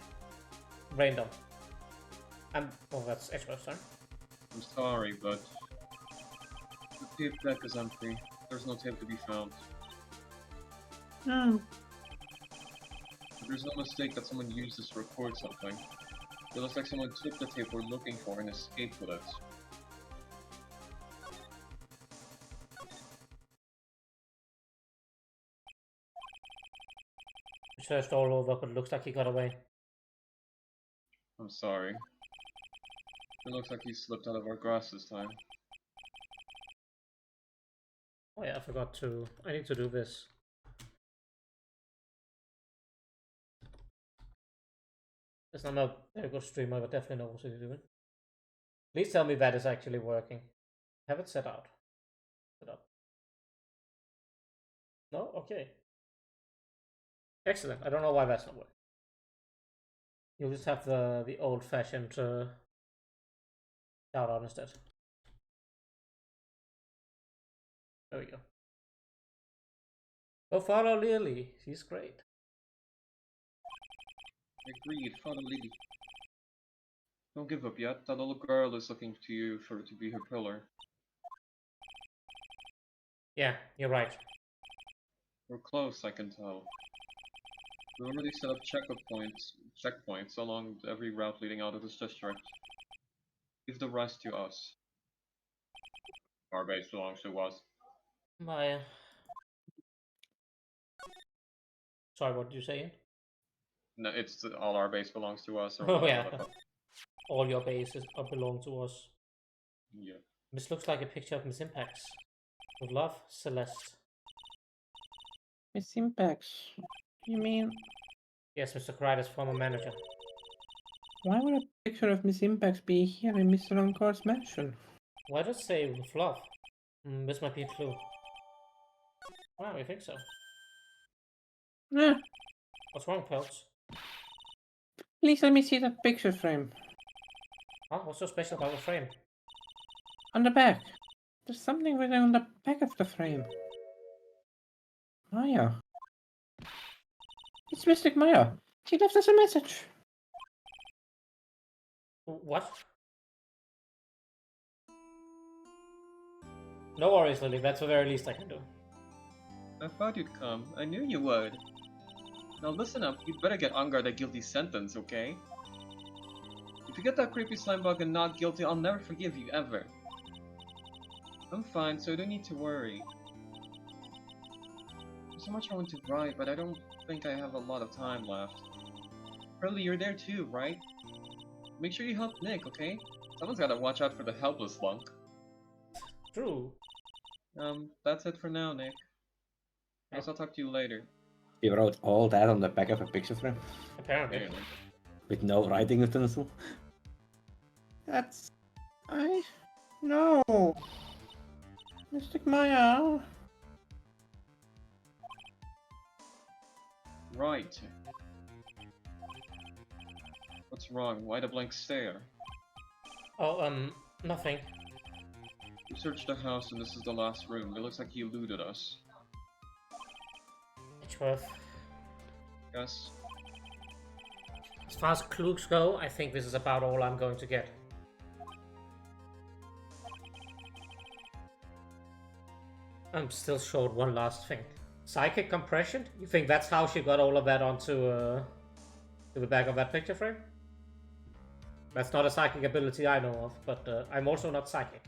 Brain dump. Oh, that's Edgeworth's turn. I'm sorry, but the tape deck is empty. There's no tape to be found. No. There's no mistake that someone used this to record something. It looks like someone took the tape we're looking for and escaped with it. We searched all over, but it looks like he got away. I'm sorry. It looks like he slipped out of our grasp this time. Oh yeah, I forgot to... I need to do this. It's not a very good streamer, but definitely knows what he's doing. Please tell me that is actually working. Have it set out. Set up. No? Okay. Excellent. I don't know why that's not working. You'll just have the old-fashioned shout out instead. There we go. Go follow Lily. She's great. Agreed, follow Lily. Don't give up yet. That little girl is looking to you to be her pillar. Yeah, you're right. We're close, I can tell. We already set up checkpoints along every route leading out of this district. Leave the rest to us. Our base belongs to us. My... Sorry, what did you say? No, all our base belongs to us. Or Oh whatever yeah. the fuck. All your bases belong to us. Yeah. This looks like a picture of Miss Impacts. With love, Celeste. Miss Impacts. You mean, Yes, Mr. Kryder's former manager. why would a picture of Miss Impacts be here in Mr. Encore's mansion? Why does it say with love? This might be a clue. Wow, you think so? Yeah, What's wrong, Peltz? please let me see that picture frame. Huh? What's so special about the frame? On the back. There's something written on the back of the frame. Maya. It's Mystic Maya. She left us a message. What? No worries, Lily. That's the very least I can do. I thought you'd come. I knew you would. Now listen up. You'd better get Angar that guilty sentence, okay? If you get that creepy slime bug and not guilty, I'll never forgive you, ever. I'm fine, so you don't need to worry. There's so much I want to write, but I don't think I have a lot of time left. Pearly, you're there too, right? Make sure you help Nick, okay? Someone's gotta watch out for the helpless lunk. True. That's it for now, Nick. Guess I'll talk to you later. He wrote all that on the back of a picture frame Apparently. Anyway. with no writing utensil. No. Mystic Maya. Right. What's wrong? Why the blank stare? Oh, nothing. We searched the house and this is the last room. It looks like he eluded us. Edgeworth. Yes? As far as clues go, I think this is about all I'm going to get. I'm still short one last thing. Psychic compression? You think that's how she got all of that onto to the back of that picture frame? That's not a psychic ability I know of, but I'm also not psychic.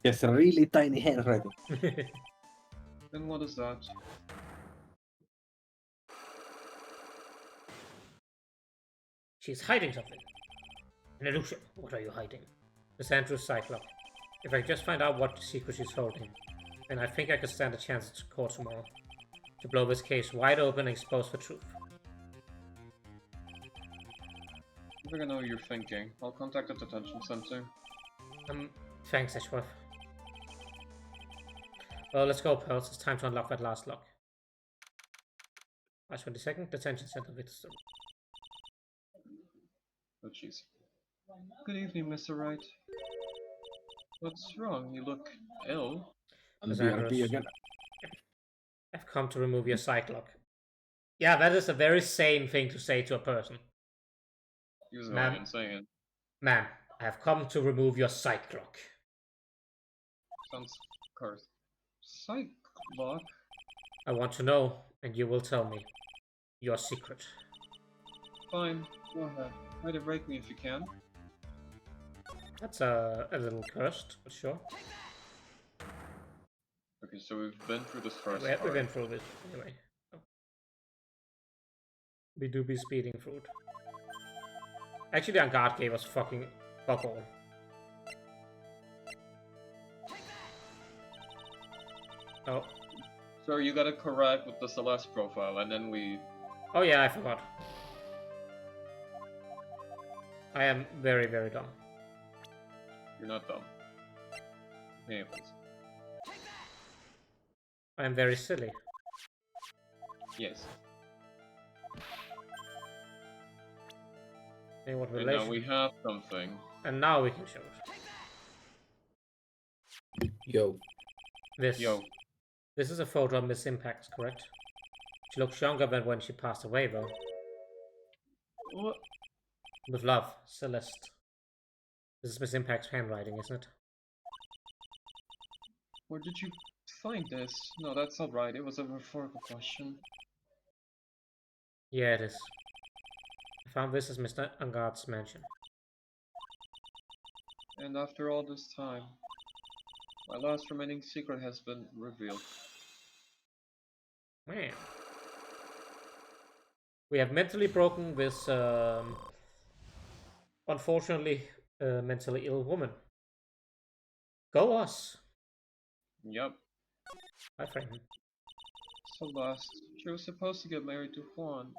Yes, a really tiny handwriting. Then what is that? She's hiding something. An illusion. What are you hiding? Miss Andrews' Cyclops. If I just find out what secret she's holding, then I think I could stand a chance at court tomorrow. To blow this case wide open and expose the truth. I think I know what you're thinking. I'll contact the detention center. Thanks, Edgeworth. Well, let's go, Pearls. It's time to unlock that last lock. March 22nd, detention center, Witherspoon. Oh jeez. Good evening, Mr. Wright. What's wrong? You look ill. Miss BRB Andrews. again. I've come to remove your psych lock. Yeah, that is a very sane thing to say to a person. Usually Ma'am. insane. Ma'am, I have come to remove your sight clock. Sounds cursed. Psych lock? I want to know, and you will tell me your secret. Fine, go ahead. Try to break me if you can. That's a little cursed, but sure. Okay, so we've been through this first We've part. been through this anyway. Oh. We do be speeding through it. Actually, the Angard gave us fucking fuck all. Oh. So you got it correct with the Celeste profile, and then we... Oh yeah, I forgot. I am very, very dumb. You're not dumb. Anyways. I am very silly. Yes. In what And relation? now we have something. And now we can show it. Yo. This. Yo. This is a photo of Miss Impact, correct? She looks younger than when she passed away, though. What? With love, Celeste. This is Miss Impact's handwriting, isn't it? Where did you find this? No, that's alright. It was a rhetorical question. Yeah, it is. I found this as Mr. Angard's mansion. And after all this time, my last remaining secret has been revealed. Man. We have mentally broken this, unfortunately, mentally ill woman. Go us! Yep. My friend. Celeste. She was supposed to get married to Juan.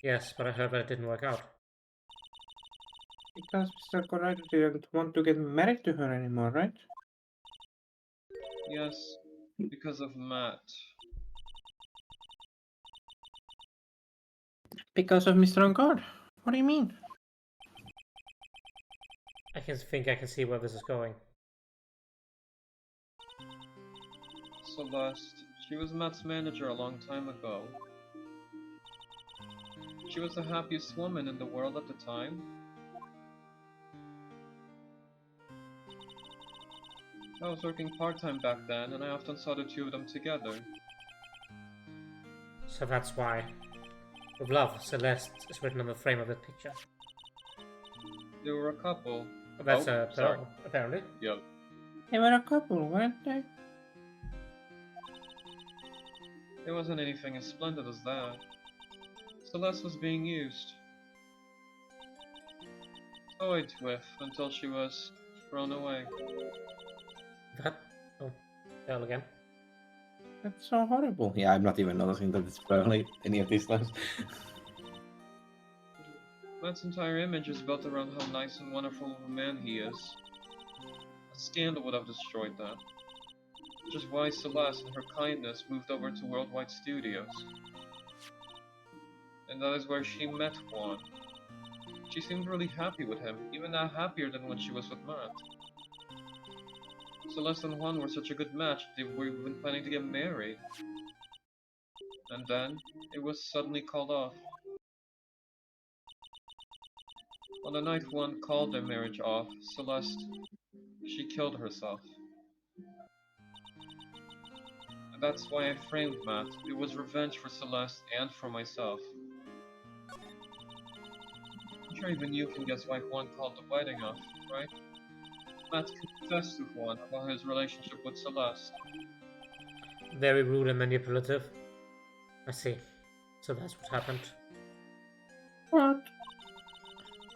Yes, but I heard that it didn't work out. Because Mr. Corrado didn't want to get married to her anymore, right? Yes, because of Matt. Because of Mr. Angard. What do you mean? I can see where this is going. Celeste. She was Matt's manager a long time ago. She was the happiest woman in the world at the time. I was working part-time back then, and I often saw the two of them together. So that's why. With love, Celeste is written on the frame of the picture. They were a couple. That's Oh, a sorry. apparently. Yep. They were a couple, weren't they? It wasn't anything as splendid as that. Celeste was being used. Toyed with until she was thrown away. That? Oh, tell again. That's so horrible. Yeah, I'm not even noticing that it's probably any of these lines. Matt's entire image is built around how nice and wonderful of a man he is. A scandal would have destroyed that. Which is why Celeste and her kindness moved over to Worldwide Studios. And that is where she met Juan. She seemed really happy with him, even now happier than when she was with Matt. Celeste and Juan were such a good match, they were even planning to get married. And then, it was suddenly called off. On the night Juan called their marriage off, Celeste, she killed herself. And that's why I framed Matt. It was revenge for Celeste and for myself. I'm sure even you can guess why Juan called the wedding off, right? Matt confessed to Juan about his relationship with Celeste. Very rude and manipulative. I see. So that's what happened. What?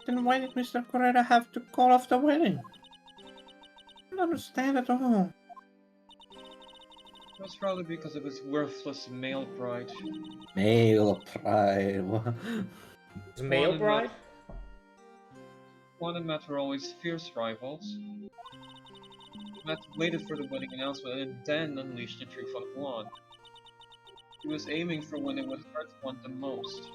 Then why did Mr. Corrado have to call off the wedding? I don't understand at all. It was probably because of his worthless male pride. Male pride. What? Is male and bride? Juan and Matt were always fierce rivals. Matt waited for the wedding announcement and then unleashed the truth on Juan. He was aiming for when it would hurt Juan the most.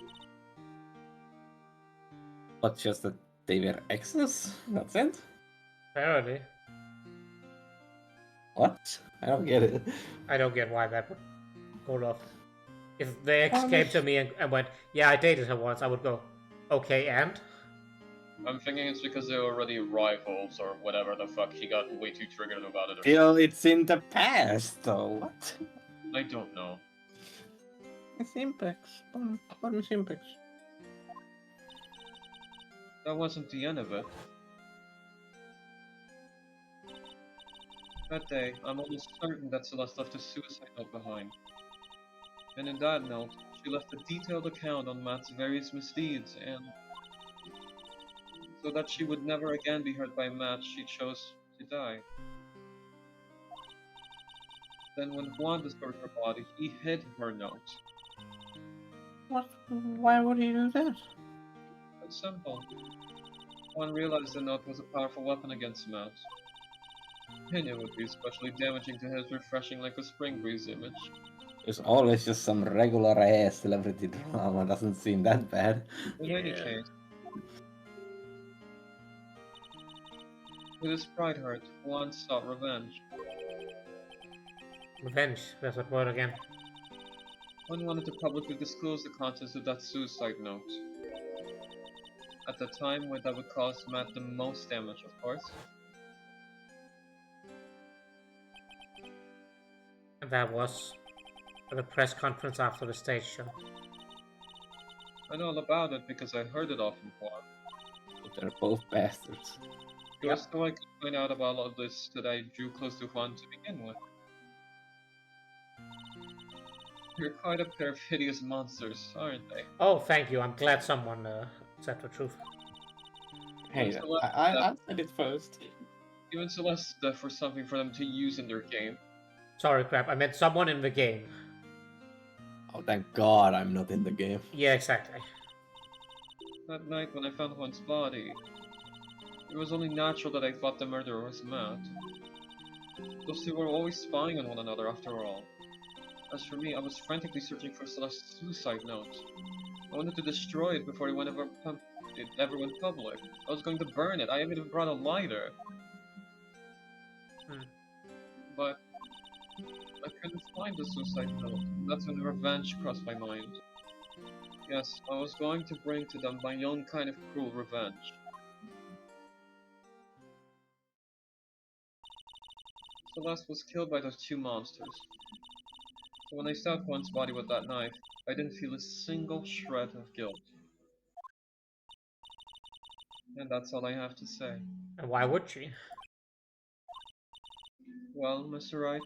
What, just that they were exes? That's it? Apparently. What? I don't get it. I don't get why that would go off. If the ex came to me and went, yeah, I dated her once, I would go, okay, and? I'm thinking it's because they're already rivals or whatever the fuck. He got way too triggered about it. Or Still, it's in the past, though. What? I don't know. It's Impex. It's Impex. That wasn't the end of it. That day, I'm almost certain that Celeste left a suicide note behind. And in that note, she left a detailed account on Matt's various misdeeds, and so that she would never again be hurt by Matt, she chose to die. Then when Juan discovered her body, he hid her note. What? Why would he do that? It's simple. Juan realized the note was a powerful weapon against Matt. And it would be especially damaging to his refreshing like a spring breeze image. It's always just some regular ass celebrity drama. Doesn't seem that bad. In any Yeah. case, with his pride hurt, Juan sought revenge. Revenge, that's that word again. Juan wanted to publicly disclose the contents of that suicide note. At the time when that would cause Matt the most damage, of course. And that was at the press conference after the stage show. I know all about it because I heard it all from Juan. They're both bastards. It was so I could find out about all of this that I drew close to Juan to begin with. You're quite a pair of hideous monsters, aren't they? Oh, thank you. I'm glad someone said the truth. Hey, Celeste, I said it first. Even Celeste left for something for them to use in their game. Sorry, crap. I meant someone in the game. Oh, thank God I'm not in the game. Yeah, exactly. That night when I found Juan's body, it was only natural that I thought the murderer was Matt. Those two were always spying on one another after all. As for me, I was frantically searching for Celeste's suicide note. I wanted to destroy it before it ever went public. I was going to burn it. I even brought a lighter. But I couldn't find the suicide note. That's when revenge crossed my mind. Yes, I was going to bring to them my own kind of cruel revenge. Celeste was killed by those two monsters. So when I stabbed Juan's body with that knife, I didn't feel a single shred of guilt. And that's all I have to say. And why would she? Well, Mr. Wright,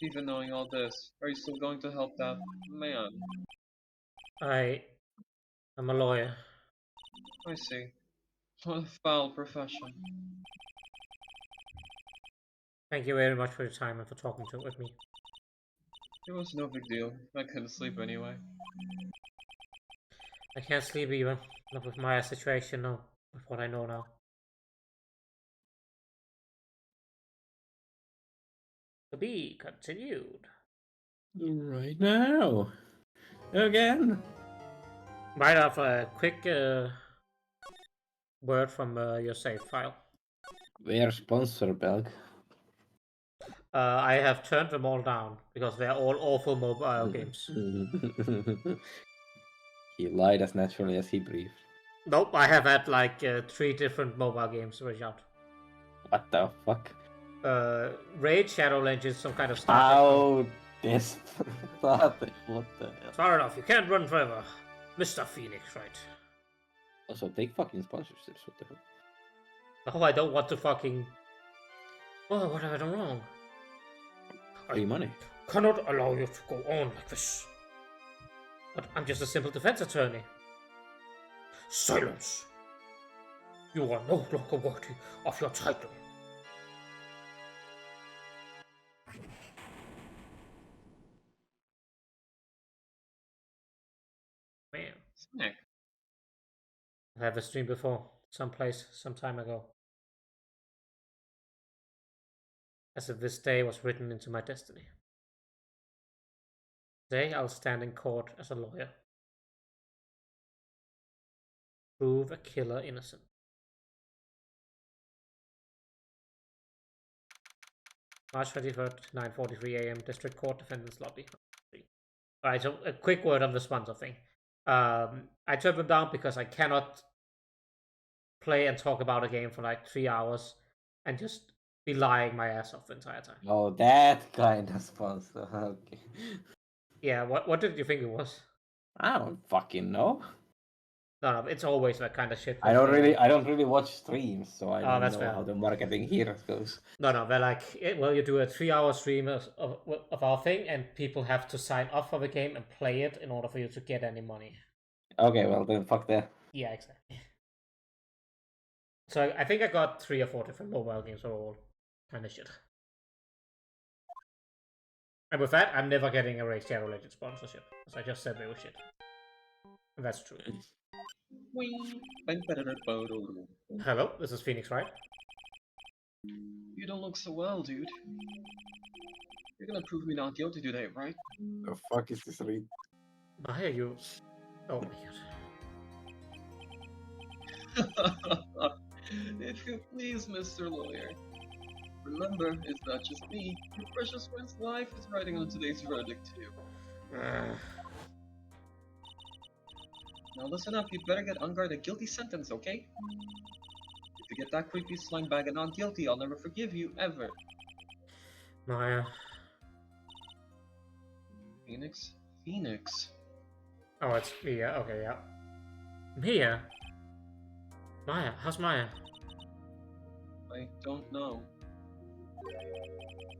even knowing all this, are you still going to help that man? I'm a lawyer. I see. What a foul profession. Thank you very much for your time and for talking with me. It was no big deal. I couldn't sleep anyway. I can't sleep even. Not with my situation, no. With what I know now. To be continued. Right now. Again. Might have a quick word from your save file. We are sponsor, Belg. I have turned them all down because they're all awful mobile games. He lied as naturally as he breathed. Nope, I have had like 3 different mobile games reach out. What the fuck? Raid, Shadowlands, some kind of stuff. How this? What the hell? Far enough, you can't run forever. Mr. Phoenix, right? Also, take fucking sponsorships. What the hell? Oh, I don't want to fucking... Oh, what have I done wrong? Free money. Cannot allow you to go on like this. But I'm just a simple defense attorney. Silence! You are no longer worthy of your title. Man, Snack. I have a stream before, someplace, some time ago. As if this day was written into my destiny. Today I'll stand in court as a lawyer. Prove a killer innocent. March 23rd, 9:43 AM, District Court, Defendant's Lobby. Alright, so a quick word on the sponsor thing. I turned them down because I cannot play and talk about a game for like 3 hours and just be lying my ass off the entire time. Oh, that kind of sponsor. Okay. Yeah, what did you think it was? I don't fucking know. No, it's always that kind of shit. I don't really watch streams, so I don't that's know fair. how the marketing here goes. No, they're like, well, you do a 3-hour stream of our thing, and people have to sign up for the game and play it in order for you to get any money. Okay, well then fuck that. Yeah, exactly. So I think I got 3 or 4 different mobile games all kind of shit. And with that, I'm never getting a Raid Shadow Legends sponsorship, because I just said they were shit. And that's true. Whee! Hello, this is Phoenix, right? You don't look so well, dude. You're gonna prove me not guilty today, right? The fuck is this read? Why are you... Oh my god. If you please, Mr. Lawyer. Remember, it's not just me. Your precious friend's life is riding on today's verdict, too. Now listen up, you'd better get Unguard a guilty sentence, okay? If you get that creepy slime bag and not guilty, I'll never forgive you, ever. Maya. Phoenix? Phoenix? Oh, it's Mia. Okay, yeah. Mia? Maya, how's Maya? I don't know.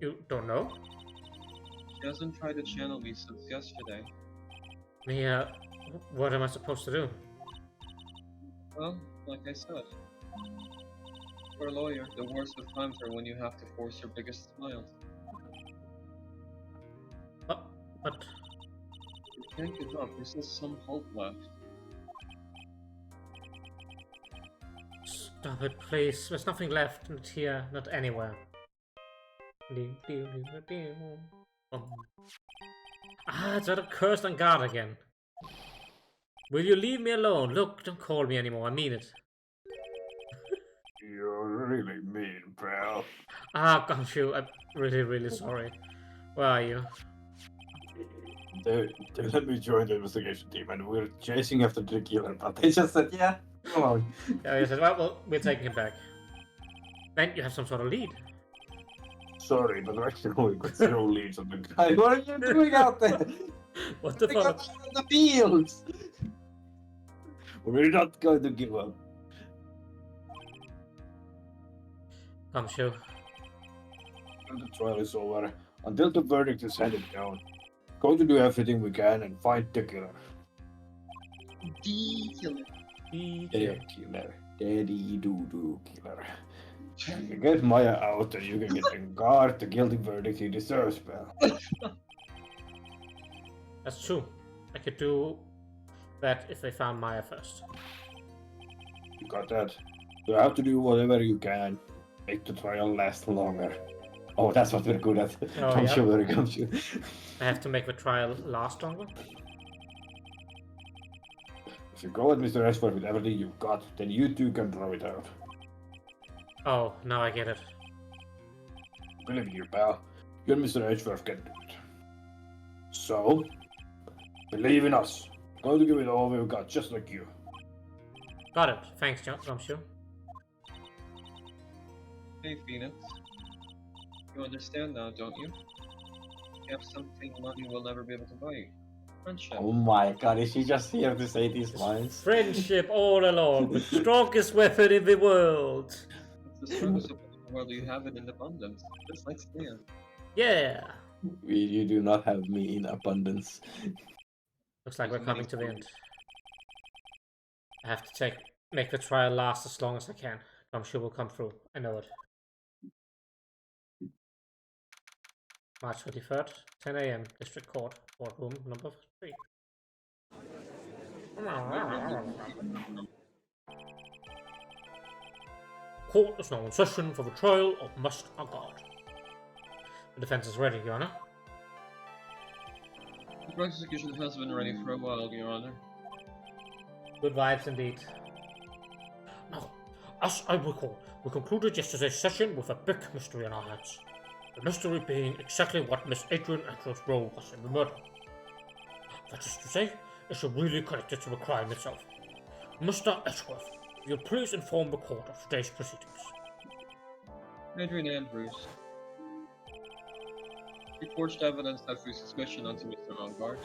You don't know? She hasn't tried to channel me since yesterday. Mia, what am I supposed to do? Well, like I said. For a lawyer, the worst of times are when you have to force your biggest smiles. But... You can't give up, there's still some hope left. Stop it, please. There's nothing left. Not here, not anywhere. Ah, it's that cursed on guard again. Will you leave me alone? Look, don't call me anymore. I mean it. You're really mean, pal. Ah, Gumshoe, I'm really sorry. Where are you? They let me join the investigation team, and we're chasing after the killer, but they just said, yeah, come on. Yeah, he said, well, we're taking him back. Then you have some sort of lead. Sorry, but actually we got 0 leads on the guy. What are you doing out there? What the They fuck? got out of the fields! We're not going to give up. Gumshoe. Until the trial is over, until the verdict is handed down, going to do everything we can and find the killer. The killer. The killer. Daddy doo-doo killer. You get Maya out and you can get in guard the guilty verdict he deserves, pal. That's true. I could do that if they found Maya first. You got that? You have to do whatever you can. Make the trial last longer. Oh, that's what we're good at. Oh, I'm yeah. sure when it comes to... I have to make the trial last longer? If you go at Mr. Ashford with everything you've got, then you too can throw it out. Oh, now I get it. Believe in you, pal. You and Mr. Ashford can do it. So, believe in us. Going to give it all we've got, just like you. Got it. Thanks, Gumshoe. Hey, Phoenix. You understand now, don't you? You have something money will never be able to buy you. Friendship. Oh my god, is she just here to say these lines? Friendship all along, the strongest weapon in the world. It's the strongest weapon in the world, you have it in abundance. Just like Stan. Yeah. You do not have me in abundance. Looks like we're coming to the end. I have to make the trial last as long as I can. Gumshoe will come through. I know it. March 23rd, 10 AM, District Court, courtroom number 3. Court is now in session for the trial of Must Guard. The defense is ready, Your Honor. The prosecution has been ready for a while, Your Honor. Good vibes indeed. Now, as I recall, we concluded yesterday's session with a big mystery on our hands. The mystery being exactly what Miss Adrian Edgeworth's role was in the murder. That is to say, is she really connected to the crime itself? Mr. Edgeworth, Will you please inform the court of today's proceedings? Adrian Andrews. He forged evidence that threw suspicion onto Mr. Vanguard,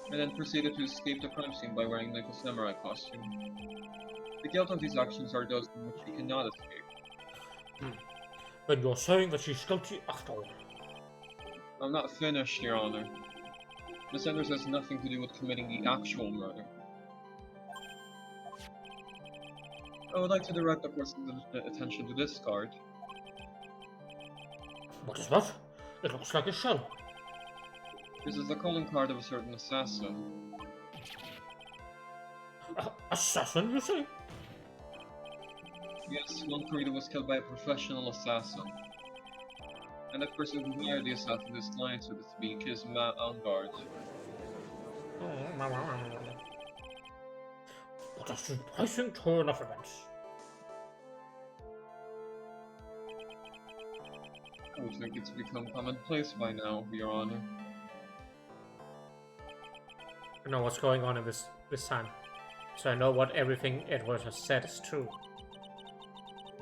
and then proceeded to escape the crime scene by wearing Nichols' samurai costume. The guilt of these actions are those from which he cannot escape. Then you're saying that she's guilty after all. I'm not finished, Your Honor. Miss Anders has nothing to do with committing the actual murder. I would like to direct the court's attention to this card. What is that? It looks like a shell. This is the calling card of a certain assassin. Assassin, you say? Yes, one Kurita was killed by a professional assassin. And the person who hired the assassin is lying, so to speak, is Matt Vanguard. What a surprising turn of events. I would think it's become commonplace by now, Your Honor. I know what's going on in this time, so I know what everything Edward has said is true.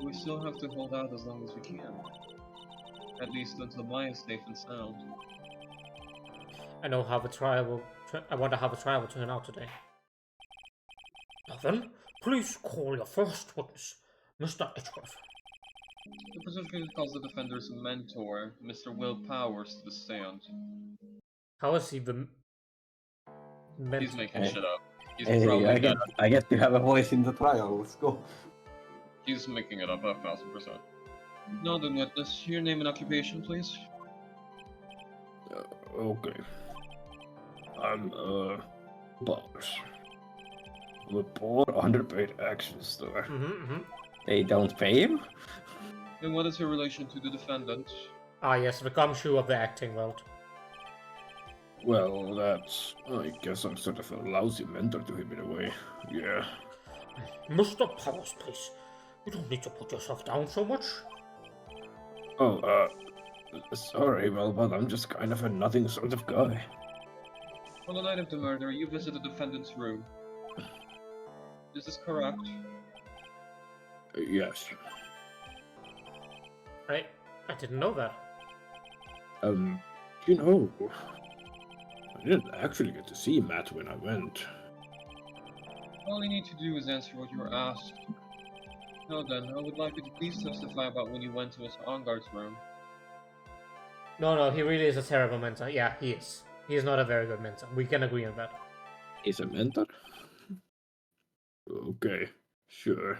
We still have to hold out as long as we can. At least until Maya is safe and sound. I know how the trial will. I wonder how the trial will turn out today. Now then, please call your first witness, Mr. Edgeworth. The prosecutor calls the defender's mentor, Mr. Will Powers, to the stand. How is he the He's making Hey. shit up. He's Hey, probably I get to have a voice in the trial. Let's go. He's making it up 1,000%. Now then, witness, your name and occupation, please. Okay. I'm, Powers. I'm a poor, underpaid action star. They don't pay him? And what is your relation to the defendant? Ah yes, the gumshoe of the acting world. Well, that's... I guess I'm sort of a lousy mentor to him in a way. Yeah. Mr. Powers, please. You don't need to put yourself down so much. Oh, sorry, well, but I'm just kind of a nothing sort of guy. On the night of the murder, you visited the defendant's room. Is this correct? Yes. I didn't know that. You know, I didn't actually get to see Matt when I went. All you need to do is answer what you were asked. Now then, I would like you to please testify about when you went to Mr. Vanguard's room. No, he really is a terrible mentor. Yeah, he is. He is not a very good mentor. We can agree on that. He's a mentor? Okay, sure.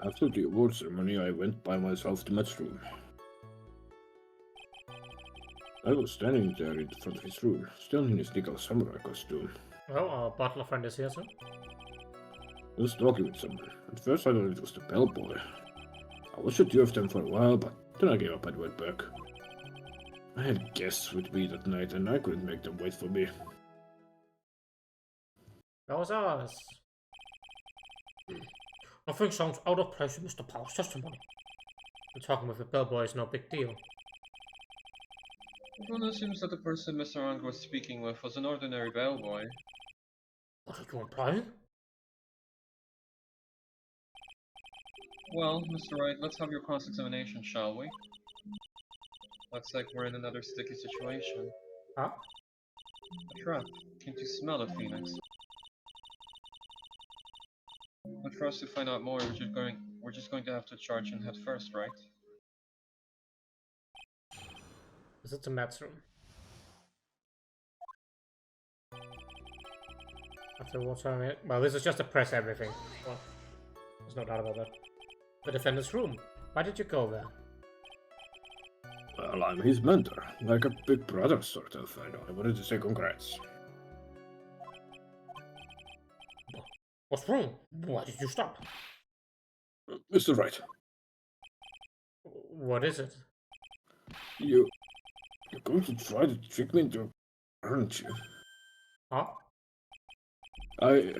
After the award ceremony, I went by myself to Matt's room. I was standing there in front of his room, still in his Nichols samurai costume. Well, our butler friend is here, sir. I was talking with someone. At first I thought it was the bellboy. I watched the two of them for a while, but then I gave up and went back. I had guests with me that night, and I couldn't make them wait for me. That was ours. Nothing sounds out of place in Mr. Powers' testimony. Talking with a bellboy is no big deal. One assumes that the person Mr. Vanguard was speaking with was an ordinary bellboy. What are you implying? Well, Mr. Wright, let's have your cross-examination, shall we? Looks like we're in another sticky situation. Huh? A trap. Can't you smell it, Phoenix? But for us to find out more, we're just going to have to charge in head first, right? Is it the Matt's room? After water, well, this is just to press everything. Well, there's no doubt about that. The defendant's room. Why did you go there? Well, I'm his mentor, like a big brother sort of, and I wanted to say congrats. What's wrong? Why did you stop? Mr. Wright, What is it? you're going to try to trick me into, aren't you? Huh? I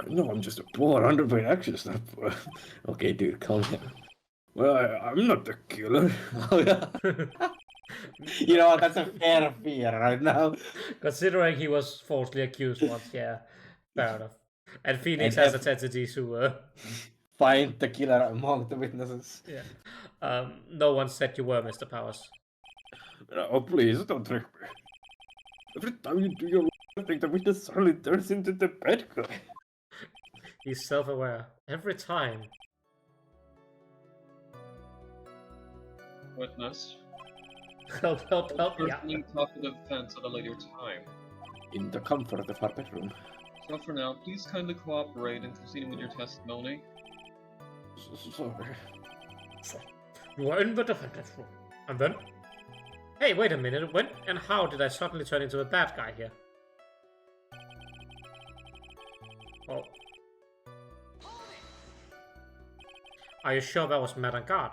know I'm just a poor, underpaid action star. Okay, dude, calm down. Well, I'm not the killer. Oh, yeah. You know what? That's a fair fear right now. Considering he was falsely accused once, yeah, fair enough. And Phoenix And has a if- tendency to, Find the killer among the witnesses. yeah. No one said you were Mr. Powers. Oh, please, don't trick me. Every time you do your thing, the witness suddenly turns into the bad guy. He's self-aware every time. Witness. Help! Yeah. Personally talk to the defense at a later time. In the comfort of our bedroom. So for now, please kindly cooperate in proceeding with your testimony. Sorry. You were in the defendant's room, and then? Hey, wait a minute. When and how did I suddenly turn into a bad guy here? Oh. Are you sure that was Madame Guard?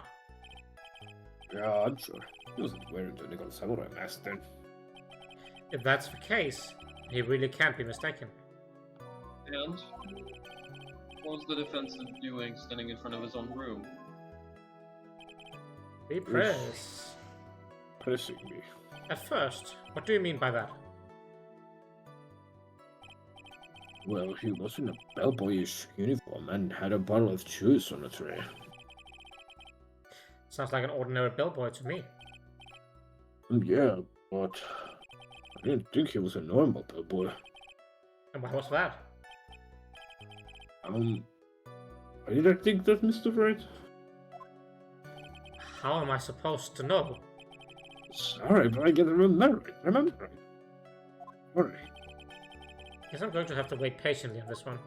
Yeah, I'm sure. He wasn't wearing the Nickel Samurai mask then. If that's the case, he really can't be mistaken. And what was the defense doing standing in front of his own room? Be press. Pressing me. At first, what do you mean by that? Well, he was in a bellboyish uniform and had a bottle of juice on a tray. Sounds like an ordinary bellboy to me. Yeah, but I didn't think he was a normal bellboy. And why was that? Why did I think that, Mr. Wright? How am I supposed to know? Sorry, but I get remember it. Sorry. Guess I'm going to have to wait patiently on this one.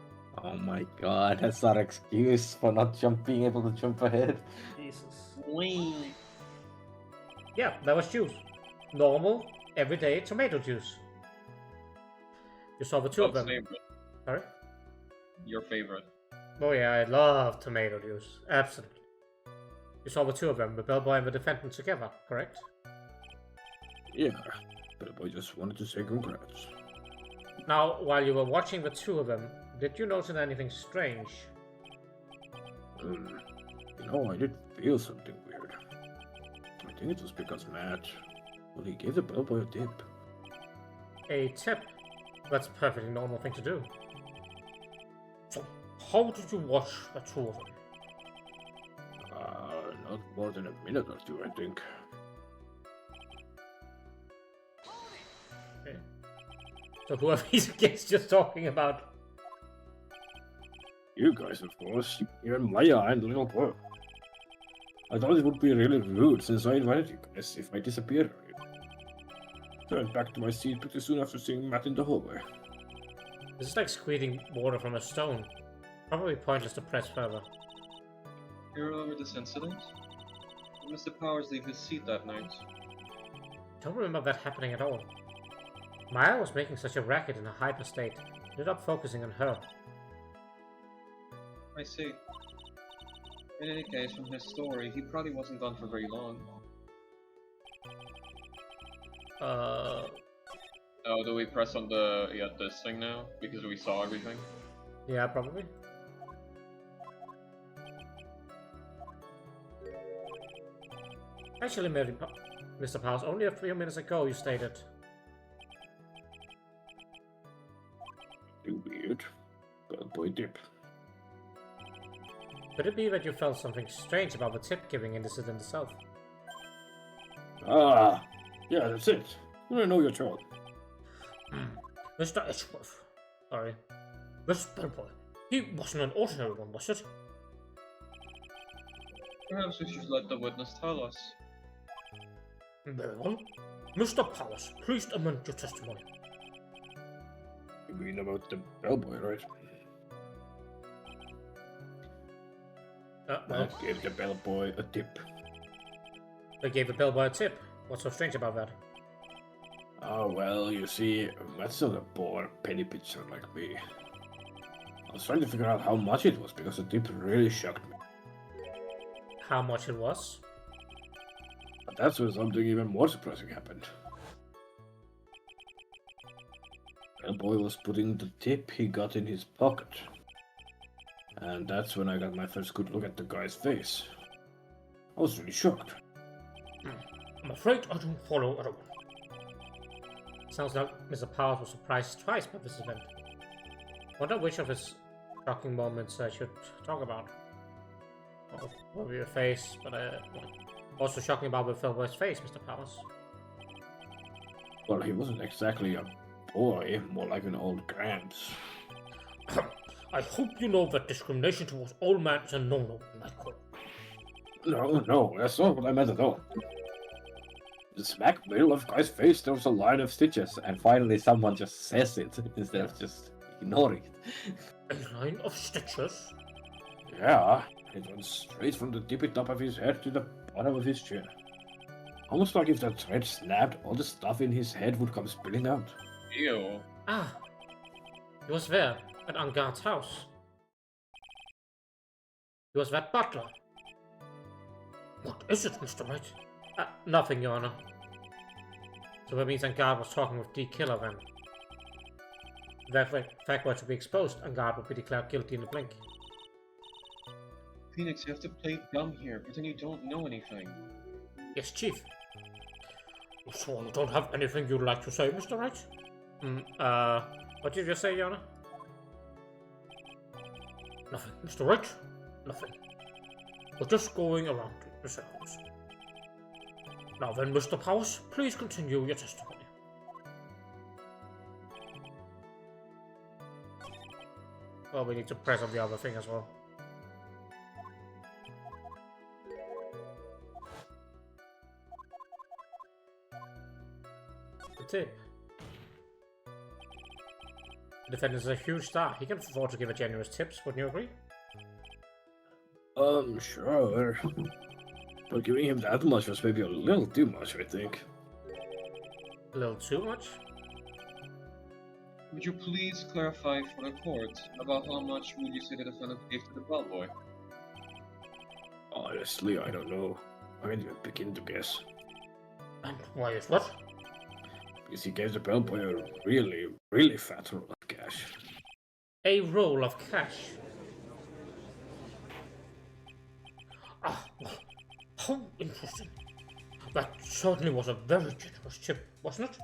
Oh my god, that's our excuse for not being able to jump ahead. Jesus. Wee. Yeah, that was juice. Normal, everyday tomato juice. You saw the two of them. Favorite. Sorry? Your favorite. Oh yeah, I love tomato juice. Absolutely. You saw the two of them, the bellboy and the defendant together, correct? Yeah, bellboy just wanted to say congrats. Now, while you were watching the two of them, did you notice anything strange? I did feel something weird. I think it was because Matt, well, he gave the bellboy a tip. A tip? That's a perfectly normal thing to do. So, how did you watch the two of them? Not more than a minute or two, I think. Okay. So who are these kids just talking about? You guys, of course. Even Maya and the little boy. I thought it would be really rude since I invited you guys if I disappeared. Turned back to my seat pretty soon after seeing Matt in the hallway. This is like squeezing water from a stone. Probably pointless to press further. You remember this incident? Did Mr. Powers leave his seat that night? Don't remember that happening at all. Maya was making such a racket in a hyper state. Ended up focusing on her. I see. In any case, from his story, he probably wasn't gone for very long. Oh, do we press on this thing now? Because we saw everything? Yeah, probably. Actually, Mr. Powers, only a few minutes ago you stated. Too weird. Bellboy dip. Could it be that you felt something strange about the tip-giving incident itself? Ah, yeah, that's it. I know your child. Mr. Edgeworth. Sorry. This bellboy. He wasn't an ordinary one, was it? Perhaps we should let the witness tell us. Very well. Mr. Powers, please amend your testimony. You mean about the bellboy, right? Well, Matt gave the bellboy a tip. they gave the bellboy a tip. What's so strange about that? Oh, well, you see, Matt's not a poor penny pitcher like me. I was trying to figure out how much it was because the tip really shocked me. How much it was? But that's when something even more surprising happened. Bellboy was putting the tip he got in his pocket. And that's when I got my first good look at the guy's face. I was really shocked. I'm afraid I don't follow at all. Sounds like Mr. Powers was surprised twice by this event. Wonder which of his shocking moments I should talk about. Well, probably your face, but also shocking about the Philboy's face, Mr. Powers. Well, he wasn't exactly a boy, more like an old gramps. I hope you know that discrimination towards all men is a no-no in my court. No, that's not what I meant at all. The smack middle of Guy's face, there was a line of stitches. And finally, someone just says it instead of just ignoring it. A line of stitches? Yeah, it went straight from the tippy top of his head to the bottom of his chin. Almost like if that thread snapped, all the stuff in his head would come spilling out. Ew. Ah, he was there, at Angard's house. He was that butler. What is it, Mr. Wright? Nothing, Your Honor. So that means Angard was talking with the killer then. If that fact were to be exposed, Angard would be declared guilty in a blink. Phoenix, you have to play dumb here. Pretend you don't know anything. Yes, Chief. So you don't have anything you'd like to say, Mr. Wright? What did you say, Your Honor? Nothing, Mr. Wright. Nothing. We're just going around the circles. Now then, Mr. Powers, please continue your testimony. Well, we need to press on the other thing as well. The tip. The defendant is a huge star. He can afford to give a generous tips, wouldn't you agree? Sure. But giving him that much was maybe a little too much, I think. A little too much? Would you please clarify for the court about how much would you say the defendant gave to the bellboy? Honestly, I don't know. I can't even begin to guess. And why is what? Because he gave the bellboy a really, really fat roll of cash. A roll of cash. Ah, well, how interesting. That certainly was a very generous tip, wasn't it?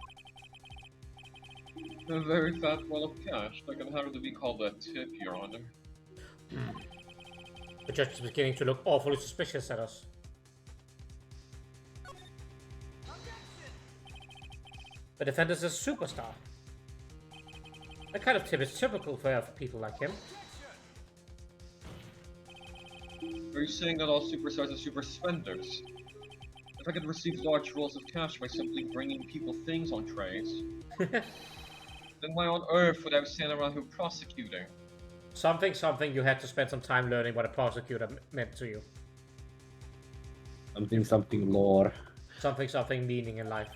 A very fat roll of cash. That can hardly be called a tip, Your Honor. The judge is beginning to look awfully suspicious at us. The defendant is a superstar. That kind of tip is typical for people like him. Are you saying that all superstars are super spenders? If I could receive large rolls of cash by simply bringing people things on trays, then why on earth would I be standing around here prosecuting? Something, you had to spend some time learning what a prosecutor meant to you. Something lore. Something meaning in life.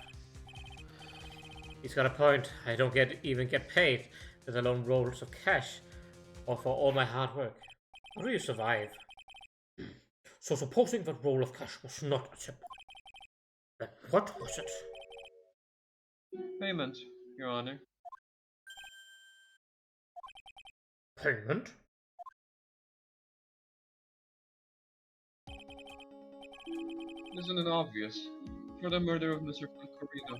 He's got a point. I don't even get paid, let alone rolls of cash, or for all my hard work. How do you survive? So supposing that roll of cash was not a tip, then what was it? Payment, Your Honor. Payment? Isn't it obvious? For the murder of Mr. Corino.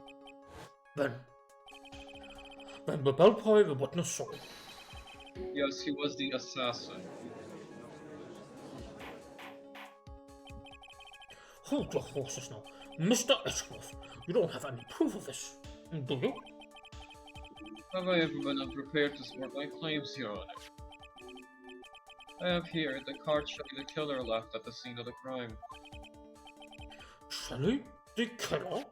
Then the bellboy the witness saw. Yes, he was the assassin. Hold your horses now. Mr. Edgeworth, you don't have any proof of this, do you? Have I ever been unprepared to support my claims, Your Honor? I have here the card showing the killer left at the scene of the crime. Shelley? The killer?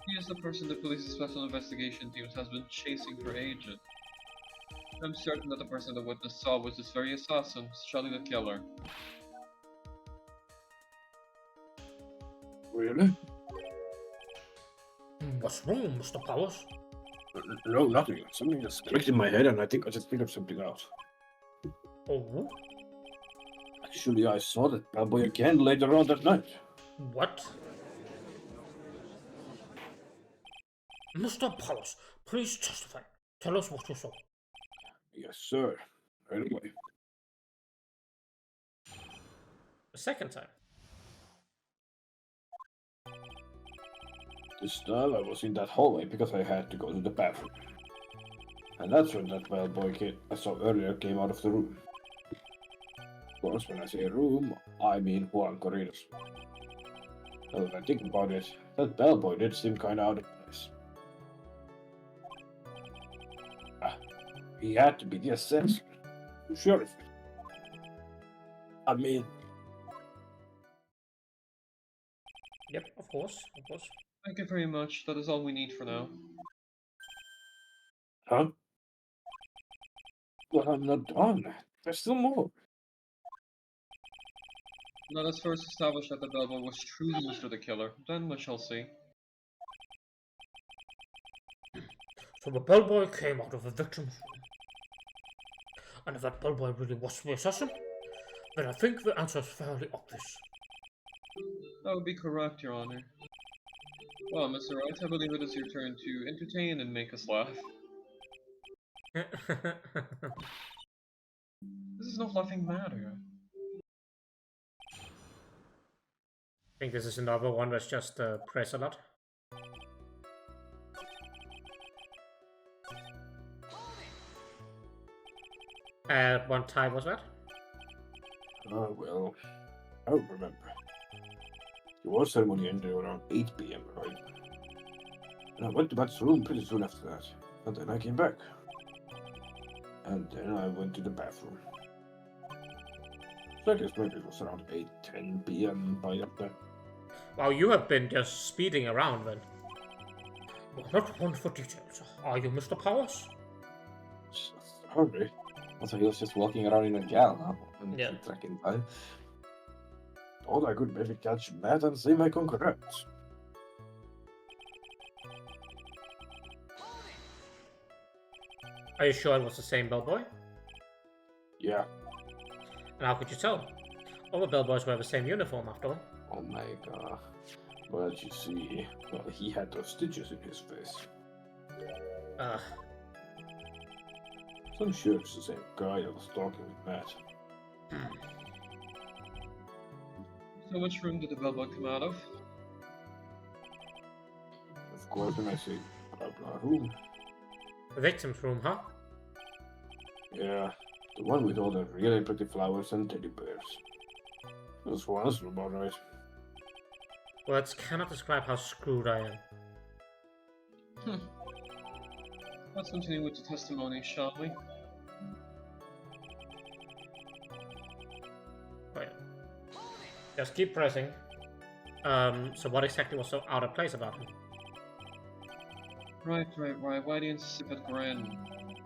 He is the person the police's special investigation teams has been chasing for ages. I'm certain that the person the witness saw was this very assassin, Shelley the killer. Really? What's wrong, Mr. Powers? No, nothing. Something just clicked in my head and I think I just figured something out. Oh? Actually, I saw that bellboy again later on that night. What? Mr. Powers, please testify. Tell us what you saw. Yes, sir. Right away. The second time. This time I was in that hallway because I had to go to the bathroom. And that's when that bellboy kid I saw earlier came out of the room. Of course, when I say room, I mean Juan Corridos. Now that I think about it, that bellboy did seem kinda out of place. He had to be the assassin. Sure. I mean, Yep, of course, of course. Thank you very much. That is all we need for now. huh? But I'm not done. There's still more. Let us first establish that the bellboy was truly Mr. the Killer. Then we shall see. So the bellboy came out of the victim's room. And if that bellboy really was the assassin, then I think the answer is fairly obvious. That would be correct, Your Honor. Well, Mr. Wright, I believe it is your turn to entertain and make us laugh. This is no laughing matter. I think this is another one that's just press a lot. What time was that? Oh, well, I don't remember. The war ceremony ended around 8 p.m., right? And I went to Matt's room pretty soon after that. And then I came back. And then I went to the bathroom. So I guess maybe it was around 8:10 p.m. by up there. Wow, you have been just speeding around then. Well, not one for details. Are you Mr. Powers? Sorry. Also, he was just walking around in a gown, huh? And Yeah. tracking time. Thought I could maybe catch Matt and say my congrats. Are you sure it was the same bellboy? Yeah. And how could you tell? All the bellboys wear the same uniform after all. Oh my god. Well, you see, well, he had those stitches in his face. So I'm sure it's the same guy that was talking with Matt. So which room did the bellboy come out of? Of course, when I say blah blah room, The victim's room, huh? yeah, the one with all the really pretty flowers and teddy bears. That's Juan's room, alright. Words cannot describe how screwed I am. Let's continue with the testimony, shall we? Wait. Just keep pressing. So what exactly was so out of place about him? Right. Why the insipid grin?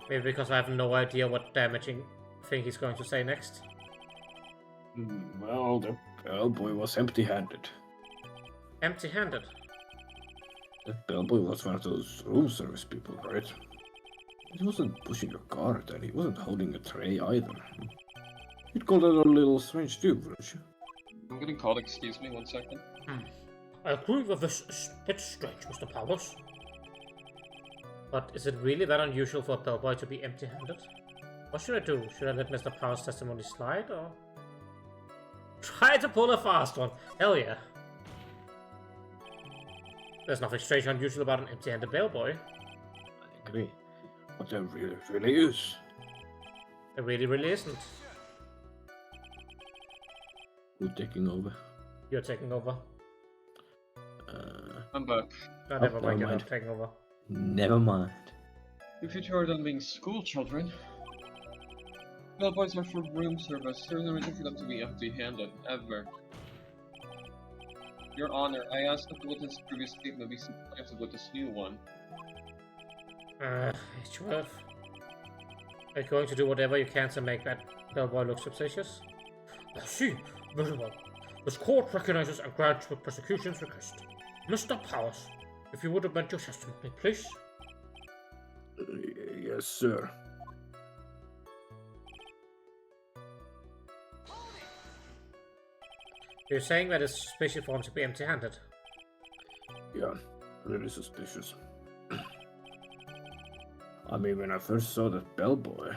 Maybe because I have no idea what damaging thing he's going to say next. Well, the bellboy was empty-handed. Empty-handed. That bellboy was one of those room service people, right? He wasn't pushing a cart and he wasn't holding a tray either. You'd call that a little strange too, wouldn't you? I'm getting called, excuse me, 1 second. I agree with this is a bit strange, Mr. Powers. But is it really that unusual for a bellboy to be empty-handed? What should I do? Should I let Mr. Powers' testimony slide, or... Try to pull a fast one! Hell yeah! There's nothing strange or unusual about an empty-handed bellboy. I agree. But there really is. It really isn't. Who's taking over? You're taking over. I'm back. No, never mind, never you're mind. not taking over. Never mind. If you are done being school children, bellboys are for room service. There's no reason for them to be empty-handed, ever. Your Honor, I ask that the witness' previous statement be supplanted with this new one. H12. Are you going to do whatever you can to make that bellboy look suspicious? I see. Very well. This court recognizes and grants the prosecution's request. Mr. Powers, if you would amend your testimony, please. Yes, sir. You're saying that it's suspicious for him to be empty-handed? Yeah, really suspicious. I mean, when I first saw that bellboy,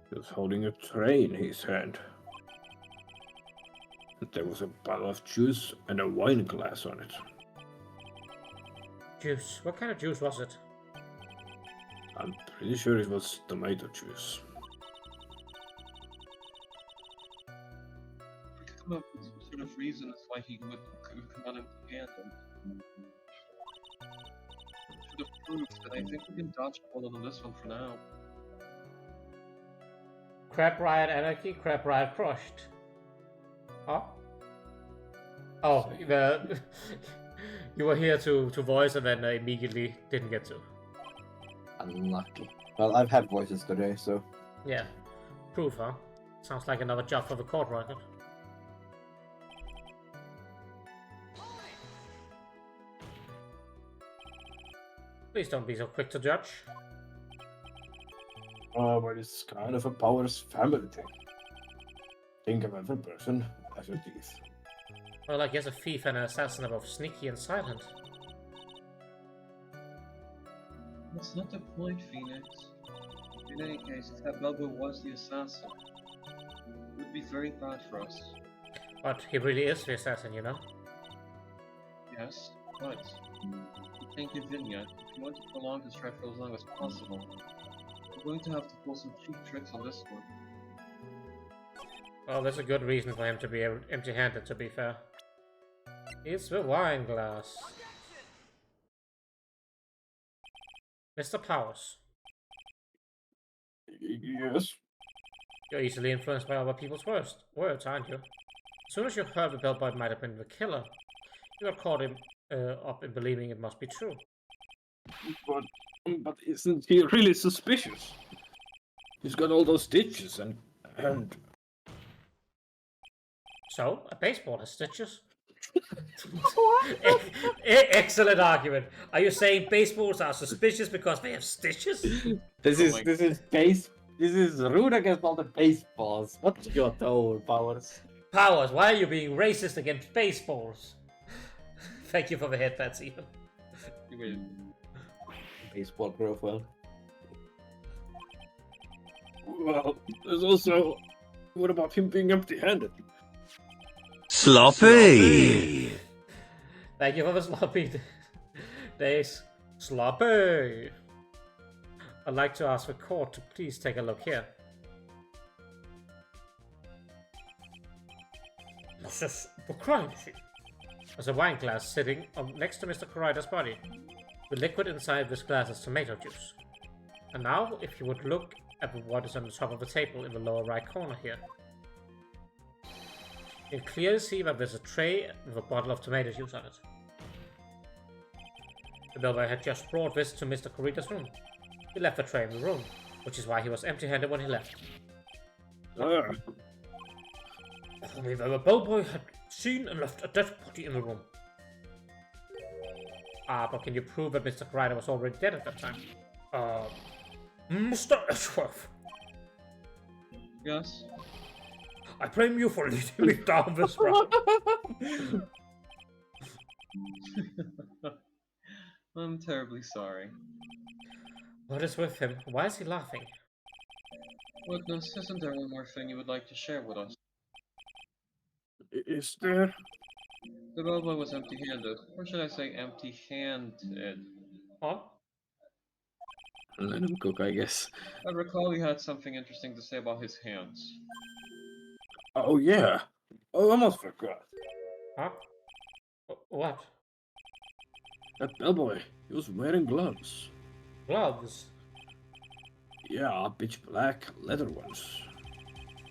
he was holding a tray in his hand. There was a bottle of juice and a wine glass on it. Juice. What kind of juice was it? I'm pretty sure it was tomato juice. We could come up with some sort of reason as why he would come out empty-handed. Should have proved, but I think we can dodge a bullet on this one for now. Crab Riot Anarchy, Crab Riot Crushed. Huh? Oh, the you were here to voice and then immediately didn't get to. Unlucky. Well, I've had voices today, so... Yeah. Proof, huh? Sounds like another job for the court record. Please don't be so quick to judge. But it's kind of a Powers family thing. Think of every person as a thief. Well, I guess a thief and an assassin are both sneaky and silent. That's not the point, Phoenix. In any case, if that Belbo was the assassin, it would be very bad for us. But he really is the assassin, you know? Yes, but we can't give in yet. If you want to prolong this trip for as long as possible, we're going to have to pull some cheap tricks on this one. Well, there's a good reason for him to be empty-handed, to be fair. It's the wine glass. Mr. Powers, Yes. you're easily influenced by other people's words, aren't you? As soon as you heard the bellboy might have been the killer, you got caught up in believing it must be true. But isn't he really suspicious? He's got all those stitches and So, a baseball has stitches? Excellent argument. Are you saying baseballs are suspicious because they have stitches? This Oh is my- this is rude against all the baseballs. What's your tone, Powers? Powers, why are you being racist against baseballs? Thank you for the headbats, even. You will. Baseball profile. well, there's also what about him being empty-handed? Sloppy. Thank you for the sloppy days. Sloppy! I'd like to ask the court to please take a look here. What's this? The crime machine. There's a wine glass sitting next to Mr. Karida's body. The liquid inside this glass is tomato juice. And now, if you would look at what is on the top of the table in the lower right corner here. You can clearly see that there's a tray with a bottle of tomato juice on it. The bellboy had just brought this to Mr. Karida's room. He left the tray in the room, which is why he was empty-handed when he left. Only that the bellboy had seen and left a dead body in the room. But can you prove that Mr. Karida was already dead at that time? Mr. Edgeworth, Yes? I blame you for leading me down this road. I'm terribly sorry. What is with him? Why is he laughing? Witness, isn't there one more thing you would like to share with us? Is there? The Belbo was empty-handed, or should I say empty-handed? Huh? Let him cook, I guess. I recall you had something interesting to say about his hands. Oh yeah. Oh, I almost forgot. Huh? What? That bellboy, he was wearing gloves. Gloves? Yeah, pitch black leather ones.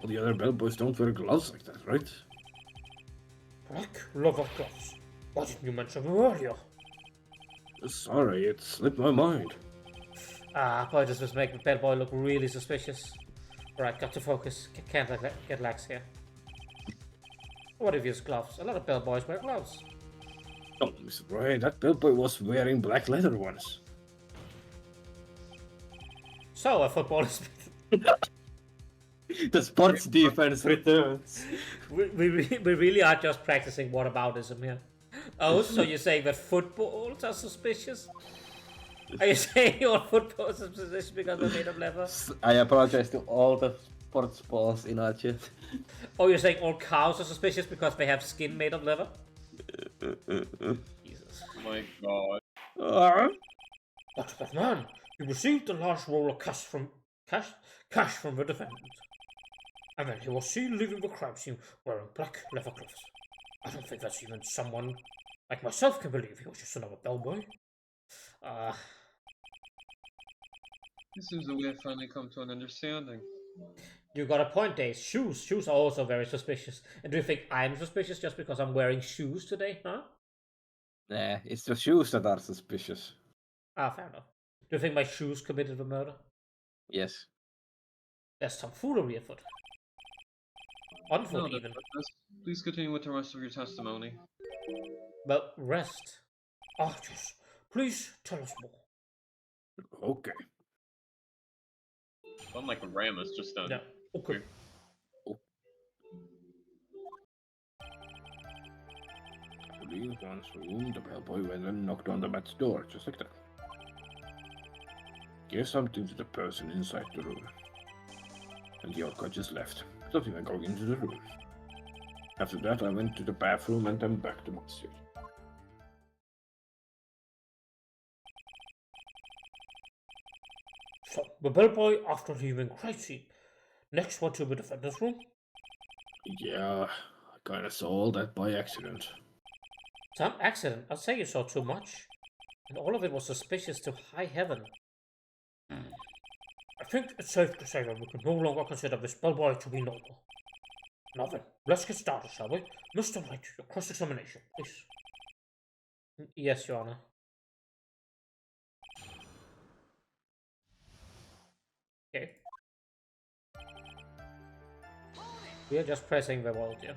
All the other bellboys don't wear gloves like that, right? Black leather gloves. Why didn't you mention them earlier? Sorry, it slipped my mind. Boy, does this make the bellboy look really suspicious. Alright, got to focus. Can't get lax here. What if he has gloves? A lot of bellboys wear gloves. Oh, Mr. Roy, that bellboy was wearing black leather ones. So, a football is... The sports defense returns. we really are just practicing whataboutism here. Oh, so you're saying that footballs are suspicious? Are you saying your footballs are suspicious because they're made of leather? I apologize to all the sports balls in our chat. Oh, you're saying all cows are suspicious because they have skin made of leather? Jesus. Oh my god. But man, he received a large roll of cash from the defendant. And then he was seen leaving the crime scene wearing black leather gloves. I don't think that's even someone like myself can believe he was just another bellboy. This seems that we have finally come to an understanding. You got a point, Days. Shoes are also very suspicious. And do you think I'm suspicious just because I'm wearing shoes today, huh? Nah, it's the shoes that are suspicious. Ah, fair enough. Do you think my shoes committed the murder? Yes. There's tomfoolery afoot. On foot, No, even. please continue with the rest of your testimony. But rest. Archers, please tell us more. Okay. Unlike Ramus just done. Yeah, okay. I believe once room, the bellboy went and knocked on the bat's door, just like that. Gave something to the person inside the room. And the old guy just left, without even going into the room. After that, I went to the bathroom and then back to my seat. So, the bellboy, after leaving crazy, next went to the defender's room. Yeah, I kinda saw all that by accident. Some accident, I'd say you saw too much. And all of it was suspicious to high heaven. I think it's safe to say that we can no longer consider this bellboy to be normal. Now then, let's get started, shall we? Mr. Wright, your cross-examination, please. Yes, Your Honor. Okay. We are just pressing the world here.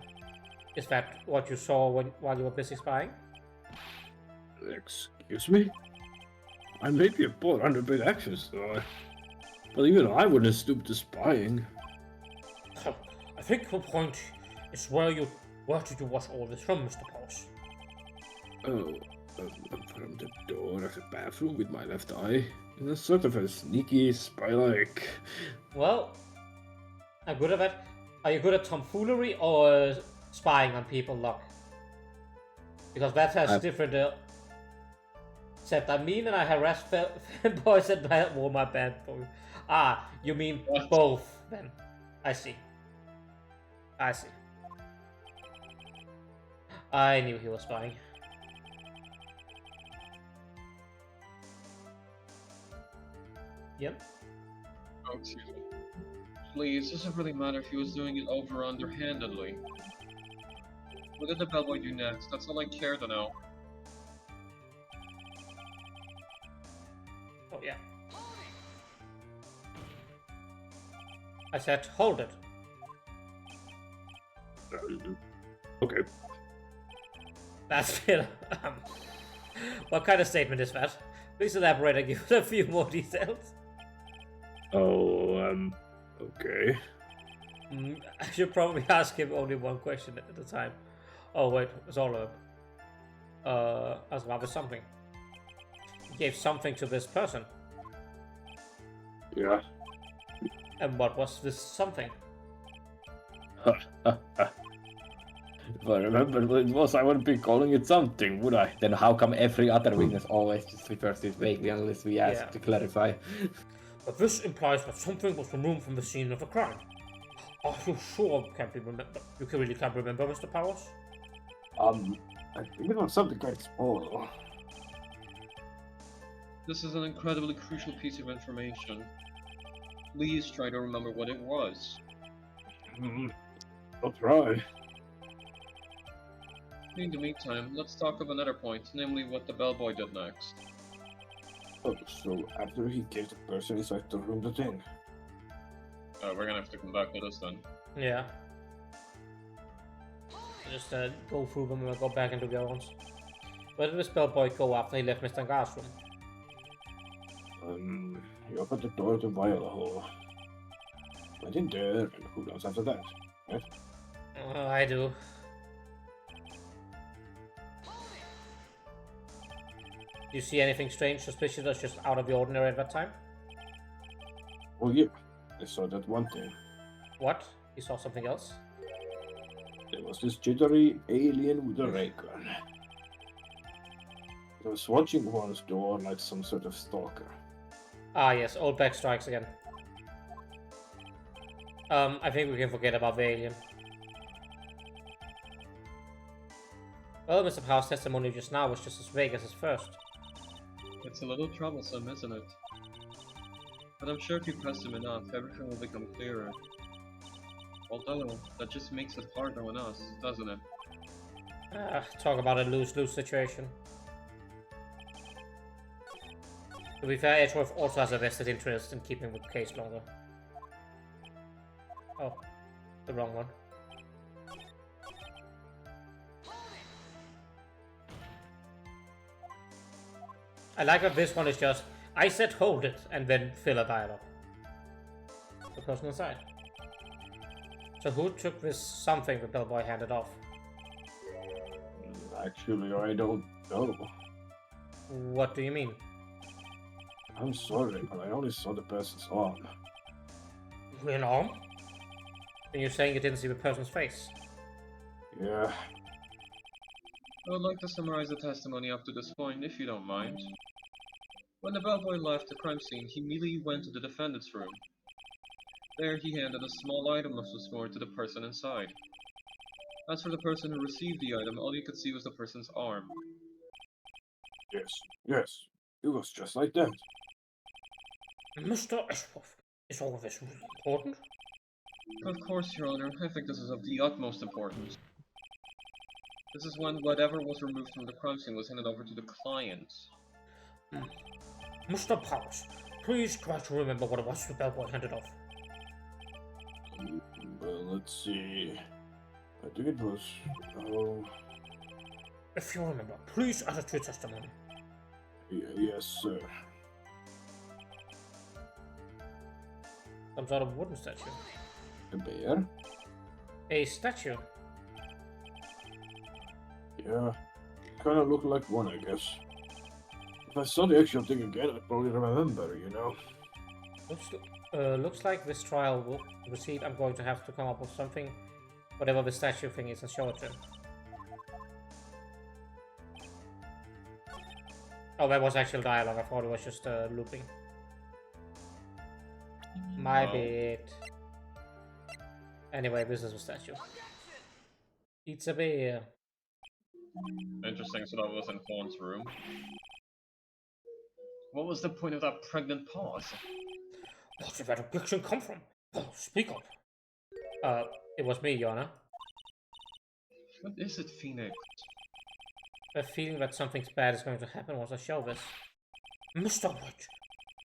Is that what you saw while you were busy spying? Excuse me? I may be a poor underpaid actress, though. But even I wouldn't stoop to spying. I think the point is where did you watch all this from, Mr. Powers? Oh, from the door of the bathroom with my left eye. In a sort of a sneaky, spy-like... Well, I'm good at that. Are you good at tomfoolery or spying on people, Luck? Because that has different... Except I mean and I harass boys and I wore my bad boy. Ah, you mean both then. I see. I see. I knew he was spying. Yep. Oh, excuse me. Please, doesn't really matter if he was doing it over underhandedly. What did the bellboy do next? That's all I care to know. Oh, yeah. I said, hold it. Okay. That's still... what kind of statement is that? Please elaborate and give us a few more details. Oh, okay. I should probably ask him only one question at a time. Oh, wait, it's all up. Ask about something. He gave something to this person. Yeah. And what was this something? If I remember what it was, I wouldn't be calling it something, would I? Then how come every other witness always just refers to it vaguely unless we ask to clarify? But this implies that something was removed from the scene of the crime. Are you sure you really can't remember, Mr. Powers? I think it was something quite small. This is an incredibly crucial piece of information. Please try to remember what it was. I'll try. In the meantime, let's talk of another point, namely what the bellboy did next. Oh, so after he gave the person inside the room the thing. We're gonna have to come back to this then. Yeah. Just go through them and go back into the other ones. Where did this bellboy go after he left Mr. Gar's room? He opened the door to Viola Hall. Went in there, and who knows after that, right? I do. Do you see anything strange, suspicious, or just out of the ordinary at that time? Oh yeah, I saw that one thing. What? You saw something else? There was this jittery alien with a ray gun. It was watching one's door like some sort of stalker. Ah, yes, old back strikes again. I think we can forget about the alien. Well, Mr. Powell's testimony just now was just as vague as his first. It's a little troublesome, isn't it? But I'm sure if you press him enough, everything will become clearer. Although, that just makes it harder on us, doesn't it? Talk about a lose-lose situation. To be fair, Edgeworth also has a vested interest in keeping the case longer. Oh, the wrong one. I like that this one is just, I said hold it, and then fill a dialogue. The person inside. So who took this something the bellboy handed off? Actually, I don't know. What do you mean? I'm sorry, but I only saw the person's arm. Real arm? And you're saying you didn't see the person's face? Yeah, I would like to summarize the testimony up to this point, if you don't mind. When the bellboy left the crime scene, he immediately went to the defendant's room. There, he handed a small item of some sort to the person inside. As for the person who received the item, all you could see was the person's arm. yes, it was just like that. Mr. Ashworth, is all of this really important? Of course, Your Honor, I think this is of the utmost importance. This is when whatever was removed from the crime scene was handed over to the client. Mr. Powers, please try to remember what it was the bellboy handed off. Well, let's see. I think it was... Oh... If you remember, please add it to your testimony. Yes, sir. Some sort of wooden statue. A bear? A statue? Yeah. Kinda looked like one, I guess. If I saw the actual thing again, I'd probably remember, you know? Looks like this trial will proceed. I'm going to have to come up with something, whatever the statue thing is, and show it to him. Oh, that was actual dialogue. I thought it was just looping. My bad. Anyway, this is a statue. It's a bear. Interesting, so that was in Fawn's room. What was the point of that pregnant pause? Where did that objection come from? Oh, speak up. It was me, Yana. What is it, Phoenix? A feeling that something bad is going to happen once I show this. Mr. White,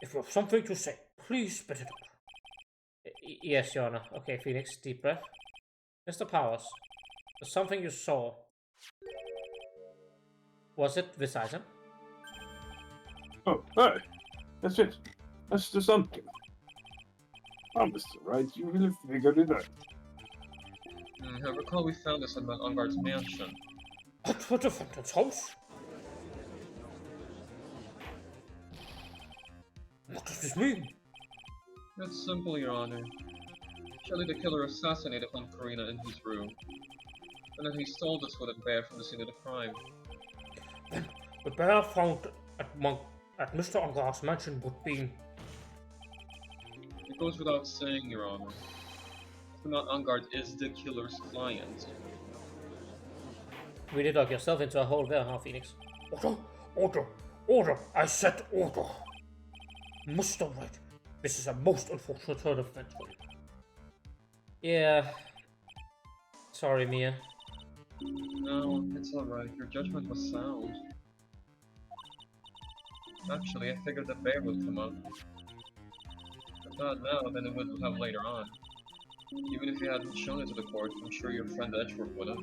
if you have something to say, please spit it up. Yes, Yana. Okay, Phoenix, deep breath. Mr. Powers, there's something you saw. Was it this item? Oh, hey! That's it. That's the something. Oh, Mr. Wright, you really figured it out. I recall we found this in Van Ungard's mansion. At the defendant's house? What does this mean? It's simple, Your Honor. Surely the killer assassinated Aunt Karina in his room. And then he stole this wooden bear from the scene of the crime. Then the bear found at Mr. Ungard's mansion would be... It goes without saying, Your Honor. Van Ungard is the killer's client. You really dug yourself into a hole there, huh, Phoenix? Order! Order! Order! I said order! Mr. White, this is a most unfortunate turn of events for you. Yeah. Sorry, Mia. No, it's alright. Your judgment was sound. Actually, I figured the bear would come up. If not now, then it would have later on. Even if you hadn't shown it to the court, I'm sure your friend Edgeworth would have.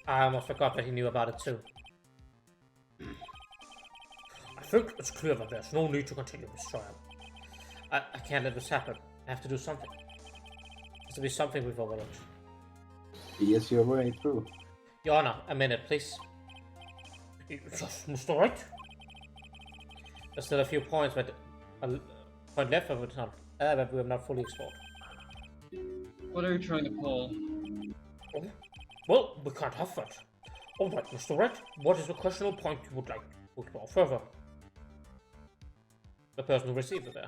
I almost forgot that he knew about it too. I think it's clear that there's no need to continue this trial. I can't let this happen. I have to do something. Has to be something we've overlooked. Yes, you're right, too. Your Honor, a minute, please. Just, Mr. Wright? There's still a few points, but a point left that we have not fully explored. What are you trying to pull? Oh, well, we can't have that. Alright, Mr. Red, what is the questionable point you would like to explore further? The person who received the bear.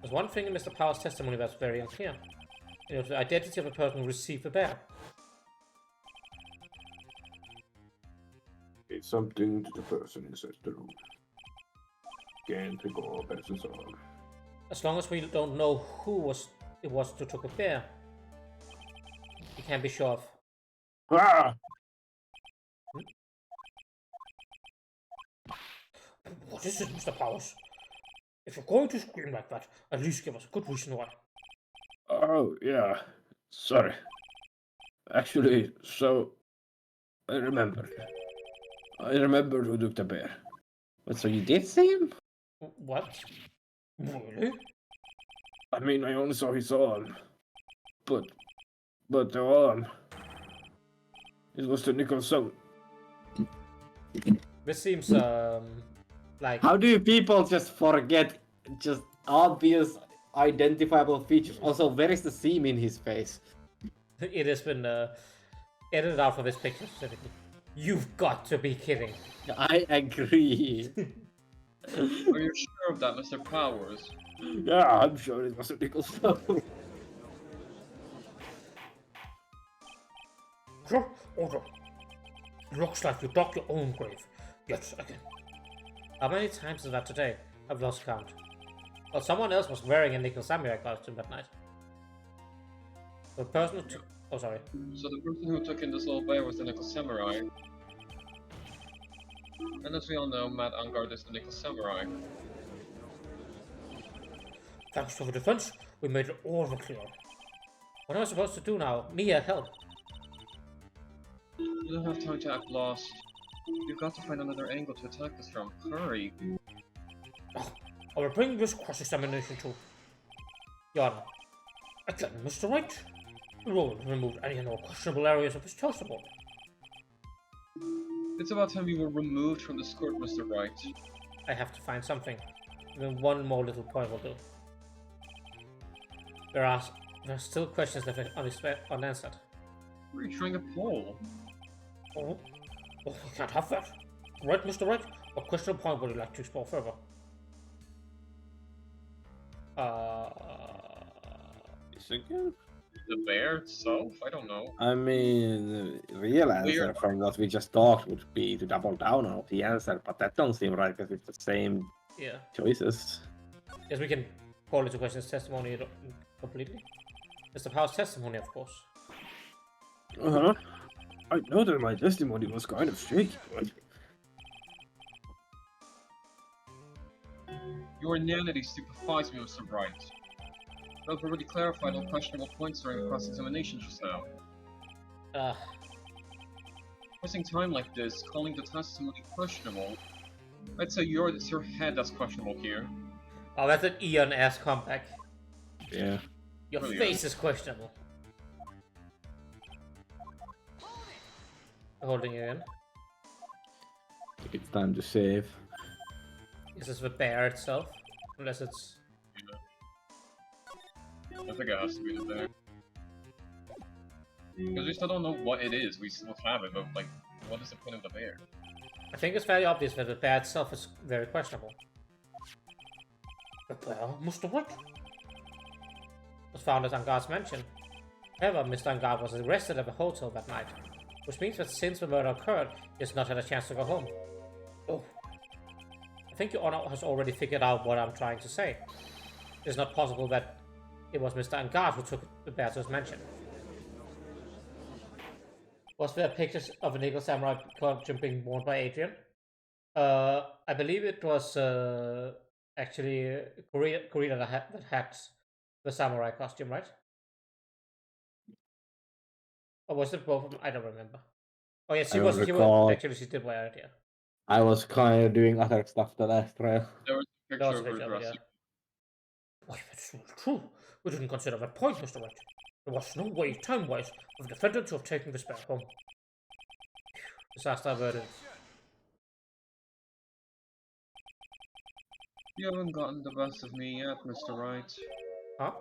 There's one thing in Mr. Power's testimony that's very unclear. It was the identity of the person who received the bear. It's something to the person inside the room. Can't recall person's arm. As long as we don't know who it was who took the bear, we can't be sure of. Ah! What is it, Mr. Powers? If you're going to scream like that, at least give us a good reason why. Oh, yeah. Sorry. Actually, so... I remembered. I remembered who took the bear. What, so you did see him? What? Really? I mean, I only saw his arm. But the arm... It was the Nicholson. This seems, like... How do people just forget just obvious identifiable features? Also, where is the seam in his face? It has been, edited out for this picture specifically. You've got to be kidding. I agree. Are you sure of that, Mr. Powers? Yeah, I'm sure it was a Nicholson. Sure, order. Looks like you dug your own grave. Yet again. How many times is that today? I've lost count. Well, someone else was wearing a Nickel Samurai costume that night. The person who took... Oh, sorry. So the person who took in this little bear was the Nickel Samurai. And as we all know, Matt Angard is the Nickel Samurai. Thanks to the defense, we made it all clear. What am I supposed to do now? Mia, help. You don't have time to act lost. You've got to find another angle to attack this from. Hurry! Oh, I will bring this cross-examination to Yana. Again, Mr. Wright. We will remove any and all questionable areas of this toastable. It's about time you were removed from the skirt, Mr. Wright. I have to find something. Even one more little point will do. There are still questions left unanswered. What are you trying to pull? Oh, we can't have that. Right, Mr. Wright? What questionable point would you like to explore further? This again? The bear itself? I don't know. I mean, the real answer Weird. from what we just talked would be to double down on the answer, but that don't seem right because it's the same Yeah. choices. Yes, we can call into question his testimony completely. Mr. Powell's testimony, of course. Uh-huh. I know that my testimony was kind of shaky, but... Your inanity stupefies me, Mr. Wright. I've already clarified all questionable points during the cross-examination just now. Wasting time like this, calling the testimony questionable. I'd say it's your head that's questionable here. Oh, that's an Eon-ass comeback. Yeah. Your Really face is questionable. Holding you in. It's time to save. Is this the bear itself? Unless it's... I think it has to be the bear. Because we still don't know what it is, we still have it, but like, what is the point of the bear? I think it's very obvious that the bear itself is very questionable. The bear? Mr. What? Was found at Angar's mansion. However, Mr. Angar was arrested at the hotel that night, which means that since the murder occurred, he has not had a chance to go home. Oh. I think Your Honor has already figured out what I'm trying to say. It is not possible that it was Mr. Angar who took the bear to his mansion. Was there pictures of an Eagle Samurai costume being worn by Adrian? I believe it was actually Karina that had the samurai costume, right? Or was it both of them? I don't remember. Oh yes, she I was. don't She recall. was actually, she did wear it. Yeah. I was kind of doing other stuff the last trial. There was a That was picture a of picture her of it, dressing. Why, that's not true. We didn't consider that point, Mr. White. There was no way, time-wise, for the defendant to have taken this bear home. Disaster averted. You haven't gotten the best of me yet, Mr. Wright. Huh?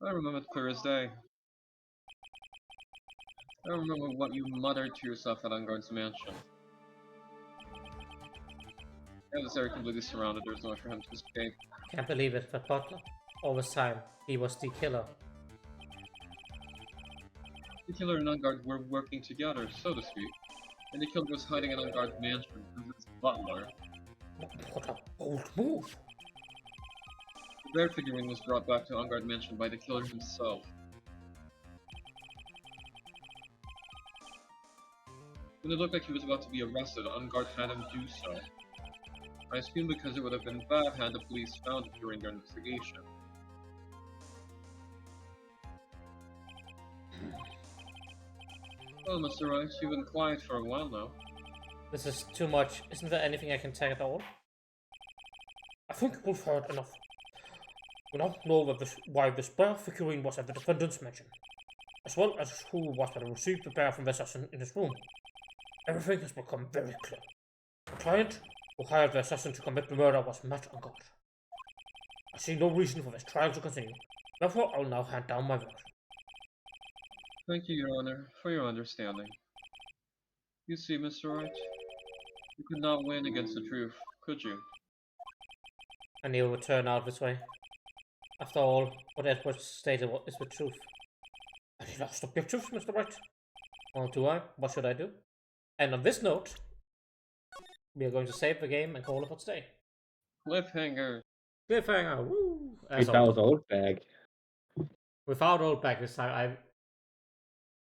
I remember it clear as day. I remember what you muttered to yourself at Ungard's mansion. Now this area completely surrounded, there's no way for him to escape. Can't believe it, but Butler. All this time, he was the killer. The killer and Ungard were working together, so to speak. And the killer was hiding in Ungard's mansion because it's Butler. What a bold move! The bear figurine was brought back to Ungard Mansion by the killer himself. When it looked like he was about to be arrested, Ungard had him do so. I assume because it would have been bad had the police found it during their investigation. Well, Mr. Wright, you've been quiet for a while now. This is too much. Isn't there anything I can take at all? I think we've heard enough. We now know that why this bear figurine was at the defendant's mansion, as well as who was that received the bear from the assassin in his room. Everything has become very clear. The client who hired the assassin to commit the murder was Matt Ungard. I see no reason for this trial to continue. Therefore, I'll now hand down my version. Thank you, Your Honor, for your understanding. You see, Mr. Wright, you could not win against the truth, could you? I knew it would turn out this way. After all, what Edward stated is the truth. Any last objectives, Mr. Wright? Well, do I? What should I do? And on this note, we are going to save the game and call it for today. Cliffhanger! Cliffhanger, woo! As Without always. old bag. Without old back this time,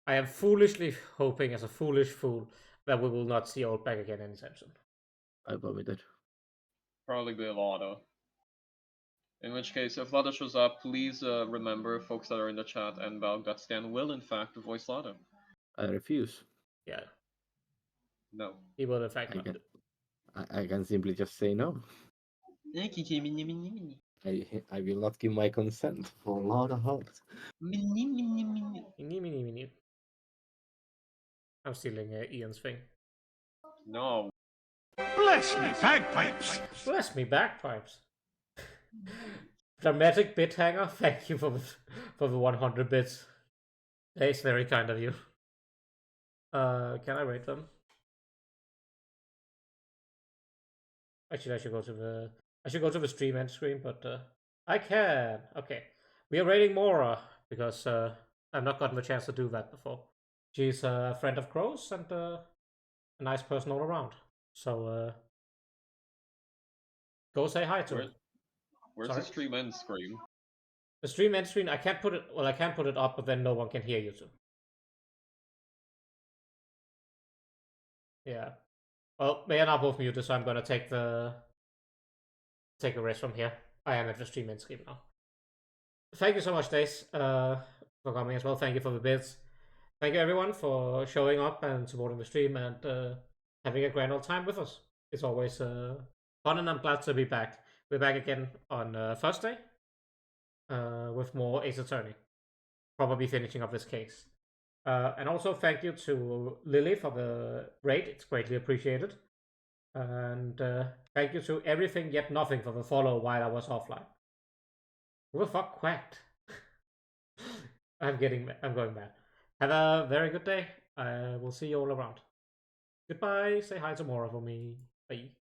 I am foolishly hoping, as a foolish fool, that we will not see old back again anytime soon. I vomited. Probably be Lotto. In which case, if Lotto shows up, please remember, folks that are in the chat and Valg, that Stan will in fact voice Lotto. I refuse. Yeah, No. he will in fact I not. can, I can simply just say no. I I will not give my consent for Laura Holt. I'm stealing Ian's thing. No. Bless me, bagpipes! Bless me, bagpipes. Dramatic bit hanger, thank you for the 100 bits. It's very kind of you. Can I rate them? Actually, I should go to the stream end screen, but I can. Okay, we are rating Mora because I've not gotten the chance to do that before. She's a friend of Crow's and a nice person all around. So go say hi to her. Where's Sorry? the stream end screen? The stream end screen, I can't put it. Well, I can put it up, but then no one can hear you too. Yeah. Well, they are now both muted, so I'm gonna take a rest from here. I am at the stream end screen now. Thank you so much, Dace, for coming as well. Thank you for the bits. Thank you everyone for showing up and supporting the stream and having a grand old time with us. It's always fun, and I'm glad to be back. We're back again on Thursday with more Ace Attorney. Probably finishing up this case. And also thank you to Lily for the raid. It's greatly appreciated. And thank you to Everything Yet Nothing for the follow while I was offline. Who the fuck quacked? I'm going mad. Have a very good day. I will see you all around. Goodbye. Say hi to Mora for me. Bye.